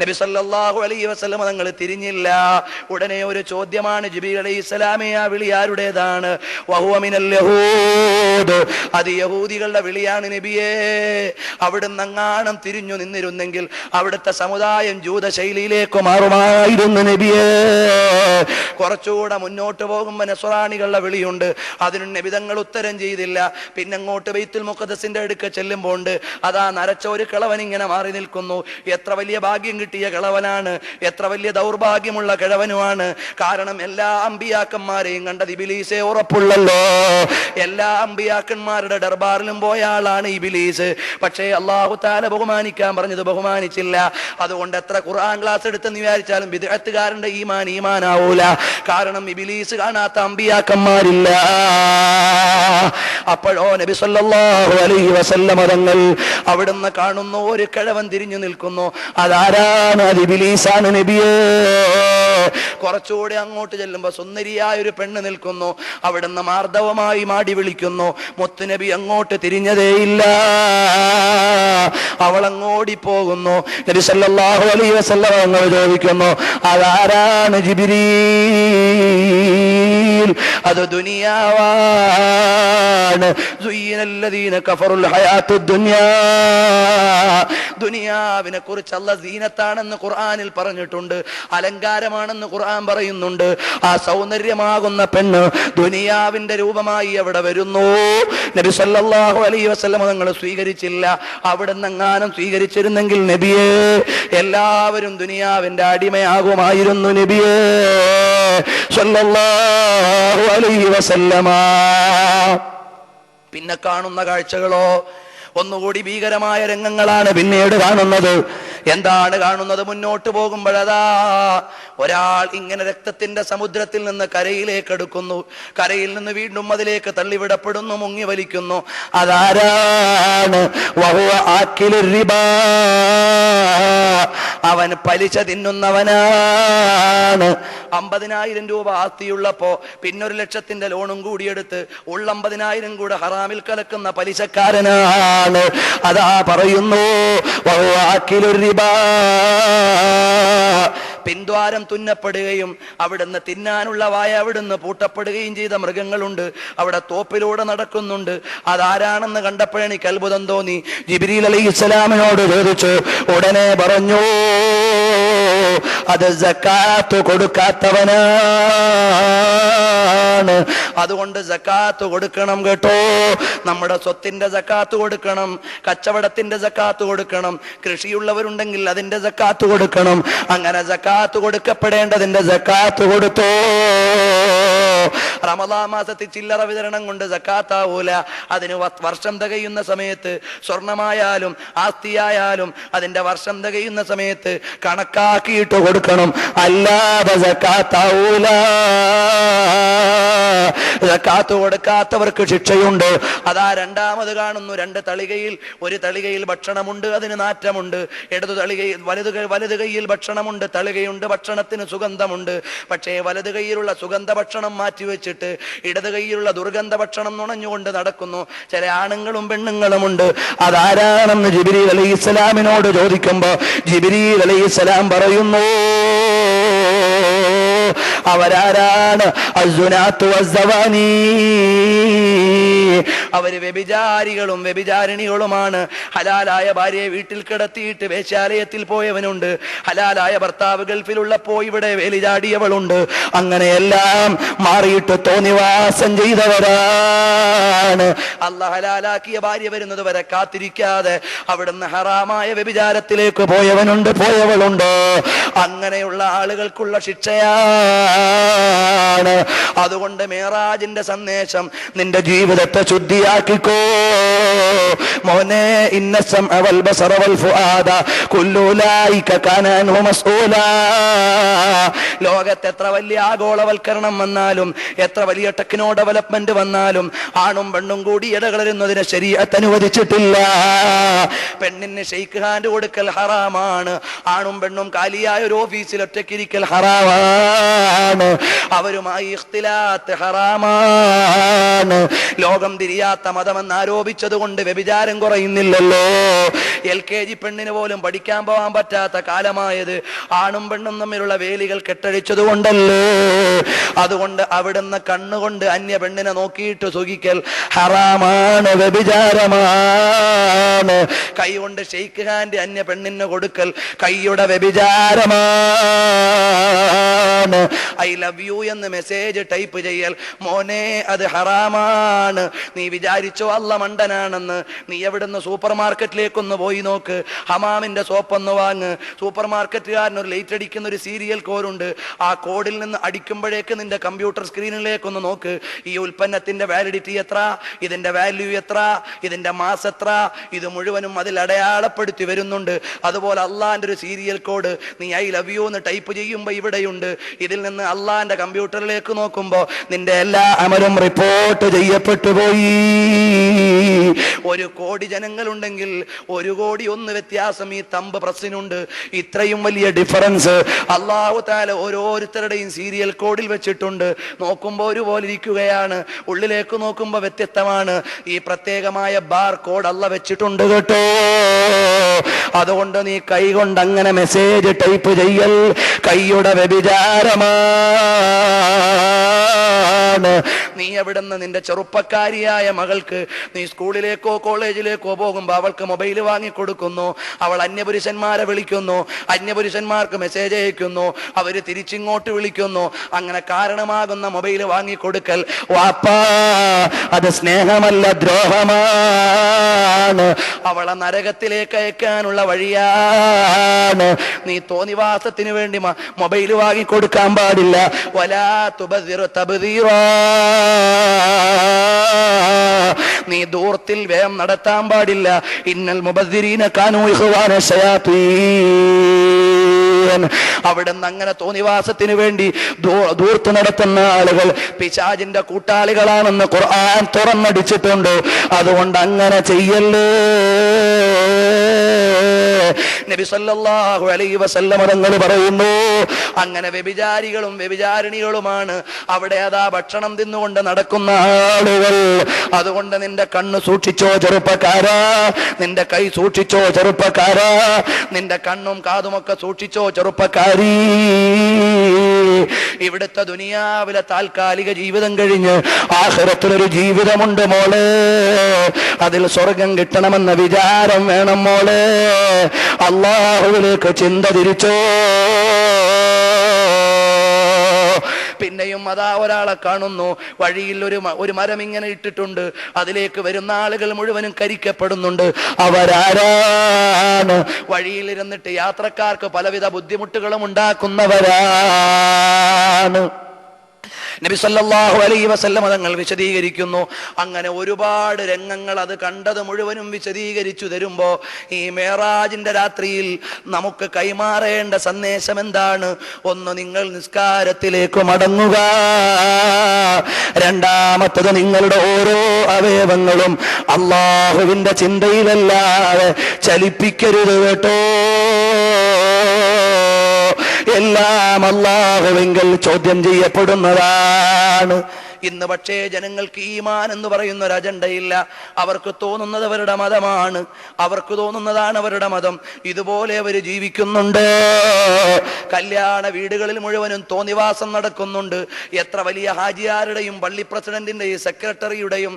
[SPEAKER 1] നബി സല്ലല്ലാഹു അലൈഹി വസല്ലം തങ്ങൾ തിരിഞ്ഞില്ല. ഉടനെ ഒരു ചോദ്യമാണ് ജിബ്രീൽ അലൈഹിസ്സലാമേ, ആ വിളി ആരുടേതാണ്? വഹുവ മിനൽ യഹൂദ്, അത് യഹൂദികളുടെ വിളിയാണ് നബിയേ. അവിടുന്ന് അങ്ങാണം തിരിഞ്ഞു നിന്നിരുന്നെങ്കിൽ അവിടുത്തെ സമുദായം ജൂത ശൈലിയിലേക്ക് മാറുമായിരുന്നു നബിയേ. കുറച്ചുകൂടെ മുന്നോട്ട് പോകുമ്പോൾ നസ്രാണികളുടെ വിളിയുണ്ട്, അതിനും നബി തങ്ങൾ ഉത്തരം ചെയ്തില്ല. പിന്നെ അങ്ങോട്ട് ബൈത്തുൽ മുഖദ്ദസിന്റെ അടുക്ക ചെല്ലുമ്പോൾ അതാ നരച്ച ഒരു കിളവൻ ഇങ്ങനെ മാറി നിൽക്കുന്നു. എത്ര വലിയ ഭാഗ്യം കിട്ടിയ കിളവനാണ്, എത്ര വലിയ ദൗർഭാഗ്യമുള്ള കിഴവനുമാണ്. കാരണം എല്ലാ അമ്പിയാക്കന്മാരെയും കണ്ടത് ഇബിലീസേ ഉറപ്പുള്ളല്ലോ. എല്ലാ അമ്പിയാക്കന്മാരുടെ ദർബാറിലും പോയ ആളാണ് ഇബിലീസ്. പക്ഷേ അല്ലാഹു തആല ബഹുമാനിക്കാൻ പറഞ്ഞത് ബഹുമാനിച്ചില്ല. അതുകൊണ്ട് എത്ര ഖുർആൻ ക്ലാസ് എടുത്തെന്ന് വിചാരിച്ചാലും ബിദ്അത്തുകാരന്റെ ഈമാനാവൂല. കാരണം ഇബിലീസ് കാണാത്ത അമ്പിയാക്കന്മാരില്ല. അപ്പോഴോ നബി സല്ലല്ലാഹു അലൈഹി വസല്ലം തങ്ങൾ അവിടുന്ന് കാണുന്നു ഒരു കിഴവൻ തിരിഞ്ഞു നിൽക്കുന്നു. അതാരാണ്? അത് ഇബ്ലീസാണ് നബിയേ. കുറച്ചുകൂടി അങ്ങോട്ട് ചെല്ലുമ്പോ സുന്ദരിയായ ഒരു പെണ്ണ് നിൽക്കുന്നു. അവിടുന്ന് മാർദ്ദവമായി മാടി വിളിക്കുന്നു. മുത്തുനബി അങ്ങോട്ട് തിരിഞ്ഞതേയില്ല, അവൾ അങ്ങോടി പോകുന്നു. നബി സല്ലല്ലാഹു അലൈഹി വസല്ലം തങ്ങൾ ചോദിക്കുന്നു, അതാരാണ്? ജിബ്രീൽ. അത് ദുനിയാവാണ്. സുയ്യിനല്ലദീന കഫറുൽ ഹയാത്തുദ് ദുനിയാ, ദുനിയാവിനെ കുറിച്ച് അല്ലാഹ് സീനത്താണെന്ന് ഖുർആനിൽ പറഞ്ഞിട്ടുണ്ട്, അലങ്കാരമാണെന്ന് ഖുർആൻ പറയുന്നുണ്ട്. ആ സൗന്ദര്യമാകുന്ന പെണ്ണ് ദുനിയാവിന്റെ രൂപമായി അവിടെ വരുന്നു. നബി സല്ലല്ലാഹു അലൈഹി വസല്ലം തങ്ങൾ സ്വീകരിച്ചില്ല. അവിടുന്ന് എങ്ങാനും സ്വീകരിച്ചിരുന്നെങ്കിൽ നബിയേ, എല്ലാവരും ദുനിയാവിന്റെ അടിമയാകുമായിരുന്നു നബിയേ സല്ലല്ലാഹു അലൈഹി വസല്ലമ. പിന്നെ കാണുന്ന കാഴ്ചകളോ ഒന്നുകൂടി ഭീകരമായ രംഗങ്ങളാണ് പിന്നീട് കാണുന്നത്. എന്താണ് കാണുന്നത്? മുന്നോട്ട് പോകുമ്പോഴതാ ഒരാൾ ഇങ്ങനെ രക്തത്തിന്റെ സമുദ്രത്തിൽ നിന്ന് കരയിലേക്ക് എടുക്കുന്നു, കരയിൽ നിന്ന് വീണ്ടും അതിലേക്ക് തള്ളിവിടപ്പെടുന്നു, മുങ്ങി വലിക്കുന്നു. അതാരാണ്? വഹുവ ആക്കിലുർ റിബാ, അവൻ പലിശ തിന്നുന്നവനാണ്. 50,000 രൂപ ആസ്തിയുള്ളപ്പോ പിന്നെ 1,00,000 ലോണും കൂടി എടുത്ത് ഉള്ള 50,000 കൂടെ ഹറാമിൽ കലക്കുന്ന പലിശക്കാരനാണ്. അതാ പറയുന്നു വഹുവ ആക്കിലുർ റിബാ. പിന്ദ്വാരം തുന്നപ്പെടുകയും അവിടുന്ന് തിന്നാനുള്ള വായ അവിടുന്ന് പൂട്ടപ്പെടുകയും ചെയ്ത മൃഗങ്ങളുണ്ട്, അവിടെ തോപ്പിലൂടെ നടക്കുന്നുണ്ട്. അതാരാണെന്ന് കണ്ടപ്പോഴേ എനിക്ക് അത്ഭുതം തോന്നി. ജിബ്രീൽ അലൈഹിസ്സലാമിനോട് ചോദിച്ചു. ഉടനെ പറഞ്ഞു, അത് സക്കാത്ത് കൊടുക്കാത്തവനാണ്. അതുകൊണ്ട് സക്കാത്ത് കൊടുക്കണം കേട്ടോ. നമ്മുടെ സ്വത്തിന്റെ സക്കാത്ത് കൊടുക്കണം, കച്ചവടത്തിന്റെ സക്കാത്ത് കൊടുക്കണം, കൃഷിയുള്ളവരുണ്ടെങ്കിൽ അതിന്റെ സക്കാത്ത് കൊടുക്കണം. അങ്ങനെ സക്കാത്ത് കൊടുക്കപ്പെടേണ്ടതിന്റെ സക്കാത്ത് കൊടുത്തോ. റമദാൻ മാസത്തിൽ ചില്ലറ വിതരണം കൊണ്ട് സക്കാത്താവൂല. അതിന് വർഷം തികയുന്ന സമയത്ത് സ്വർണമായാലും ആസ്തിയായാലും അതിന്റെ വർഷം തികയുന്ന സമയത്ത് കണക്കാക്കിയിട്ട് കൊടുക്കണം, അല്ലാതെ സക്കാത്താവൂല. സക്കാത്ത് കൊടുക്കാത്തവർക്ക് ശിക്ഷയുണ്ട്. അതാ രണ്ടാമത് കാണുന്നു, 2 തളികയിൽ, ഒരു തളികയിൽ ഭക്ഷണമുണ്ട്, അതിന് നാറ്റമുണ്ട്. ഇടതു തളികയിൽ വലത് കൈയിൽ ഭക്ഷണമുണ്ട്, തളികയുണ്ട്, ഭക്ഷണത്തിന് സുഗന്ധമുണ്ട്. പക്ഷേ വലത് കൈയിലുള്ള സുഗന്ധ ഭക്ഷണം മാറ്റിവെച്ചിട്ട് ഇടത് കൈയിലുള്ള ദുർഗന്ധ ഭക്ഷണം നുണഞ്ഞുകൊണ്ട് നടക്കുന്നു. ചില ആണുങ്ങളും പെണ്ണുങ്ങളുമുണ്ട്. അതാരാണെന്ന് ജിബ്രീൽ അലൈഹിസ്സലാമിനോട് ചോദിക്കുമ്പോ ജിബ്രീൽ അലൈഹിസ്സലാം പറയുന്നു, അവരാരാണ്? അസ്സുനാത്തു വസ്സവാനി, അവര് വ്യഭിചാരികളും വ്യഭിചാരിണികളുമാണ്. ഹലാലായ ഭാര്യയെ വീട്ടിൽ കിടത്തിയിട്ട് വേശ്യാലയത്തിൽ പോയവനുണ്ട്, ഹലാലായ ഭർത്താവ് ഗൾഫിലുള്ളപ്പോ ഇവിടെ വേലി ചാടിയവളുണ്ട്. അങ്ങനെയെല്ലാം മാറിയിട്ട് തോന്നിവാസം ചെയ്തവരാണ്. അല്ലാഹ് ഹലാലാക്കിയ ഭാര്യ വരുന്നത് വരെ കാത്തിരിക്കാതെ അവിടുന്ന് ഹറാമായ വ്യഭിചാരത്തിലേക്ക് പോയവനുണ്ട്, പോയവളുണ്ട്. അങ്ങനെയുള്ള ആളുകൾക്കുള്ള ശിക്ഷയാണ്. അതുകൊണ്ട് മേറാജിന്റെ സന്ദേശം നിന്റെ ജീവിതത്തെ ശുദ്ധിയാക്കിക്കോ മോനെ. ഇന്ന സമഅ വൽ ബസറ വൽ ഫുആദ കുല്ലു ഉലൈക കാന അൻഹു മസ്ഊലാ. ലോകത്ത് എത്ര വലിയ ആഗോളവൽക്കരണം വന്നാലും എത്ര വലിയ ടെക്നോ ഡെവലപ്മെന്റ് വന്നാലും ആണും പെണ്ണും കൂടി ഇടകലരുന്നതിന് ശരീഅത്ത് അനുവദിച്ചിട്ടില്ല. പെണ്ണിന് ഷെയ്ഖ് ഹാൻഡ് കൊടുക്കൽ ഹറാമാണ്, ആണും പെണ്ണും കാലിയായ ഒരു ഓഫീസിൽ ഒറ്റയ്ക്കിരിക്കൽ ഹറാമാണ്, അവരുമായി ഇഖ്തിലാത്ത് ഹറാമാണ്. ലോകം തിരിയാത്ത മതമെന്ന് ആരോപിച്ചത് കൊണ്ട് വ്യഭിചാരം കുറയുന്നില്ലല്ലോ. LKG പെണ്ണിന് പോലും പഠിക്കാൻ പോകാൻ പറ്റാത്ത കാലമായത് ആണും പെണ്ണും തമ്മിലുള്ള വേലികൾ കെട്ടഴിച്ചത് കൊണ്ടല്ലേ. അതുകൊണ്ട് അവിടുന്ന് കണ്ണുകൊണ്ട് അന്യ പെണ്ണിനെ നോക്കിയിട്ട് സുഖിക്കൽ ഹറാമാണ്, വ്യഭിചാരമാണ്. കൈ കൊണ്ട് ഷെയ്ഖ് ഹാൻഡ് അന്യ പെണ്ണിന് കൊടുക്കൽ കൈയുടെ വ്യഭിചാരമാണ്. ഐ ലവ് യു എന്ന് മെസ്സേജ് ടൈപ്പ് ചെയ്യൽ മോനെ അത് ഹറാമാണ്. നീ വിചാരിച്ചോ അല്ല മണ്ടനാണെന്ന്? നീ എവിടുന്ന് സൂപ്പർ മാർക്കറ്റിലേക്കൊന്ന് പോയി നോക്ക്, ഹമാമിന്റെ സോപ്പൊന്ന് വാങ്ങ്. സൂപ്പർ മാർക്കറ്റുകാരൻ ഒരു ലൈറ്റ് അടിക്കുന്ന ഒരു സീരിയൽ കോഡുണ്ട്, ആ കോഡിൽ നിന്ന് അടിക്കുമ്പോഴേക്ക് നിന്റെ കമ്പ്യൂട്ടർ സ്ക്രീനിലേക്കൊന്ന് നോക്ക്. ഈ ഉൽപ്പന്നത്തിന്റെ വാലിഡിറ്റി എത്ര, ഇതിന്റെ വാല്യൂ എത്ര, ഇതിന്റെ മാസം എത്ര, ഇത് മുഴുവനും അതിൽ അടയാളപ്പെടുത്തി വരുന്നുണ്ട്. അതുപോലെ അള്ളാന്റെ ഒരു സീരിയൽ കോഡ് നീ ഐ ലവ് യു എന്ന് ടൈപ്പ് ചെയ്യുമ്പോ ഇവിടെയുണ്ട്. ഇതിൽ നിന്ന് അള്ളാന്റെ കമ്പ്യൂട്ടറിലേക്ക് നോക്കുമ്പോ നിന്റെ എല്ലാ അമലും റിപ്പോർട്ട് ചെയ്യപ്പെട്ടു പോയി. 1 കോടി ജനങ്ങളുണ്ടെങ്കിൽ 1 കോടി 1 വ്യത്യാസം ഈ തമ്പ് പ്രസ്സിനുണ്ട്. ഇത്രയും വലിയ ഡിഫറൻസ് അല്ലാഹു തആല ഓരോരുത്തരുടെയും സീരിയൽ കോഡിൽ വെച്ചിട്ടുണ്ട്. നോക്കുമ്പോൾ ഒരുപോലെ ഇരിക്കുകയാണ്, ഉള്ളിലേക്ക് നോക്കുമ്പോൾ വ്യത്യസ്തമാണ്. ഈ പ്രത്യേകമായ ബാർ കോഡ് അല്ല വെച്ചിട്ടുണ്ട് കേട്ടോ. അതുകൊണ്ട് നീ കൈ കൊണ്ട് അങ്ങനെ മെസ്സേജ് ടൈപ്പ് ചെയ്യൽ കൈയുടെ വ്യഭിചാരമാണ്. നീ എവിടുന്ന് നിന്റെ ചെറുപ്പക്കാരിയായ മകൾക്ക് നീ സ്കൂളിലേക്കോ കോളേജിലേക്കോ പോകുമ്പോ അവൾക്ക് മൊബൈൽ വാങ്ങിക്കൊടുക്കുന്നു, അവൾ അന്യപുരുഷന്മാരെ വിളിക്കുന്നു, അന്യപുരുഷന്മാർക്ക് മെസ്സേജ് അയക്കുന്നു, അവര് തിരിച്ചിങ്ങോട്ട് വിളിക്കുന്നു. അങ്ങനെ കാരണമാകുന്ന മൊബൈൽ വാങ്ങിക്കൊടുക്കൽ വാപ്പാ അത് സ്നേഹമല്ല, ദ്രോഹമാണ്. അവളെ നരകത്തിലേക്ക് അയക്കാനുള്ള വഴിയാണ്. നീ തോന്നിവാസത്തിന് വേണ്ടി മൊബൈൽ വാങ്ങിക്കൊടുക്കാൻ പാടില്ല. വലാ തുബദിറു തബ്ദീറാ. നീ ദൂരത്തിൽ വ്യയം നടത്താൻ പാടില്ല. ഇന്നൽ മുബദ്ദിരീന കാനൂ ഇഖ്വാന ശയാത്തീൻ. അവിടുന്ന് അങ്ങനെ തോന്നിവാസത്തിന് വേണ്ടി ദൂർത്ത് നടത്തുന്ന ആളുകൾ പിശാചിന്റെ കൂട്ടാളികളാണെന്ന് ഖുർആൻ തുറന്നടിച്ചിട്ടുണ്ട്. അതുകൊണ്ട് അങ്ങനെ ചെയ്യല്ലേ. നബി സല്ലല്ലാഹു അലൈഹി വസല്ലം തങ്ങൾ പറയുന്നു, അങ്ങനെ വ്യഭിചാരികളും വ്യഭിചാരിണികളുമാണ് അവിടെ അതാ ഭക്ഷണം തിന്നുകൊണ്ട് നടക്കുന്ന ആളുകൾ. അതുകൊണ്ട് നിന്റെ കണ്ണ് സൂക്ഷിച്ചോ ചെറുപ്പക്കാരാ, നിന്റെ കൈ സൂക്ഷിച്ചോ ചെറുപ്പക്കാരാ, നിന്റെ കണ്ണും കാതുമൊക്കെ സൂക്ഷിച്ചോ ചെറുപ്പക്കാരി. ഇവിടുത്തെ ദുനിയാവിലെ താൽക്കാലിക ജീവിതം കഴിഞ്ഞ് ആഖിറത്തിലൊരു ജീവിതമുണ്ട് മോളെ. അതിൽ സ്വർഗം കിട്ടണമെന്ന വിചാരം വേണം മോളെ. അല്ലാഹുവിലേക്ക് ചിന്ത തിരിച്ചോ. പിന്നെയും അതാ ഒരാളെ കാണുന്നു, വഴിയിൽ ഒരു മരം ഇങ്ങനെ ഇട്ടിട്ടുണ്ട്, അതിലേക്ക് വരുന്ന ആളുകൾ മുഴുവനും കരിക്കപ്പെടുന്നുണ്ട്. അവരാരാണ്? വഴിയിലിരുന്നിട്ട് യാത്രക്കാർക്ക് പലവിധ ബുദ്ധിമുട്ടുകളും ഉണ്ടാക്കുന്നവരാണ്. നബി സല്ലല്ലാഹു അലൈഹി വസല്ലം തങ്ങൾ വിശദീകരിക്കുന്നു. അങ്ങനെ ഒരുപാട് രംഗങ്ങൾ അത് കണ്ടത് മുഴുവനും വിശദീകരിച്ചു തരുമ്പോ ഈ മേറാജിന്റെ രാത്രിയിൽ നമുക്ക് കൈമാറേണ്ട സന്ദേശം എന്താണ്? ഒന്ന്, നിങ്ങൾ നിസ്കാരത്തിലേക്ക് മടങ്ങുക. രണ്ടാമത്തത്, നിങ്ങളുടെ ഓരോ അവയവങ്ങളും അല്ലാഹുവിന്റെ ചിന്തയിലല്ലാതെ ചലിപ്പിക്കരുത് കേട്ടോ. എല്ലാം അല്ലാഹുവിങ്കൽ ചോദ്യം ചെയ്യപ്പെടുന്നതാണ്. ഇന്ന് പക്ഷേ ജനങ്ങൾക്ക് ഈമാൻ എന്ന് പറയുന്ന ഒരു അജണ്ടയില്ല. അവർക്ക് തോന്നുന്നത് അവരുടെ മതമാണ്, അവർക്ക് തോന്നുന്നതാണ് അവരുടെ മതം. ഇതുപോലെ അവർ ജീവിക്കുന്നുണ്ട്. കല്യാണ വീടുകളിൽ മുഴുവനും തോന്നിവാസം നടക്കുന്നുണ്ട്. എത്ര വലിയ ഹാജിയാരുടെയും പള്ളി പ്രസിഡന്റിന്റെയും സെക്രട്ടറിയുടെയും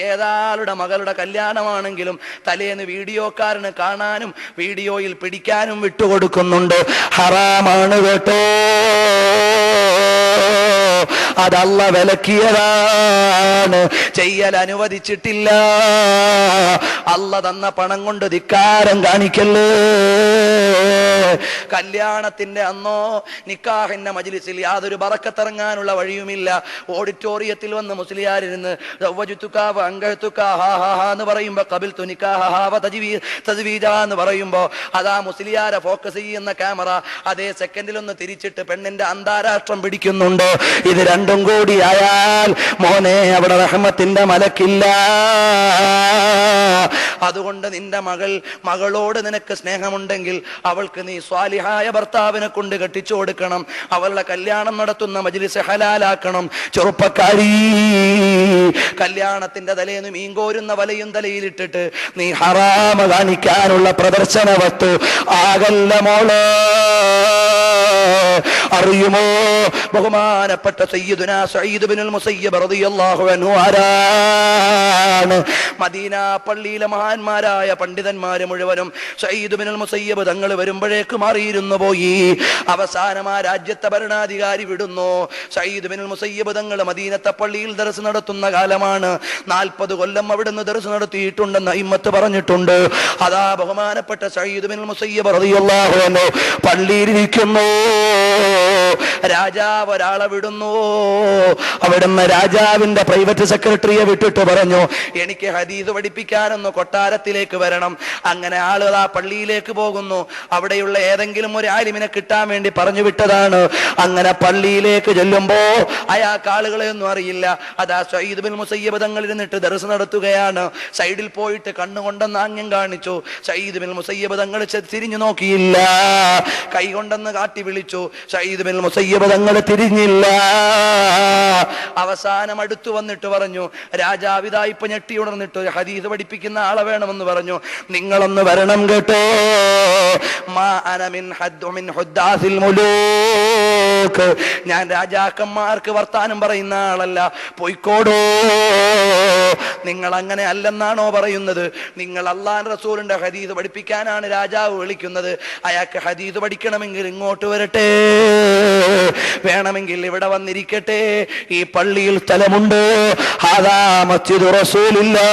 [SPEAKER 1] ഏതാളുടെ മകളുടെ കല്യാണമാണെങ്കിലും തലേന്ന് വീഡിയോക്കാരന് കാണാനും വീഡിയോയിൽ പിടിക്കാനും വിട്ടുകൊടുക്കുന്നുണ്ട്. ഹറാമാണ് കേട്ടോ. അതല്ല വിലക്കിയതാണ്, ചെയ്യൽ അനുവദിച്ചിട്ടില്ല. അല്ല തന്ന പണം കൊണ്ട് ധിക്കാരം കാണിക്കല്ലേ. കല്യാണത്തിന്റെ അന്നോ നിക്കാഹിന്റെ മജ്ലിസിൽ യാതൊരു ബറക്കത്തിറങ്ങാനുള്ള വഴിയുമില്ല. ഓഡിറ്റോറിയത്തിൽ വന്ന് മുസ്ലിയാരിരുന്ന് എന്ന് പറയുമ്പോ ഖബിൽതു നിക്കാഹഹാ വ തസ്വീജാ എന്ന് പറയുമ്പോ അതാ മുസ്ലിയാരെ ഫോക്കസ് ചെയ്യുന്ന ക്യാമറ അതേ സെക്കൻഡിലൊന്ന് തിരിച്ചിട്ട് പെണ്ണിന്റെ അന്താരാഷ്ട്രം പിടിക്കുന്നുണ്ട്. ഇത് രണ്ടും കൂടി ആയാൽ മോനെ അവിടെ റഹ്മത്തിന്റെ മലക്കില്ല. അതുകൊണ്ട് നിന്റെ മകളോട് നിനക്ക് സ്നേഹമുണ്ടെങ്കിൽ അവൾക്ക് നീ സ്വാലിഹായ ഭർത്താവിനെ കൊണ്ട് കെട്ടിച്ചു കൊടുക്കണം. അവളുടെ കല്യാണം നടത്തുന്ന മജ്ലിസ് ഹലാലാക്കണം. ചെറുപ്പക്കാരി, കല്യാണത്തിന്റെ തലേന്ന് മീൻകോരുന്ന വലയും തലയിലിട്ടിട്ട് നീ ഹറാമ കാണിക്കാനുള്ള പ്രദർശന വസ്തു ആകല്ല മോളെ. അറിയുമോ ബഹുമാനപ്പെട്ട സയ്യിദുനാ സഈദ് ഇബ്നുൽ മുസയ്യിബ് റളിയല്ലാഹു അൻഹു ആരാണ്? മദീന പള്ളിയിലെ മഹാന്മാരായ പണ്ഡിതന്മാര് മുഴുവനും സഈദ് ഇബ്നുൽ മുസയ്യിബ് തങ്ങൾ വരുമ്പോഴേക്ക് മാറിയിരുന്നു പോയി. അവസാനം ആ രാജ്യത്തെ ഭരണാധികാരി വിടുന്നു. സഈദ് ഇബ്നുൽ മുസയ്യിബ് തങ്ങൾ മദീനത്തെ പള്ളിയിൽ ദർസ് നടത്തുന്ന കാലമാണ്. 40 കൊല്ലം അവിടുന്ന് ദർസ് നടത്തിയിട്ടുണ്ടെന്ന് അയിമ്മത്ത് പറഞ്ഞിട്ടുണ്ട്. അതാ ബഹുമാനപ്പെട്ട സഈദ് ഇബ്നുൽ മുസയ്യിബ് റളിയല്ലാഹു അൻഹു പള്ളിയിലിരിക്കുന്നു. രാജാവ് ഒരാളെ വിടുന്നു. അവിടുന്ന് രാജാവിന്റെ പ്രൈവറ്റ് സെക്രട്ടറിയെ വിട്ടിട്ട് പറഞ്ഞു, എനിക്ക് ഹദീസ് പഠിപ്പിക്കാനൊന്ന് കൊട്ടാരത്തിലേക്ക് വരണം. അങ്ങനെ ആളുകൾ ആ പള്ളിയിലേക്ക് പോകുന്നു. അവിടെയുള്ള ഏതെങ്കിലും ഒരു ആലിമിനെ കിട്ടാൻ വേണ്ടി പറഞ്ഞു വിട്ടതാണ്. അങ്ങനെ പള്ളിയിലേക്ക് ചെല്ലുമ്പോ അയാൾക്ക് ആളുകളെ ഒന്നും അറിയില്ല. അതാ സഈദ് ബിൻ മുസയ്യിബ് തങ്ങൾ ഇരുന്നിട്ട് ദർസ് നടത്തുകയാണ്. സൈഡിൽ പോയിട്ട് കണ്ണുകൊണ്ടെന്ന് ആംഗ്യം കാണിച്ചു. സഈദ് ബിൻ മുസയ്യിബ് തങ്ങൾ തിരിഞ്ഞു നോക്കിയില്ല. കൈ കൊണ്ടെന്ന് കാട്ടി വിളിച്ചു. സഈദ് ബിൻ മുസയ്യിബ് തങ്ങൾ തിരിഞ്ഞില്ല. അവസാനം അടുത്തു വന്നിട്ട് പറഞ്ഞു, രാജാവിതാ ഇപ്പൊ ഞെട്ടി ഉണർന്നിട്ട് ഒരു ഹദീസ് പഠിപ്പിക്കുന്ന ആളെ വേണമെന്ന് പറഞ്ഞു. നിങ്ങളൊന്ന് വരണം കേട്ടോ. ഞാൻ രാജാക്കന്മാർക്ക് വർത്താനം പറയുന്ന ആളല്ല. പൊയ്ക്കോടോ. നിങ്ങൾ അങ്ങനെ അല്ലെന്നാണോ പറയുന്നത്? നിങ്ങൾ അല്ലാഹുവിന്റെ റസൂലിന്റെ ഹദീസ് പഠിപ്പിക്കാനാണ് രാജാവ് വിളിക്കുന്നത്. അയാൾക്ക് ഹദീസ് പഠിക്കണമെങ്കിൽ ഇങ്ങോട്ട് വരട്ടെ, വേണമെങ്കിൽ ഇവിടെ വന്നിരിക്കട്ടെ. ഈ പള്ളിയിൽ സ്ഥലമുണ്ട്. ഹാദാ മസ്ജിദു റസൂലില്ലാഹ്.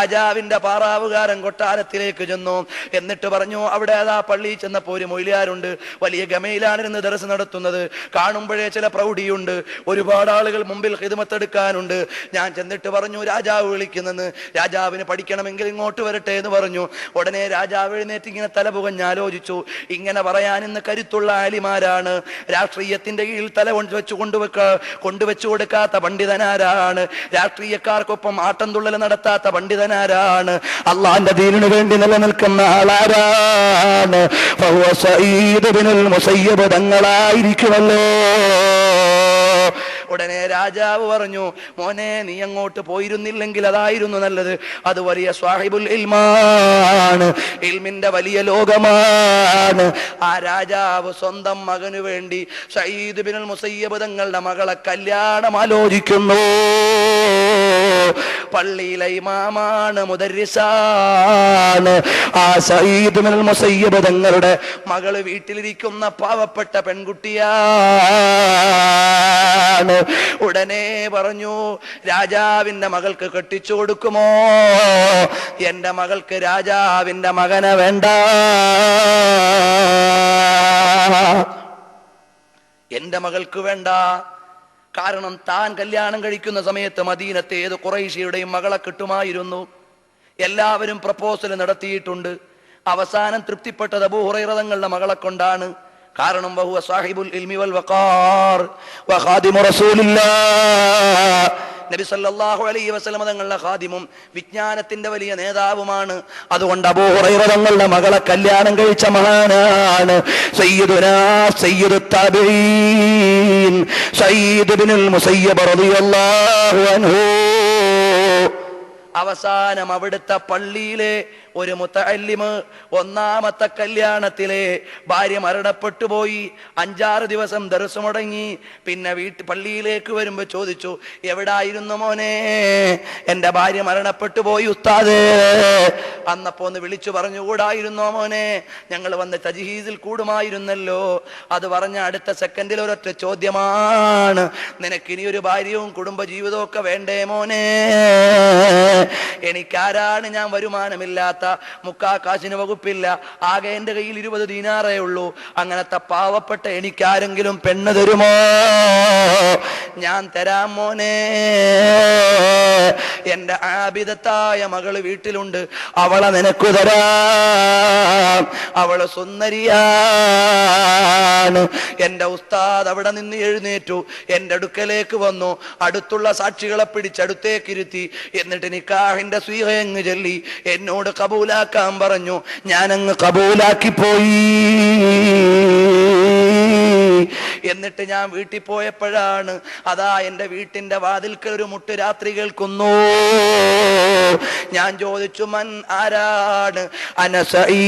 [SPEAKER 1] രാജാവിന്റെ പാറാവുകാരൻ കൊട്ടാരത്തിലേക്ക് ചെന്നു. എന്നിട്ട് പറഞ്ഞു, അവിടെ അതാ പള്ളിയിൽ ചെന്നപ്പോ ഒരു മൊയ്ലിയാരുണ്ട്. വലിയ ഗമയിലാണിരുന്ന് ദർസ് നടത്തുന്നത്. കാണുമ്പോഴേ ചില പ്രൗഢിയുണ്ട്. ഒരുപാട് ആളുകൾ മുമ്പിൽ ഖിദ്മത്തെടുക്കാനുണ്ട്. ഞാൻ ചെന്നിട്ട് പറഞ്ഞു, രാജാവ് വിളിക്കുന്നെന്ന്. രാജാവിന് പഠിക്കണമെങ്കിൽ ഇങ്ങോട്ട് വരട്ടെ എന്ന് പറഞ്ഞു. ഉടനെ രാജാവ് എഴുന്നേറ്റ് ഇങ്ങനെ തല പുകഞ്ഞ് ആലോചിച്ചു. ഇങ്ങനെ പറയാൻ ഇന്ന് കരുത്തുള്ള ആലിമാരാണ്? രാഷ്ട്രീയത്തിന്റെ കീഴിൽ തല കൊണ്ടുവച്ചു കൊടുക്കാത്ത പണ്ഡിതനാരാണ്? രാഷ്ട്രീയക്കാർക്കൊപ്പം ആട്ടം തുള്ളൽ നടത്താത്ത പണ്ഡിതനാരാണ്? അള്ളാന്റെ ദീനിനു വേണ്ടി നിലനിൽക്കുന്ന ആളാരാണ്? സഈദ് ഇബ്നുൽ മുസയ്യിബ് തങ്ങളായിരിക്കുമല്ലോ. ഉടനെ രാജാവ് പറഞ്ഞു, മോനെ, നീ അങ്ങോട്ട് പോയിരുന്നില്ലെങ്കിൽ അതായിരുന്നു നല്ലത്. അത് വലിയ സ്വാഹിബുൽ ഇൽമാണ്, ഇൽമിന്റെ വലിയ ലോകമാണ്. ആ രാജാവ് സ്വന്തം മകനു വേണ്ടി സഈദ് ഇബ്നുൽ മുസയ്യിബ് തങ്ങളുടെ മകളെ കല്യാണം ആലോചിക്കുന്നു. പള്ളിയിലെ ഇമാമാണ്, മുദർരിസാണ്. ആ സഈദ് ഇബ്നുൽ മുസയ്യിബ് തങ്ങളുടെ മകള് വീട്ടിലിരിക്കുന്ന പാവപ്പെട്ട പെൺകുട്ടിയാണ്. ഉടനെ പറഞ്ഞു, രാജാവിന്റെ മകൾക്ക് കെട്ടിച്ചു കൊടുക്കുമോ? എന്റെ മകൾക്ക് രാജാവിന്റെ മകനെ വേണ്ട, എന്റെ മകൾക്ക് വേണ്ട. കാരണം താൻ കല്യാണം കഴിക്കുന്ന സമയത്ത് മദീനത്തെ ഏത് ഖുറൈശിയുടെയും മകളെ കിട്ടുമായിരുന്നു. എല്ലാവരും പ്രപ്പോസൽ നടത്തിയിട്ടുണ്ട്. അവസാനം തൃപ്തിപ്പെട്ടത് അബൂ ഹുറൈറ തങ്ങളുടെ മകളെ കൊണ്ടാണ്. കാരണം വഹുവ സാഹിബുൽ ഇൽമി വൽ വഖാർ വഖാദിമു റസൂലില്ലാഹ്. നബി സല്ലല്ലാഹു അലൈഹി വസല്ലം തങ്ങളുടെ ഖാദിമും വിജ്ഞാനത്തിന്റെ വലിയ നേതാവുമാണ്. അതുകൊണ്ട് അബൂ ഹുറൈറ തങ്ങളുടെ മകളെ കല്യാണം കഴിച്ച മഹാനാണ് സയ്യിദുനാ സയ്യിദുത് താബഈൻ സയ്യിദ് ഇബ്നുൽ മുസയ്യിബ് റളിയല്ലാഹു അൻഹു. അവസാനം അവിടുത്തെ പള്ളിയിലെ ഒരു മുത്തഅല്ലിമ് ഒന്നാമത്തെ കല്യാണത്തിലെ ഭാര്യ മരണപ്പെട്ടു പോയി. 5-6 ദിവസം ദർസ് മുടങ്ങി. പിന്നെ പള്ളിയിലേക്ക് വരുമ്പോ ചോദിച്ചു, എവിടായിരുന്നു മോനെ? എന്റെ ഭാര്യ മരണപ്പെട്ടു പോയി ഉസ്താദേ. അന്നപ്പോ ഒന്ന് വിളിച്ചു പറഞ്ഞുകൂടായിരുന്നോ മോനെ? ഞങ്ങൾ വന്ന് തജ്ഹീസിൽ കൂടുമായിരുന്നല്ലോ. അത് പറഞ്ഞ അടുത്ത സെക്കൻഡിൽ ഒരൊറ്റ ചോദ്യമാണ്, നിനക്കിനി ഒരു ഭാര്യയും കുടുംബ ജീവിതവും ഒക്കെ വേണ്ടേ മോനെ? എനിക്കാരാണ്? ഞാൻ വരുമാനമില്ലാത്ത, മുക്കാ കാശിന് വകുപ്പില്ല, ആകെ എന്റെ കയ്യിൽ 20 ദീനാറേ ഉള്ളൂ. അങ്ങനത്തെ പാവപ്പെട്ട എനിക്കാരെങ്കിലും പെണ്ണ് തരുമോ? ഞാൻ തരാം മോനെ. എന്റെ ആബിദത്തായ മകള് വീട്ടിലുണ്ട്, അവളെ നിനക്കു തരാം. അവള് സുന്ദരിയാണ്. എന്റെ ഉസ്താദ് അവിടെ നിന്ന് എഴുന്നേറ്റു, എന്റെ അടുക്കലേക്ക് വന്നു. അടുത്തുള്ള സാക്ഷികളെ പിടിച്ചടുത്തേക്ക് ഇരുത്തി. എന്നിട്ട് നിക്കാഹിന്റെ സ്വീഹയങ്ങ് ചൊല്ലി എന്നോട് കബൂലാക്കാൻ പറഞ്ഞു. ഞാനങ്ങ് കബൂലാക്കി പോയി. എന്നിട്ട് ഞാൻ വീട്ടിൽ പോയപ്പോഴാണ് അതാ എന്റെ വീട്ടിന്റെ വാതിൽക്കൽ ഒരു മുട്ട് രാത്രി കേൾക്കുന്നു. ഞാൻ ചോദിച്ചു, മൻ, ആരാണ്? അന സഈദ്,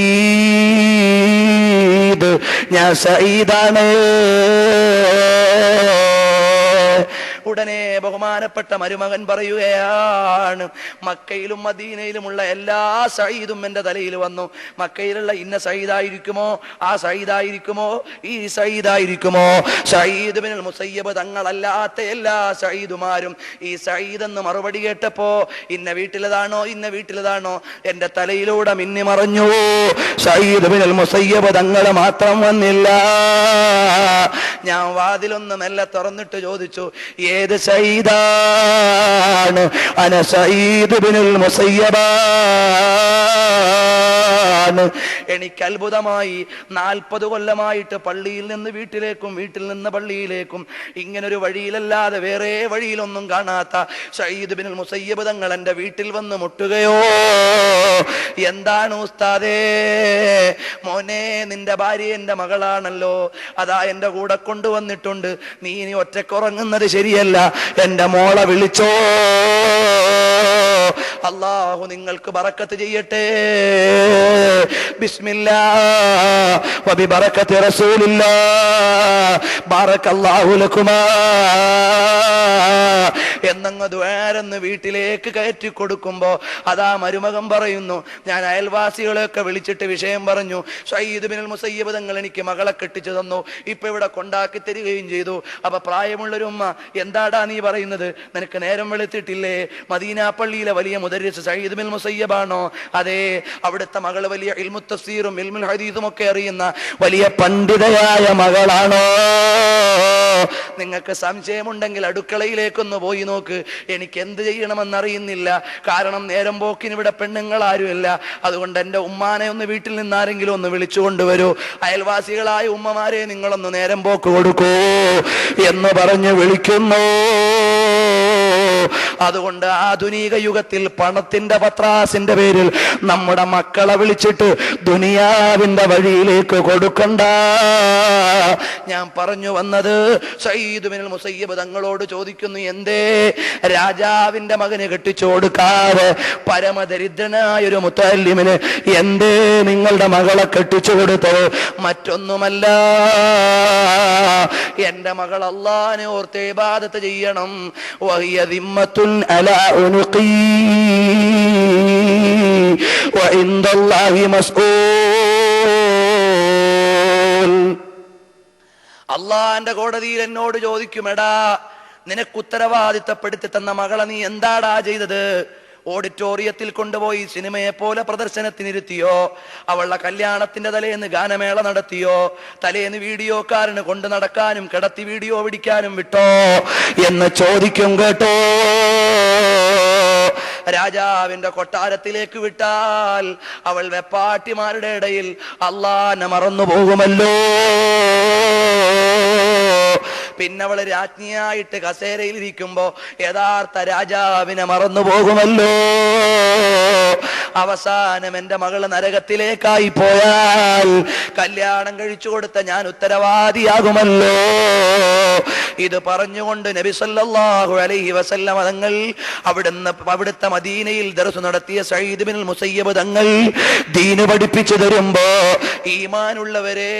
[SPEAKER 1] ഞാൻ സഈദാണ്. ഉടനെ ബഹുമാനപ്പെട്ട മരുമകൻ പറയുകയാണ്, മക്കയിലും മദീനയിലുമുള്ള എല്ലാ സഈദും എന്റെ തലയിൽ വന്നു. മക്കയിലുള്ള ഇന്ന സഈദായിരിക്കുമോ? ആ സഈദായിരിക്കുമോ? ഈ സഈദായിരിക്കുമോ? സഈദ് ഇബ്നുൽ മുസയ്യിബ് തങ്ങളല്ലാത്ത എല്ലാ സഈദുമാരും ഈ സഈദ് എന്ന് മറുപടി കേട്ടപ്പോ, ഇന്ന വീട്ടിലതാണോ, ഇന്ന വീട്ടിലതാണോ, എന്റെ തലയിലൂടെ മിന്നി മറഞ്ഞു. സഈദ് ഇബ്നുൽ മുസയ്യിബ് തങ്ങള് മാത്രം വന്നില്ല. ഞാൻ വാതിലൊന്ന് മെല്ലെ തുറന്നിട്ട് ചോദിച്ചു, ഏത് സഈദാണ്? അന സഈദ് ഇബ്നുൽ മുസയ്യിബാണ്. എനിക്ക് അത്ഭുതമായി. 40 കൊല്ലമായിട്ട് പള്ളിയിൽ നിന്ന് വീട്ടിലേക്കും വീട്ടിൽ നിന്ന് പള്ളിയിലേക്കും ഇങ്ങനൊരു വഴിയിലല്ലാതെ വേറെ വഴിയിലൊന്നും കാണാത്ത സഈദ് ഇബ്നുൽ മുസയ്യിബ് തങ്ങൾ എന്റെ വീട്ടിൽ വന്ന് മുട്ടുകയോ. എന്താണ് ഉസ്താദേ? മോനെ, നിന്റെ ഭാര്യ എന്റെ മകളാണല്ലോ, അതാ എന്റെ കൂടെ കൊണ്ടുവന്നിട്ടുണ്ട്. നീ ഇനി ഒറ്റക്കുറങ്ങുന്നത് ശരിയല്ല, എന്റെ മോളെ വിളിച്ചോ. അല്ലാഹു നിങ്ങൾക്ക് ബറക്കത്ത് ചെയ്യട്ടെ. ബിസ്മില്ലാഹ് വബിബറകത്തി റസൂലില്ലാഹ് ബറകല്ലാഹു ലക്കുമാ എന്നങ്ങ് ദുആരെന്ന് വീട്ടിലേക്ക് കയറ്റി കൊടുക്കുമ്പോ അതാ മരുമകൻ പറയുന്നു, ഞാൻ അയൽവാസികളെയൊക്കെ വിളിച്ചിട്ട് വിഷയം പറഞ്ഞു. സഈദ് ഇബ്നുൽ മുസയ്യിബ് തങ്ങൾ എനിക്ക് മകളെ കെട്ടിച്ചു തന്നു, ഇപ്പൊ ഇവിടെ കൊണ്ടാക്കി തരികയും ചെയ്തു. അപ്പൊ പ്രായമുള്ളൊരു ഉമ്മ, എന്താടാ നീ പറയുന്നത്? നിനക്ക് നേരം വെളുത്തിട്ടില്ലേ? മദീന പള്ളിയിലെ വലിയ മുദരിസ് സഈദ് ബിൻ മുസയ്യബാണോ? അതെ, അവിടുത്തെ മകൾ വലിയ ഇൽമു തഫ്സീറും ഇൽമുൽ ഹദീസും ഒക്കെ അറിയുന്ന വലിയ പണ്ഡിതയായ മകളാണോ? നിങ്ങൾക്ക് സംശയമുണ്ടെങ്കിൽ അടുക്കളയിലേക്കൊന്ന് പോയി നോക്ക്. എനിക്ക് എന്ത് ചെയ്യണമെന്നറിയുന്നില്ല, കാരണം നേരം പോക്കിന് ഇവിടെ പെണ്ണുങ്ങൾ ആരുമില്ല. അതുകൊണ്ട് എൻ്റെ ഉമ്മാനെ ഒന്ന് വീട്ടിൽ നിന്ന് ആരെങ്കിലും ഒന്ന് വിളിച്ചു കൊണ്ടുവരൂ. അയൽവാസികളായ ഉമ്മമാരെ നിങ്ങളൊന്ന് നേരം പോക്ക് കൊടുക്കൂ എന്ന് പറഞ്ഞ് വിളിക്കുന്നു. അതുകൊണ്ട് ആധുനിക യുഗത്തിൽ പണത്തിന്റെ പത്രാസിന്റെ പേരിൽ നമ്മുടെ മക്കളെ വിളിച്ചിട്ട് ദുനിയാവിന്റെ വഴിയിലേക്ക് കൊടുക്കണ്ട. ഞാൻ പറഞ്ഞു വന്നത്, സഈദ് ബിൻ മുസയ്യിബ് തങ്ങളോട് ചോദിക്കുന്നു, എന്തേ രാജാവിന്റെ മകന് കെട്ടിച്ചു കൊടുക്കാതെ പരമദരിദ്രനായൊരു മുത്തല്ലിമിന് എന്തേ നിങ്ങളുടെ മകളെ കെട്ടിച്ചു കൊടുത്തത്? മറ്റൊന്നുമല്ല, എന്റെ മകൾ അല്ലാഹുവിനെ ഓർത്ത് ഇബാദത്ത് ചെയ്യണം. വഹിയ ദിമ്മത്തുൻ അലാ ഉനുഖി വഇൻദല്ലാഹി മസ്ഊൽ. അള്ളാന്റെ കോടതിയിൽ എന്നോട് ചോദിക്കും, എടാ നിനക്ക് ഉത്തരവാദിത്തപ്പെടുത്തി തന്ന മകളെ നീ എന്താടാ ചെയ്തത്? ഓഡിറ്റോറിയത്തിൽ കൊണ്ടുപോയി സിനിമയെ പോലെ പ്രദർശനത്തിനിരുത്തിയോ? അവളുടെ കല്യാണത്തിന്റെ തലേന്ന് ഗാനമേള നടത്തിയോ? തലേന്ന് വീഡിയോക്കാരന് കൊണ്ടു നടക്കാനും കിടത്തി വീഡിയോ പിടിക്കാനും വിട്ടോ എന്ന് ചോദിക്കും കേട്ടോ. രാജാവിന്റെ കൊട്ടാരത്തിലേക്ക് വിട്ടാൽ അവൾ വെപ്പാട്ടിമാരുടെ ഇടയിൽ അള്ളാനെ മറന്നു പോകുമല്ലോ. പിന്നെ അവള് രാജ്ഞിയായിട്ട് കസേരയിൽ ഇരിക്കുമ്പോ യഥാർത്ഥ രാജാവിനെ മറന്നു പോകുമല്ലോ. അവസാനം എന്റെ മകള് നരകത്തിലേക്കായി പോയാൽ കല്യാണം കഴിച്ചു കൊടുത്ത ഞാൻ ഉത്തരവാദിയാകുമല്ലോ. ഇത് പറഞ്ഞുകൊണ്ട് നബി സല്ലല്ലാഹു അലൈഹി വസല്ലം തങ്ങൾ അവിടുത്തെ മദീനയിൽ ദർസ് നടത്തിയ സഈദ് ബിൻ മുസയ്യിബ് തങ്ങൾ ദീന് പഠിപ്പിച്ചു തരുമ്പോ ഈമാനുള്ളവരെ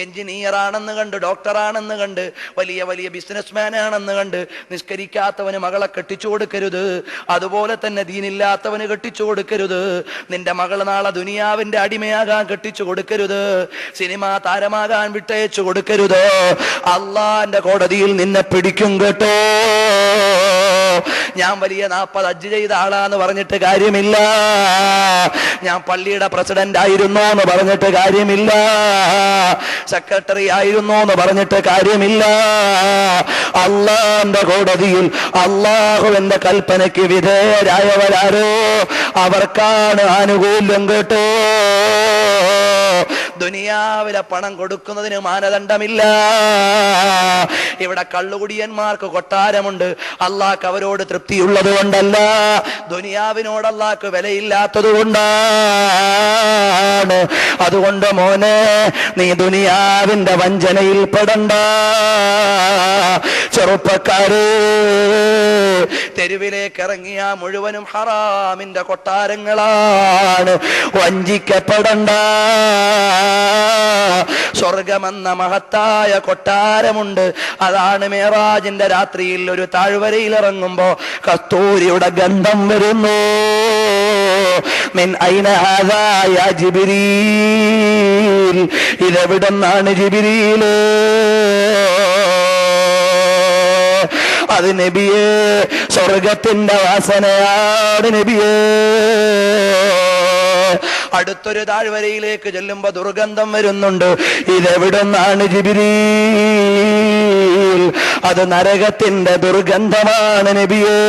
[SPEAKER 1] എഞ്ചിനീയർ ആണെന്ന് കണ്ട്, ഡോക്ടറാണെന്ന് കണ്ട്, വലിയ വലിയ ബിസിനസ്മാൻ ആണെന്ന് കണ്ട് നിസ്കരിക്കാത്തവന് മകളെ കെട്ടിച്ചു കൊടുക്കരുത്. അതുപോലെ തന്നെ ദീനില്ലാത്തവന് കെട്ടിച്ചു കൊടുക്കരുത്. നിന്റെ മകൾ നാളെ ദുനിയാവിന്റെ അടിമയാകാൻ കെട്ടിച്ചു കൊടുക്കരുത്. സിനിമാ താരമാകാൻ വിട്ടയച്ചു കൊടുക്കരുത്. അള്ളാന്റെ കോടതിയിൽ നിന്നെ പിടിക്കും കേട്ടോ. ഞാൻ വലിയ 40 ഹജ്ജ് ചെയ്ത ആളാന്ന് പറഞ്ഞിട്ട് കാര്യമില്ല. ഞാൻ പള്ളിയുടെ പ്രസിഡന്റ് ആയിരുന്നു എന്ന് പറഞ്ഞിട്ട് കാര്യമില്ല. സെക്രട്ടറി ആയിരുന്നു എന്ന് പറഞ്ഞിട്ട് കാര്യമില്ല. അള്ളാന്റെ കോടതിയിൽ അള്ളാഹുവിന്റെ കൽപ്പനയ്ക്ക് വിധേയരായവരാരോ അവർക്കാണ് ആനുകൂല്യം കേട്ടോ. ദുനിയാവിലെ പണം കൊടുക്കുന്നതിന് മാനദണ്ഡമില്ല. ഇവിടെ കള്ളുകുടിയന്മാർക്ക് കൊട്ടാരമുണ്ട്. അള്ളാഹ്ക്ക് അവരോട് തൃപ്തിയുള്ളത് കൊണ്ടല്ല, ദുനിയാവിനോട് അള്ളാഹ്ക്ക് വിലയില്ലാത്തത് കൊണ്ടാണ്. അതുകൊണ്ട് മോനെ, നീ ദുനിയാവിന്റെ വഞ്ചനയിൽ പെടണ്ട. ചെറുപ്പക്കാര്, തെരുവിലേക്ക് ഇറങ്ങിയ മുഴുവനും ഹറാമിന്റെ കൊട്ടാരങ്ങളാണ്. വഞ്ചിക്കപ്പെടണ്ട. സ്വർഗമെന്ന മഹത്തായ കൊട്ടാരമുണ്ട്. അതാണ് മേറാജിന്റെ രാത്രിയിൽ ഒരു താഴ്വരയിൽ ഇറങ്ങുമ്പോ കസ്തൂരിയുടെ ഗന്ധം വരുന്നു. മിൻ ഐന ഹാദാ യാ ജിബ്രീൽ, ഇതെവിടുന്നാണ് ജിബ്രീല്? അത് നബിയേ, സ്വർഗത്തിന്റെ വാസനയാണ് നബിയേ. അടുത്തൊരു താഴ്വരയിലേക്ക് ചെല്ലുമ്പോ ദുർഗന്ധം വരുന്നുണ്ട്. ഇതെവിടുന്നാണ് ജിബ്രീൽ? അത് നരകത്തിന്റെ ദുർഗന്ധമാണ് നബിയേ.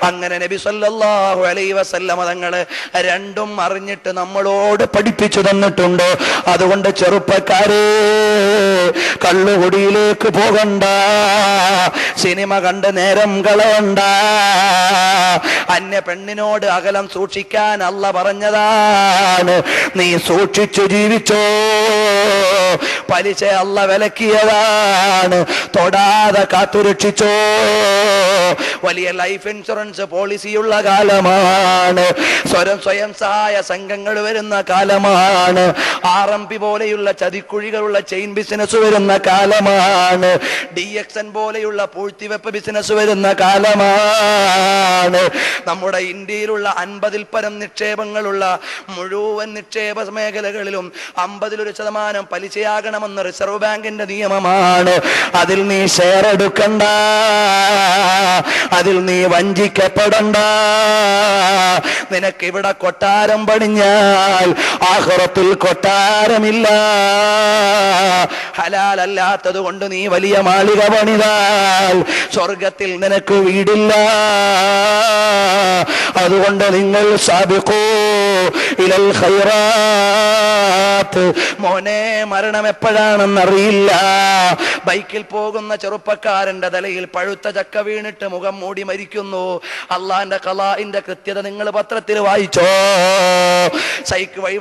[SPEAKER 1] അങ്ങനെ നബി സല്ലല്ലാഹു അലൈഹി വസല്ലം തങ്ങള് രണ്ടും അറിഞ്ഞിട്ട് നമ്മളോട് പഠിപ്പിച്ചു തന്നിട്ടുണ്ട്. അതുകൊണ്ട് ചെറുപ്പക്കാരെ, കള്ളുകുടിയിലേക്ക് പോകണ്ട. സിനിമ കണ്ട് നേരം കളയണ്ട. അന്യ പെണ്ണിനോട് അകലം സൂക്ഷിക്കാൻ അല്ല പറഞ്ഞതാണ്. നീ സൂക്ഷിച്ചു ജീവിച്ചോ. പലിശ അല്ല വിലക്കിയതാണ്. തൊടാതെ കാത്തുരക്ഷിച്ചോ. വലിയ ലൈഫ് ഇൻഷുറൻസ് പോളിസിയുള്ള കാലമാണ്. സ്വയം സഹായ സംഘങ്ങൾ വരുന്ന കാലമാണ്. RMP പോലെയുള്ള ചതിക്കുഴികളുള്ള ചെയിൻ ബിസിനസ് വരുന്ന കാലമാണ്. DXN പോലെയുള്ള പൂഴ്ത്തിവെപ്പ് ബിസിനസ് വരുന്ന കാലമാണ്. നമ്മുടെ ഇന്ത്യയിലുള്ള 50-ൽ പരം നിക്ഷേപങ്ങളുള്ള മുഴുവൻ നിക്ഷേപ മേഖലകളിലും 50% പലിശയാകണം എടുക്കാമെന്ന് റിസർവ് ബാങ്കിന്റെ നിയമമാണ്. അതിൽ നീ ഷെയർ എടുക്കണ്ട, അതിൽ നീ വഞ്ചിക്കപ്പെടണ്ട. നിനക്കിവിടെ കൊട്ടാരം പണിഞ്ഞാൽ ആഖിറത്തിൽ കൊട്ടാരമില്ല. ഹലാലല്ലാത്തത് കൊണ്ട് നീ വലിയ മാളിക പണിതാൽ സ്വർഗത്തിൽ നിനക്ക് വീടില്ല. അതുകൊണ്ട് നിങ്ങൾ സാബിഖൂ ഇലൽ ഖൈറാത്ത്. മോനെ, മരണം എപ്പോഴാണെന്നറിയില്ല. ബൈക്കിൽ പോകുന്ന ചെറുപ്പക്കാരന്റെ തലയിൽ പഴുത്ത ചക്ക വീണിട്ട് മുഖം മൂടി മരിക്കുന്നു. അള്ളാന്റെ ഖലാഇന്റെ കൃത്യത നിങ്ങൾ പത്രത്തിൽ വായിച്ചോ?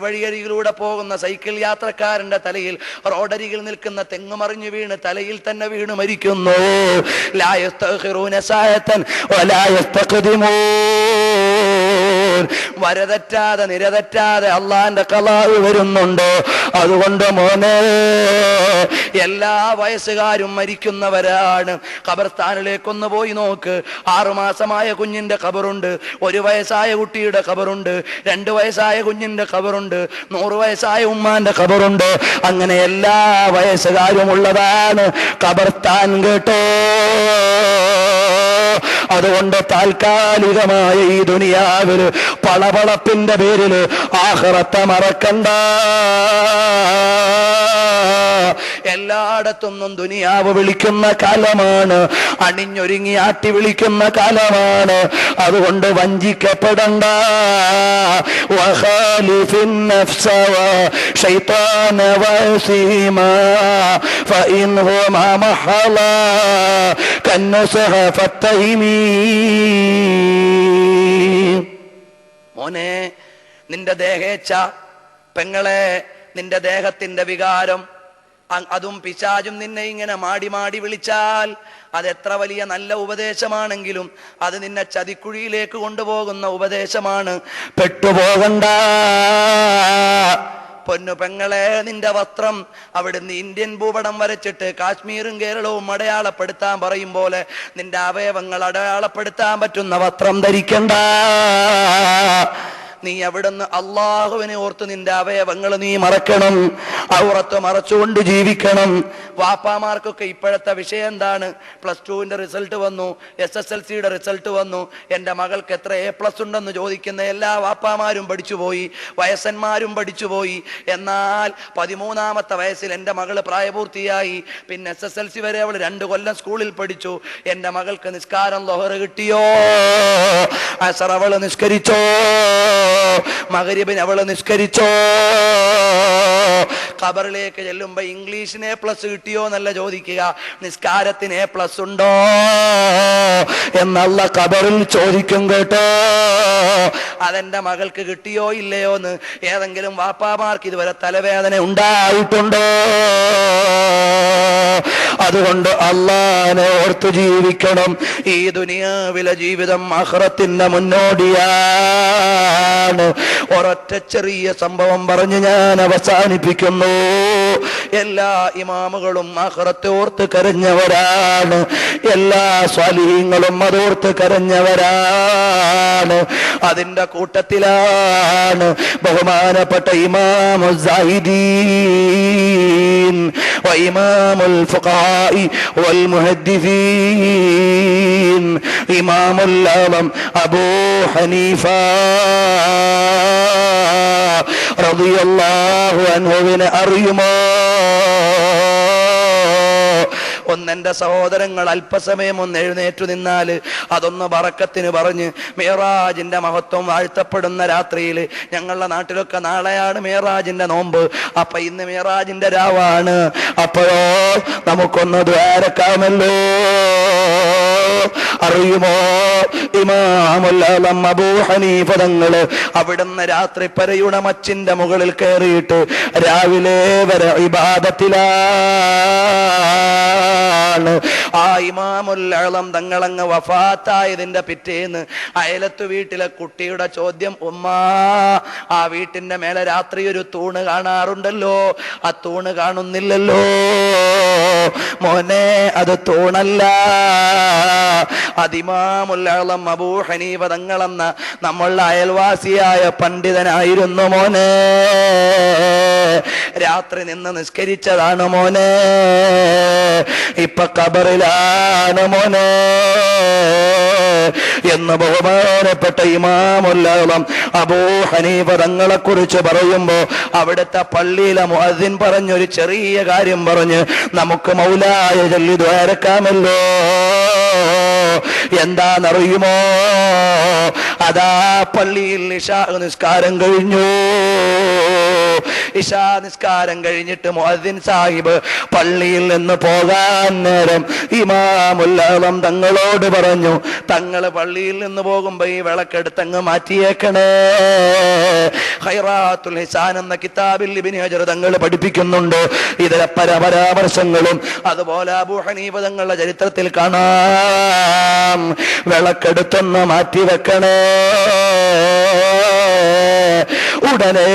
[SPEAKER 1] വഴിയരികിലൂടെ പോകുന്ന സൈക്കിൾ യാത്രക്കാരന്റെ തലയിൽ റോഡരികിൽ നിൽക്കുന്ന തെങ്ങ് മറിഞ്ഞു വീണ് തലയിൽ തന്നെ വീണ് മരിക്കുന്നു. ലാ യസ്തഖിറൂന സഅതൻ വലാ യസ്തഖ്ദിമൂൻ. വരതെറ്റാതെ നിരതെറ്റാതെ അള്ളാന്റെ ഖലാഅ് വരുന്നുണ്ട്. അതുകൊണ്ട് മോനെ, എല്ലാ വയസ്സുകാരും മരിക്കുന്നവരാണ്. ഖബർസ്ഥാനിലേക്കൊന്ന് പോയി നോക്ക്. 6 മാസമായ കുഞ്ഞിന്റെ ഖബറുണ്ട്, 1 വയസ്സായ കുട്ടിയുടെ ഖബറുണ്ട്, 2 വയസ്സായ കുഞ്ഞിന്റെ ഖബറുണ്ട്, 100 വയസ്സായ ഉമ്മാന്റെ ഖബറുണ്ട്. അങ്ങനെ എല്ലാ വയസ്സുകാരും ഉള്ളതാണ് ഖബർസ്ഥാൻ കേട്ടോ. അതുകൊണ്ട് താൽക്കാലികമായ ഈ ദുനിയാവില് പളപളപ്പിന്റെ പേരില് ആഖിറത്തെ മറക്കണ്ട. എല്ലായിടത്തും ദുനിയാവ് വിളിക്കുന്ന കാലമാണ്, അണിഞ്ഞൊരുങ്ങി ആട്ടി വിളിക്കുന്ന കാലമാണ്. അതുകൊണ്ട് വഞ്ചിക്കപ്പെടണ്ട. വഖാലിഫിൻ നഫ്സ വശൈത്താന വസീമാ ഫഇൻഹുമാ മഹലാ കന്നുസ്ഹ ഫത്തഹിമീ. മോനെ, നിന്റെ ദേഹേച്ഛ, പെങ്ങളെ, നിന്റെ ദേഹത്തിന്റെ വികാരം, അതും പിശാചും നിന്നെ ഇങ്ങനെ മാടി മാടി വിളിച്ചാൽ അതെത്ര വലിയ നല്ല ഉപദേശമാണെങ്കിലും അത് നിന്നെ ചതിക്കുഴിയിലേക്ക് കൊണ്ടുപോകുന്ന ഉപദേശമാണ്. പെട്ടുപോകണ്ട പൊന്നു പെങ്ങളെ. നിന്റെ വസ്ത്രം അവിടുന്ന് ഇന്ത്യൻ ഭൂപടം വരച്ചിട്ട് കാശ്മീരും കേരളവും അടയാളപ്പെടുത്താൻ പറയും പോലെ നിന്റെ അവയവങ്ങൾ അടയാളപ്പെടുത്താൻ പറ്റുന്ന വസ്ത്രം ധരിക്കണ്ട. നീ അവിടുന്ന് അള്ളാഹുവിനെ ഓർത്ത് നിന്റെ അവയവങ്ങൾ നീ മറക്കണം. ഔറത്ത് മറച്ചുകൊണ്ട് ജീവിക്കണം. വാപ്പാമാർക്കൊക്കെ ഇപ്പോഴത്തെ വിഷയം എന്താണ്? +2 റിസൾട്ട് വന്നു, SSLCയുടെ റിസൾട്ട് വന്നു, എൻ്റെ മകൾക്ക് എത്ര A+ ഉണ്ടെന്ന് ചോദിക്കുന്ന എല്ലാ വാപ്പാമാരും പഠിച്ചുപോയി, വയസ്സന്മാരും പഠിച്ചുപോയി. എന്നാൽ 13ാമത്തെ വയസ്സിൽ എൻ്റെ മകള് പ്രായപൂർത്തിയായി. പിന്നെ SSLC വരെ അവൾ 2 കൊല്ലം സ്കൂളിൽ പഠിച്ചു. എൻ്റെ മകൾക്ക് നിസ്കാരം ളുഹർ കിട്ടിയോ? അസർ അവള് നിസ്കരിച്ചോ? മഗ്രിബിന് അവള് നിസ്കരിച്ചോ? ഖബറിലേക്ക് ചെല്ലുമ്പോ ഇംഗ്ലീഷിന് A+ കിട്ടിയോ എന്നല്ല ചോദിക്കുക, നിസ്കാരത്തിന് A+ ഉണ്ടോ എന്നല്ല ഖബറിൽ ചോദിക്കും കേട്ടോ. അതെന്റെ മകൾക്ക് കിട്ടിയോ ഇല്ലയോ എന്ന് ഏതെങ്കിലും വാപ്പാമാർക്ക് ഇതുവരെ തലവേദന ഉണ്ടായിട്ടുണ്ടോ? അതുകൊണ്ട് അല്ലാഹനെ ഓർത്തു ജീവിക്കണം. ഈ ദുനിയാവിലെ ജീവിതം ആഖിറത്തിന്റെ മുന്നോടിയാണ്. ഒരൊറ്റ ചെറിയ സംഭവം പറഞ്ഞ് ഞാൻ അവസാനിപ്പിക്കുന്നു. എല്ലാ ഇമാമുകളും ആഖിറത്തെ ഓർത്ത് കരഞ്ഞവരാണ്. എല്ലാ സ്വാലിഹീങ്ങളും അതോർത്ത് കരഞ്ഞവരാണ്. അതിന്റെ കൂട്ടത്തിലാണ് ബഹുമാനപ്പെട്ട ഇമാമു സാഹിദീൻ വ ഇമാമുൽ ഫുഖഹാഇ വൽ മുഹദ്ദിസീൻ ഇമാമുൽ ആലം അബൂ ഹനീഫ റളിയല്ലാഹു അൻഹുവിനെ അറിയുമോ? ഒന്നെന്റെ സഹോദരങ്ങൾ അല്പസമയം ഒന്ന് എഴുന്നേറ്റു നിന്നാൽ അതൊന്ന് ബറക്കത്തിന് പറഞ്ഞ് മേറാജിന്റെ മഹത്വം വാഴ്ത്തപ്പെടുന്ന രാത്രിയിൽ, ഞങ്ങളുടെ നാട്ടിലൊക്കെ നാളെയാണ് മേറാജിന്റെ നോമ്പ്, അപ്പൊ ഇന്ന് മേറാജിന്റെ രാവാണ്. അപ്പോഴോ നമുക്കൊന്ന് ദ്വാരക്കാമല്ലോ. അറിയുമോ ഇമാമുൽ ആലം അബൂ ഹനീഫ തങ്ങള് അവിടുന്ന് രാത്രി പരയുടെ മച്ചിന്റെ മുകളിൽ കയറിയിട്ട് രാവിലെ വരെ ഇബാദത്തിലാണ്. ആ ഇമാമുൽ ആലം തങ്ങളങ്ങ് വഫാത്തായതിന്റെ പിറ്റേന്ന് അയലത്തു വീട്ടിലെ കുട്ടിയുടെ ചോദ്യം, ഉമ്മാ ആ വീട്ടിന്റെ മേലെ രാത്രി ഒരു തൂണ് കാണാറുണ്ടല്ലോ, ആ തൂണ് കാണുന്നില്ലല്ലോ. മോനെ, അത് തൂണല്ല, അതിമാമുൽ ആലം അബൂ ഹനീഫ തങ്ങളെന്ന നമ്മളുടെ അയൽവാസിയായ പണ്ഡിതനായിരുന്നു മോനെ. രാത്രി നിന്ന് നിസ്കരിച്ചതാണ് മോനെ, ഇപ്പൊ ഖബറിലാണ് മോനെ എന്ന് ബഹുമാനപ്പെട്ട ഇമാമുൽ ആലം അബൂ ഹനീഫ തങ്ങളെ കുറിച്ച് പറയുമ്പോ അവിടുത്തെ പള്ളിയിലെ മുഅദ്ദിൻ പറഞ്ഞൊരു ചെറിയ കാര്യം പറഞ്ഞ് നമുക്ക് മൗലായ ചൊല്ലി ദ്വാരക്കാമല്ലോ. എന്താന്നറിയുമോ? അതാ പള്ളിയിൽ ഇശാ നിസ്കാരം കഴിഞ്ഞു. ഇശാ നിസ്കാരം കഴിഞ്ഞിട്ട് മുഅദ്ദിൻ സാഹിബ് പള്ളിയിൽ നിന്ന് പോകാൻ നേരം ഇമാമുൽ ആലം തങ്ങളോട് പറഞ്ഞു, തങ്ങൾ പള്ളിയിൽ നിന്ന് പോകുമ്പോ ഈ വിളക്കെടുത്തങ്ങ് മാറ്റിയേക്കണേ. ഖൈറാത്തുൽ ഹിസാൻ എന്ന കിതാബിൽ ഇബ്നു ഹജർ തങ്ങൾ പഠിപ്പിക്കുന്നുണ്ട് ഇതിലെ പരാമർശങ്ങളും. അതുപോലെ അബൂ ഹനീഫ തങ്ങളുടെ ചരിത്രത്തിൽ കാണാം, വിളക്കെടുത്തൊന്ന് മാറ്റി വെക്കണേ. ഉടനെ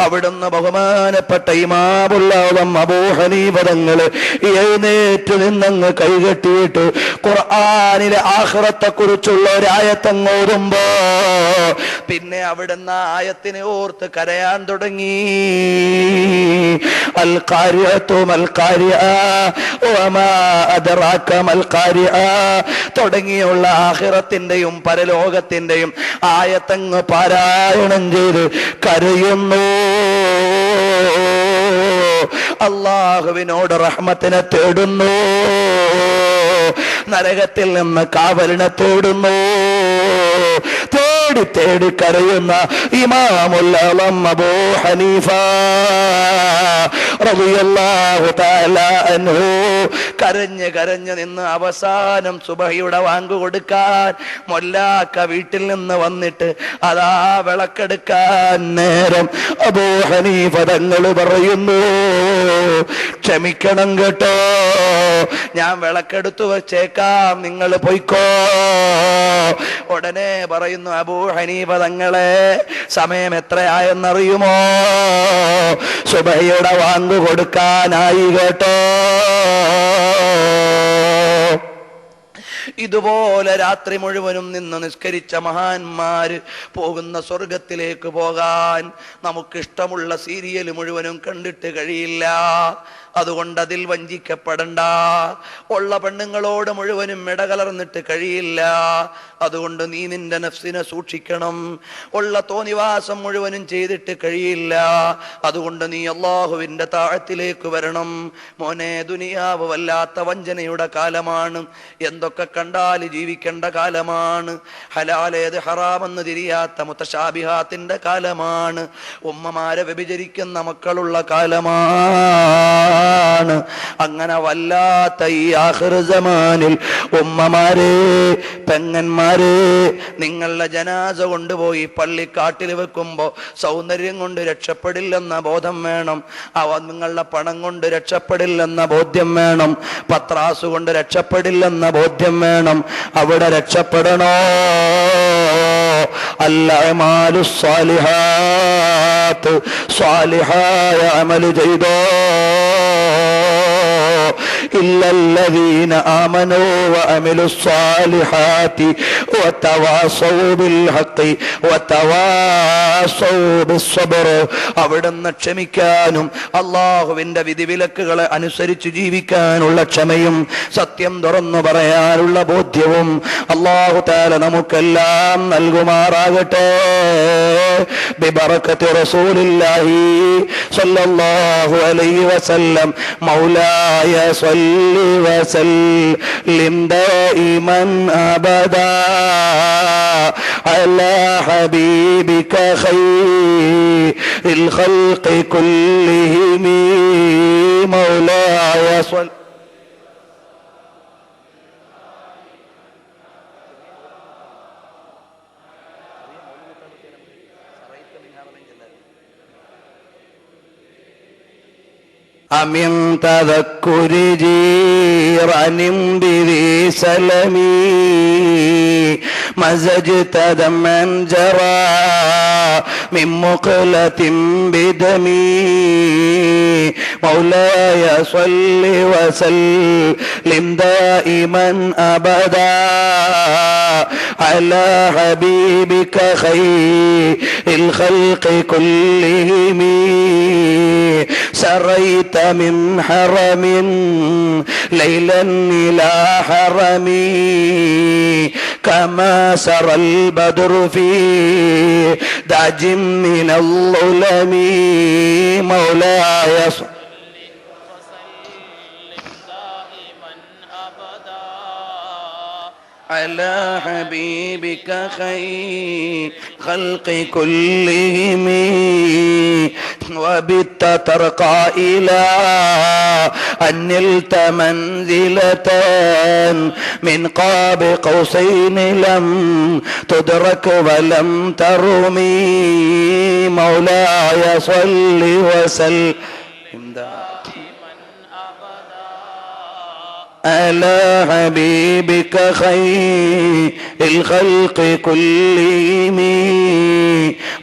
[SPEAKER 1] അവിടുന്ന് ബഹുമാനപ്പെട്ട ഇമാമുൽ ആലം അബൂ ഹനീഫ തങ്ങൾ എഴുന്നേറ്റ് നിന്നങ്ങ് കൈകെട്ടിയിട്ട് ഖുർആനിലെ ആഖിറത്തെ കുറിച്ചുള്ള ഒരു ആയത്തങ്ങ് ഓതുമ്പോ പിന്നെ അവിടുന്ന് ആയത്തിനെ ഓർത്ത് കരയാൻ തുടങ്ങി. അൽ ഖാരിഅതു മൽ ഖാരിഅ വമാ അദ്റാക മൽ ഖാരിഅ തുടങ്ങിയുള്ള ആഖിറത്തിന്റെയും പരലോകത്തിന്റെയും ആയത്തങ്ങ് പാരായണം ചെയ്ത് കരയുന്നു. അല്ലാഹുവിനോട് റഹ്മത്തിനെ തേടുന്നു, നരകത്തിൽ നിന്ന് കാവലിനെ തേടുന്നു. തേടി തേടി കരയുന്ന ഇമാമുൽ ആലം അബൂ ഹനീഫ റളിയല്ലാഹു തആല അൻഹു കരഞ്ഞ് കരഞ്ഞ് നിന്ന് അവസാനം സുബഹിയുടെ വാങ്ക് കൊടുക്കാൻ മൊല്ലാക്ക വീട്ടിൽ നിന്ന് വന്നിട്ട് അതാ വിളക്കെടുക്കാൻ നേരം അബൂ ഹനീഫ തങ്ങൾ പറയുന്നു, ക്ഷമിക്കണം കേട്ടോ, ഞാൻ വിളക്കെടുത്തു വെച്ചേക്കാം, നിങ്ങൾ പൊയ്ക്കോ. ഉടനെ പറയുന്നു, അബൂ ഹനീഫ തങ്ങളെ സമയം എത്രയായെന്നറിയുമോ? സുബഹിയുടെ വാങ്ക് കൊടുക്കാനായി കേട്ടോ. ഇതുപോലെ രാത്രി മുഴുവനും നിന്ന് നിസ്കരിച്ച മഹാന്മാര് പോകുന്ന സ്വർഗത്തിലേക്ക് പോകാൻ നമുക്കിഷ്ടമുള്ള സീരിയൽ മുഴുവനും കണ്ടിട്ട് കഴിയില്ല. അതുകൊണ്ട് അതിൽ വഞ്ചിക്കപ്പെടണ്ട. ഉള്ള പെണ്ണുങ്ങളോട് മുഴുവനും ഇടകലർന്നിട്ട് കഴിയില്ല. അതുകൊണ്ട് നീ നിന്റെ നഫ്സിനെ സൂക്ഷിക്കണം. ഉള്ള തോന്നിവാസം മുഴുവനും ചെയ്തിട്ട് കഴിയില്ല. അതുകൊണ്ട് നീ അല്ലാഹുവിന്റെ താഴത്തിലേക്ക് വരണം. മോനെ, ദുനിയാവ് വല്ലാത്ത വഞ്ചനയുടെ കാലമാണ്. എന്തൊക്കെ കണ്ടാൽ ജീവിക്കേണ്ട കാലമാണ്. ഹലാലേത് ഹറാമെന്ന് തിരിയാത്ത മുത്തശാബിഹാത്തിന്റെ കാലമാണ്. ഉമ്മമാരെ വ്യഭിചരിക്കുന്ന മക്കളുള്ള കാലമാണ്. അങ്ങനെ വല്ലാത്ത ഈ ആഖിർ സമാനിൽ ഉമ്മമാരെ, പെങ്ങന്മാരെ, നിങ്ങളുടെ ജനാസ കൊണ്ടുപോയി പള്ളിക്കാട്ടിൽ വെക്കുമ്പോ സൗന്ദര്യം കൊണ്ട് രക്ഷപ്പെടില്ലെന്ന ബോധം വേണം. നിങ്ങളുടെ പണം കൊണ്ട് രക്ഷപ്പെടില്ലെന്ന ബോധ്യം വേണം. പത്രാസ് കൊണ്ട് രക്ഷപ്പെടില്ലെന്ന ബോധ്യം വേണം. അവിടെ രക്ഷപ്പെടണോ? അൽഅമാലു സ്വാലിഹാത്ത്, സ്വാലിഹായ അമൽ ചെയ്തോ. ഇല്ലല്ലദീന ആമനൂ വഅമിലു സ്വാലിഹാത്തി വതവാസൗ ബിൽ ഹഖ് വതവാസൗ ബിസ്സബ്ർ. അവിടുന്ന് ക്ഷമിക്കാനും അല്ലാഹുവിന്റെ വിധിവിലക്കുകളെ അനുസരിച്ച് ജീവിക്കാനുള്ള ക്ഷമയും സത്യം തുറന്നു പറയാനുള്ള ബോധ്യവും അല്ലാഹു തആല നമുക്കെല്ലാം നൽകുമാറാകട്ടെ. ബിബറകത്തി റസൂലില്ലാഹി സ്വല്ലല്ലാഹു അലൈഹി വസല്ലം. മൗലായ സ്വല്ലി വസല്ലിം ദായിമൻ അബദാ അലാ ഹബീബിക ഖൈറിൽ ഖൽഖി കുല്ലിഹിം. മൗലായ സ്വല്ലി أمن تذكر جيران بذي سلمي مزجت دما جرى من مقلة بدمي. مولاي صل وسلم دائما أبدا على حبيبك خير الخلق كلهم. سريت من حرم ليلا إلى حرمي كما سرى البدر في داج من الظلم مولاي على حبيبك خير خلق كلهم وبت ترقى إلى أن نلت منزلة من قاب قوسين لم تدرك ولم ترمي مولاي صل وسلم على حبيبك خير الخلق كلهم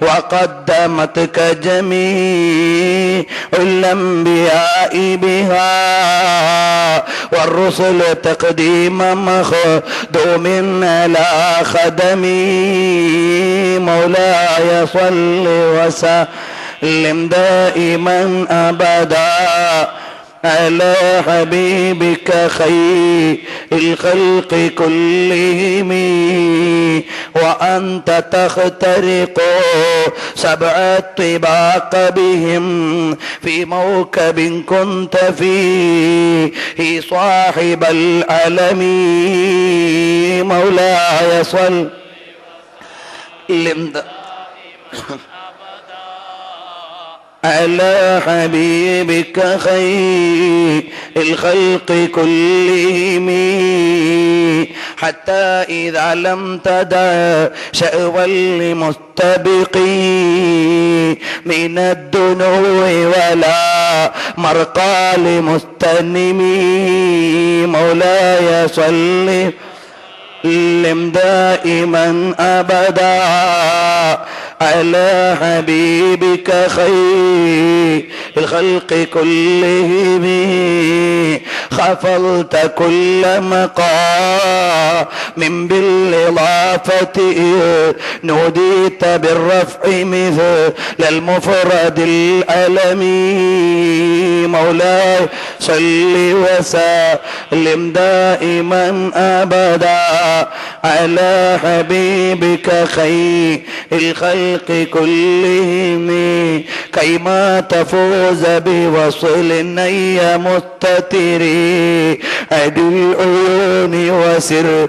[SPEAKER 1] وقدمتك جميع الأنبياء بها والرسل تقديم مخدوم على خدمي مولاي صل وسلم دائما أبدا على حبيبك خير الخلق كلهم وأنت تخترق سبع الطباق بهم في موكب كنت فيه صاحب العلم مولاي صل على حبيبك خير الخلق كلهم حتى إذا لم تدع شأوا لمستبقي من الدنو ولا مرقى لمستنمي مولاي صل لم دائما أبدا على حبيبك خير الخلق كلهم خفضت كل مقام بالإضافة نوديت بالرفع مثل المفرد العلمي مولاي صل وسلم دائما أبدا على حبيبك خير الخلق كلهم كيما تفوز بوصل أي مستتري أدي العيون وسر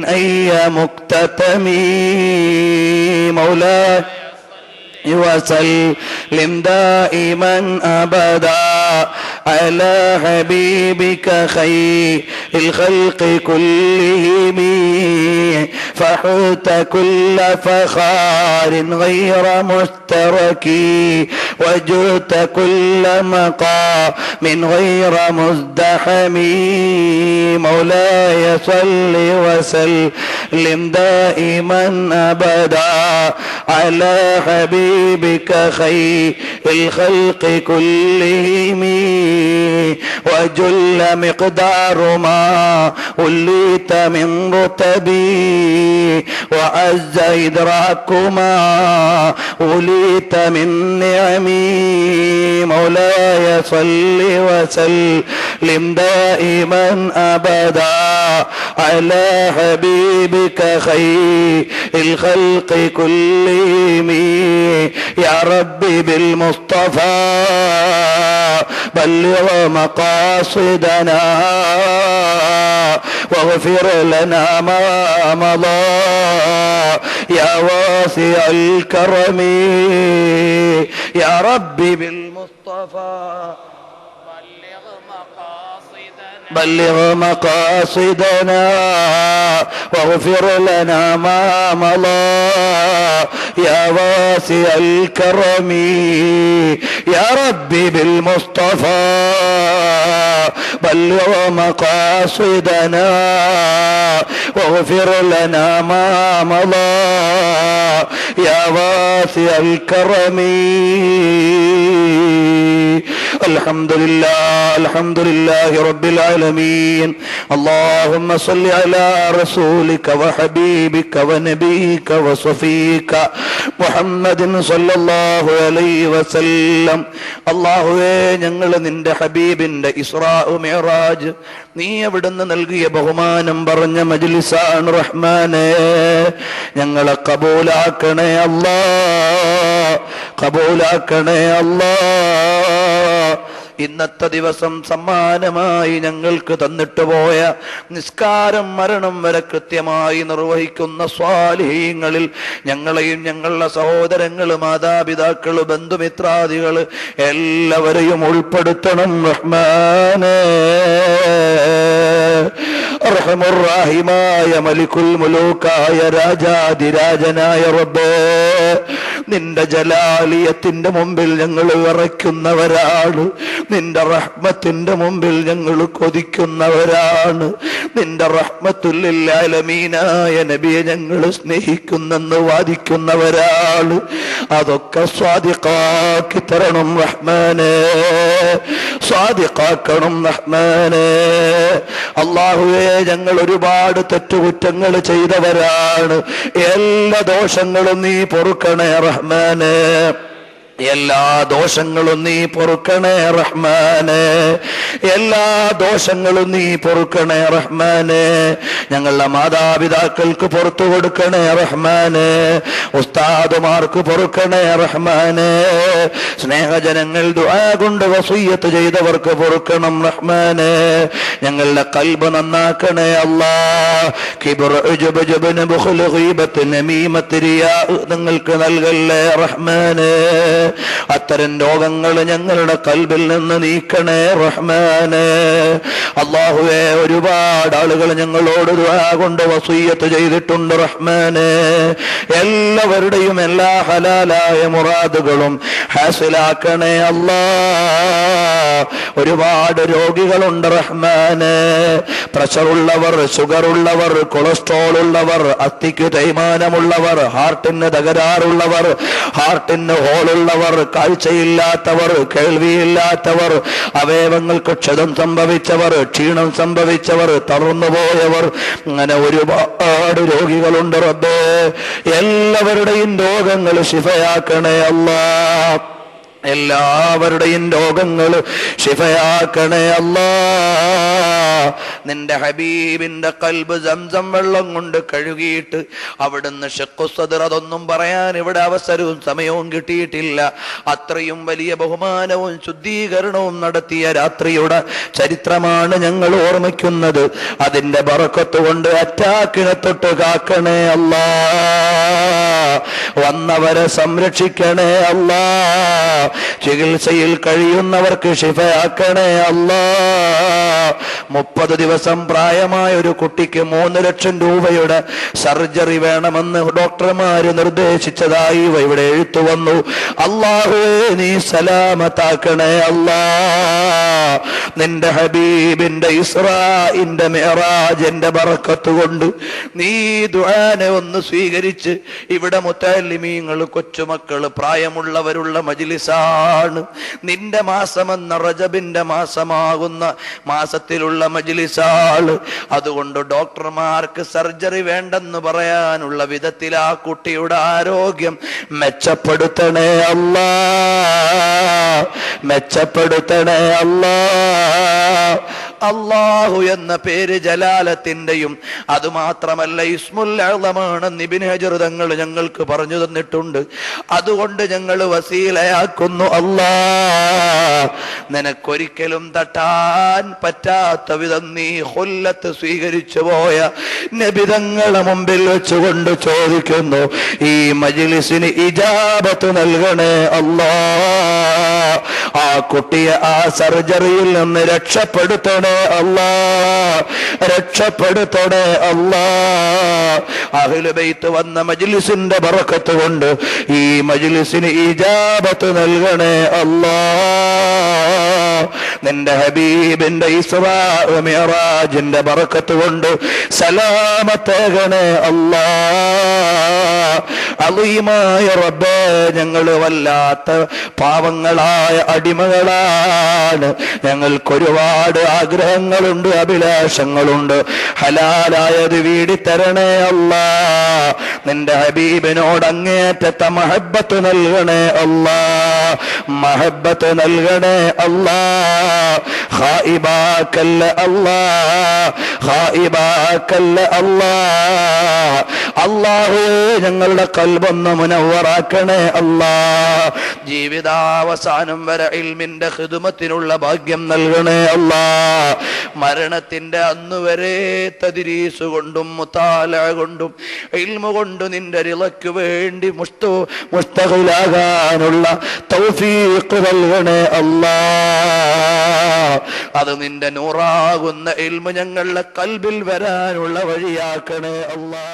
[SPEAKER 1] أي مكتتمي مولاي وسلم دائما أبدا على حبيبك خير الخلق كلهم فحوت كل فخار غير مشترك وجدت كل مقام غير مزدحم مولاي صل وسلم دائما أبدا على حبيبك خير الخلق كلهم وجل مقدار ما وليت من رتبي وعز إدراك ما وليت من نعمي مولاي صل وسلم دائما أبدا على حبيبك خير الخلق كلهم يا ربي بالمصطفى بلغ مقاصدنا واغفر لنا ما مضى يا واسع الكرم يا ربي بالمصطفى بلغ مقاصدنا واغفر لنا ما مضى يا واسع الكرم يا ربي بالمصطفى بلغ مقاصدنا واغفر لنا ما مضى يا واسع الكرم അൽഹംദുലില്ലാഹി റബ്ബിൽ ആലമീൻ. اللهم صل على رسولك وحبيبك ونبيك وصفيك محمد صلى الله عليه وسلم. അല്ലാഹുവേ, ഞങ്ങൾ നിന്റെ ഹബീബിന്റെ ഇസ്രാ മിഅ്റാജ് നീ അവിടുന്ന് നൽകിയ ബഹുമാനം പറഞ്ഞ മജ്ലിസാണ് റഹ്മാനേ. ഞങ്ങളെ കബൂലാക്കണേ അല്ലാ, കബൂലാക്കണേ അല്ലാ. ഇന്നത്തെ ദിവസം സമ്മാനമായി ഞങ്ങൾക്ക് തന്നിട്ട് പോയ നിസ്കാരം മരണം വരെ കൃത്യമായി നിർവഹിക്കുന്ന സ്വാലിഹീങ്ങളിൽ ഞങ്ങളെയും ഞങ്ങളുടെ സഹോദരങ്ങൾ, മാതാപിതാക്കൾ, ബന്ധുമിത്രാദികൾ എല്ലാവരെയും ഉൾപ്പെടുത്തണം റഹ്മാനേ. റഹ്മുർ-റഹീമായ മലിക്കുൽ മുലൂക്കായ രാജാധിരാജനായ റബ്ബേ, നിന്റെ ജലാലിയത്തിന്റെ മുമ്പിൽ ഞങ്ങൾ വിറയ്ക്കുന്നവരാണ്. നിന്റെ റഹ്മത്തിന്റെ മുമ്പിൽ ഞങ്ങൾ കൊതിക്കുന്നവരാണ്. നിന്റെ റഹ്മത്തുൽ ലിൽ ആലമീനായ നബിയെ ഞങ്ങൾ സ്നേഹിക്കുന്നെന്ന് വാദിക്കുന്നവരാണ്. അതൊക്കെ സ്വാദിഖാക്കി തരണം റഹ്മാനേ, സ്വാദിഖാക്കണം റഹ്മാനേ. അല്ലാഹുവേ, ഞങ്ങൾ ഒരുപാട് തെറ്റുകുറ്റങ്ങൾ ചെയ്തവരാണ്. എല്ലാ ദോഷങ്ങളും നീ പൊറുക്കണേ റഹ്മാനേ, എല്ലാ ദോഷങ്ങളും നീ പൊറുക്കണേ റഹ്മാനേ, എല്ലാ ദോഷങ്ങളും നീ പൊറുക്കണേ റഹ്മാനേ. ഞങ്ങളുടെ മാതാപിതാക്കൾക്ക് പുറത്തു കൊടുക്കണേ റഹ്മാനേ, ഉസ്താദുമാർക്ക് പൊറുക്കണേ റഹ്മാനേ, സ്നേഹജനങ്ങൾ ദുആ കൊണ്ട് വസിയ്യത്ത് ചെയ്തവർക്ക് പൊറുക്കണം റഹ്മാനേ. ഞങ്ങളുടെ ഖൽബ് നന്നാക്കണേ അല്ലാ. കിബ്ർ, ഉജ്ബ്, ജബ്ൻ, ബുഖ്ൽ, ഗീബത്ത്, നമീമത്ത്, റിയാ നിങ്ങൾക്ക് നൽകല്ലേ റഹ്മാനേ. അത്തരം രോഗങ്ങൾ ഞങ്ങളുടെ ഖൽബിൽ നിന്ന് നീക്കണേ റഹ്മാനേ. അല്ലാഹുവേ, ഒരുപാട് ആളുകൾ ഞങ്ങളോട് ദുആ കൊണ്ട് വസിയ്യത്ത് ചെയ്തിട്ടുണ്ട് റഹ്മാനേ. എല്ലാവരുടെയും എല്ലാ ഹലാലായ മുറാദുകളും ഹാസിലാക്കണേ അല്ലാ. ഒരുപാട് രോഗികളുണ്ട് റഹ്മാനേ. പ്രഷറുള്ളവർ, ഷുഗറുള്ളവർ, കൊളസ്ട്രോൾ ഉള്ളവർ, അസ്ഥിക്ക് തേയ്മാനമുള്ളവർ, ഹാർട്ടിന് തകരാറുള്ളവർ, ഹാർട്ടിന് ഹോളുള്ളവർ, കാഴ്ചയില്ലാത്തവർ, കേൾവിയില്ലാത്തവർ, അവയവങ്ങൾക്ക് ക്ഷതം സംഭവിച്ചവർ, ക്ഷീണം സംഭവിച്ചവർ, തളർന്നുപോയവർ, അങ്ങനെ ഒരുപാട് രോഗികളുണ്ട് റബ്ബേ. എല്ലാവരുടെയും രോഗങ്ങൾ ശിഫയാക്കണേ അല്ലാ. എല്ലാവരുടെയും രോഗങ്ങൾ ശിഫയാക്കണേ അല്ലാ. നിന്റെ ഹബീബിന്റെ ഖൽബ് സംസം വെള്ളം കൊണ്ട് കഴുകിയിട്ട് അവിടുന്ന് ഷഖ്ഖു സദ്ർ, അതൊന്നും പറയാൻ ഇവിടെ അവസരവും സമയവും കിട്ടിയിട്ടില്ല. അത്രയും വലിയ ബഹുമാനവും ശുദ്ധീകരണവും നടത്തിയ രാത്രിയുടെ ചരിത്രമാണ് ഞങ്ങൾ ഓർമ്മിക്കുന്നത്. അതിന്റെ ബറക്കത്ത് കൊണ്ട് അറ്റാക്കിനെ തൊട്ട് കാക്കണേ അല്ലാ. വന്നവരെ സംരക്ഷിക്കണേ അല്ലാ. ചികിത്സയിൽ കഴിയുന്നവർക്ക് ശിഫയാക്കണേ അല്ലാ. 30 ദിവസം പ്രായമായ ഒരു കുട്ടിക്ക് 3 ലക്ഷം രൂപയുടെ സർജറി വേണമെന്ന് ഡോക്ടർമാര് നിർദ്ദേശിച്ചതായി ഇവിടെ എഴുത്തു വന്നു. അല്ലാഹുവേ, നീ സലാമത്താക്കണേ അല്ലാ. നിന്റെ ഹബീബിന്റെ ഇസ്രാഇന്റെ മിഅ്റാജിന്റെ ബറക്കത്ത് കൊണ്ട് നീ ദുആനെ ഒന്ന് സ്വീകരിച്ച് ഇവിടെ മുത്തഅല്ലിമീങ്ങൾ, കൊച്ചുമക്കള്, പ്രായമുള്ളവരുള്ള മജ്ലിസാണ്. നിന്റെ മാസമെന്ന റജബിന്റെ മാസമാകുന്ന മാസത്തിലുള്ള മജ്ലിസാണ്. അതുകൊണ്ട് ഡോക്ടർമാർക്ക് സർജറി വേണ്ടെന്ന് പറയാനുള്ള വിധത്തിൽ ആ കുട്ടിയുടെ ആരോഗ്യം മെച്ചപ്പെടുത്തണേ അല്ലാ, മെച്ചപ്പെടുത്തണേ അല്ലാ. അല്ലാഹു എന്ന പേര് ജലാലത്തിന്റെയും അതുമാത്രമല്ല ഇസ്മുൽ അഅ്ളമാണെന്ന് ഇബ്നു ഹജർ തങ്ങൾ ഞങ്ങൾക്ക് പറഞ്ഞു തന്നിട്ടുണ്ട്. അതുകൊണ്ട് ഞങ്ങൾ വസീലയാക്കുന്നു അല്ലാ. നിനക്കൊരിക്കലും തട്ടാൻ പറ്റാത്ത വിധം നീ ഖുല്ലത്ത് സ്വീകരിച്ചു പോയ നബിതങ്ങളെ മുമ്പിൽ വെച്ചുകൊണ്ട് ചോദിക്കുന്നു, ഈ മജ്ലിസിന് ഇജാബത്ത് നൽകണേ അല്ലാ. ആ കുട്ടിയെ ആ സർജറിയിൽ നിന്ന് രക്ഷപ്പെടുത്തണേ അല്ലാ, രക്ഷപ്പെടുത്തണേ അല്ലാ. അഹ്ലു ബൈത്ത് വന്ന മജ്ലിസിന്റെ ബറക്കത്ത് കൊണ്ട് ഈ മജ്ലിസിന് ഇജാബത്ത് നൽകണേ അല്ലാ. നിന്റെ ഹബീബിന്റെ ഇസ്റാ മിഅ്റാജിന്റെ ബറക്കത്ത് കൊണ്ട് സലാമത്തേകണേ അല്ലാ. അളീമായ റബ്ബേ, ഞങ്ങൾ വല്ലാത്ത പാവങ്ങളായ അടിമകളാണ്. ഞങ്ങൾക്കൊരുപാട് ആഗ്രഹങ്ങളുണ്ട്, അഭിലാഷങ്ങളുണ്ട്. ഹലാലായത് വീടിത്തരണേ അല്ലാ. നിന്റെ ഹബീബിനോട് അങ്ങേറ്റത്തെ മഹബ്ബത്ത് നൽകണേ അല്ലാ, മഹബ്ബത്ത് നൽകണേ അല്ലാ. ഖായിബാക്കല്ല അല്ലാ, ഖായിബാക്കല്ല അല്ലാ. അല്ലാഹു ഞങ്ങളുടെ ഖൽബൊന്ന് മുനവ്വറാക്കണേ അല്ലാ. ജീവിതാവസാനം വരെ ഇൽമിന്റെ ഖിദ്മത്തിനുള്ള ഭാഗ്യം നൽകണേ അല്ലാ. മരണത്തിന്റെ അന്നുവരെ തദ്രീസ് കൊണ്ടും മുതാലഅ കൊണ്ടും ഇൽമു കൊണ്ട് നിന്റെ റിളക്ക് വേണ്ടി മുസ്തഖിലാകാനുള്ള തൗഫീഖ് നൽകണേ അല്ലാ. അത് നിന്റെ നൂറാകുന്ന ഇൽമു ഞങ്ങളുടെ ഖൽബിൽ വരാനുള്ള വഴിയാക്കണേ അല്ലാ.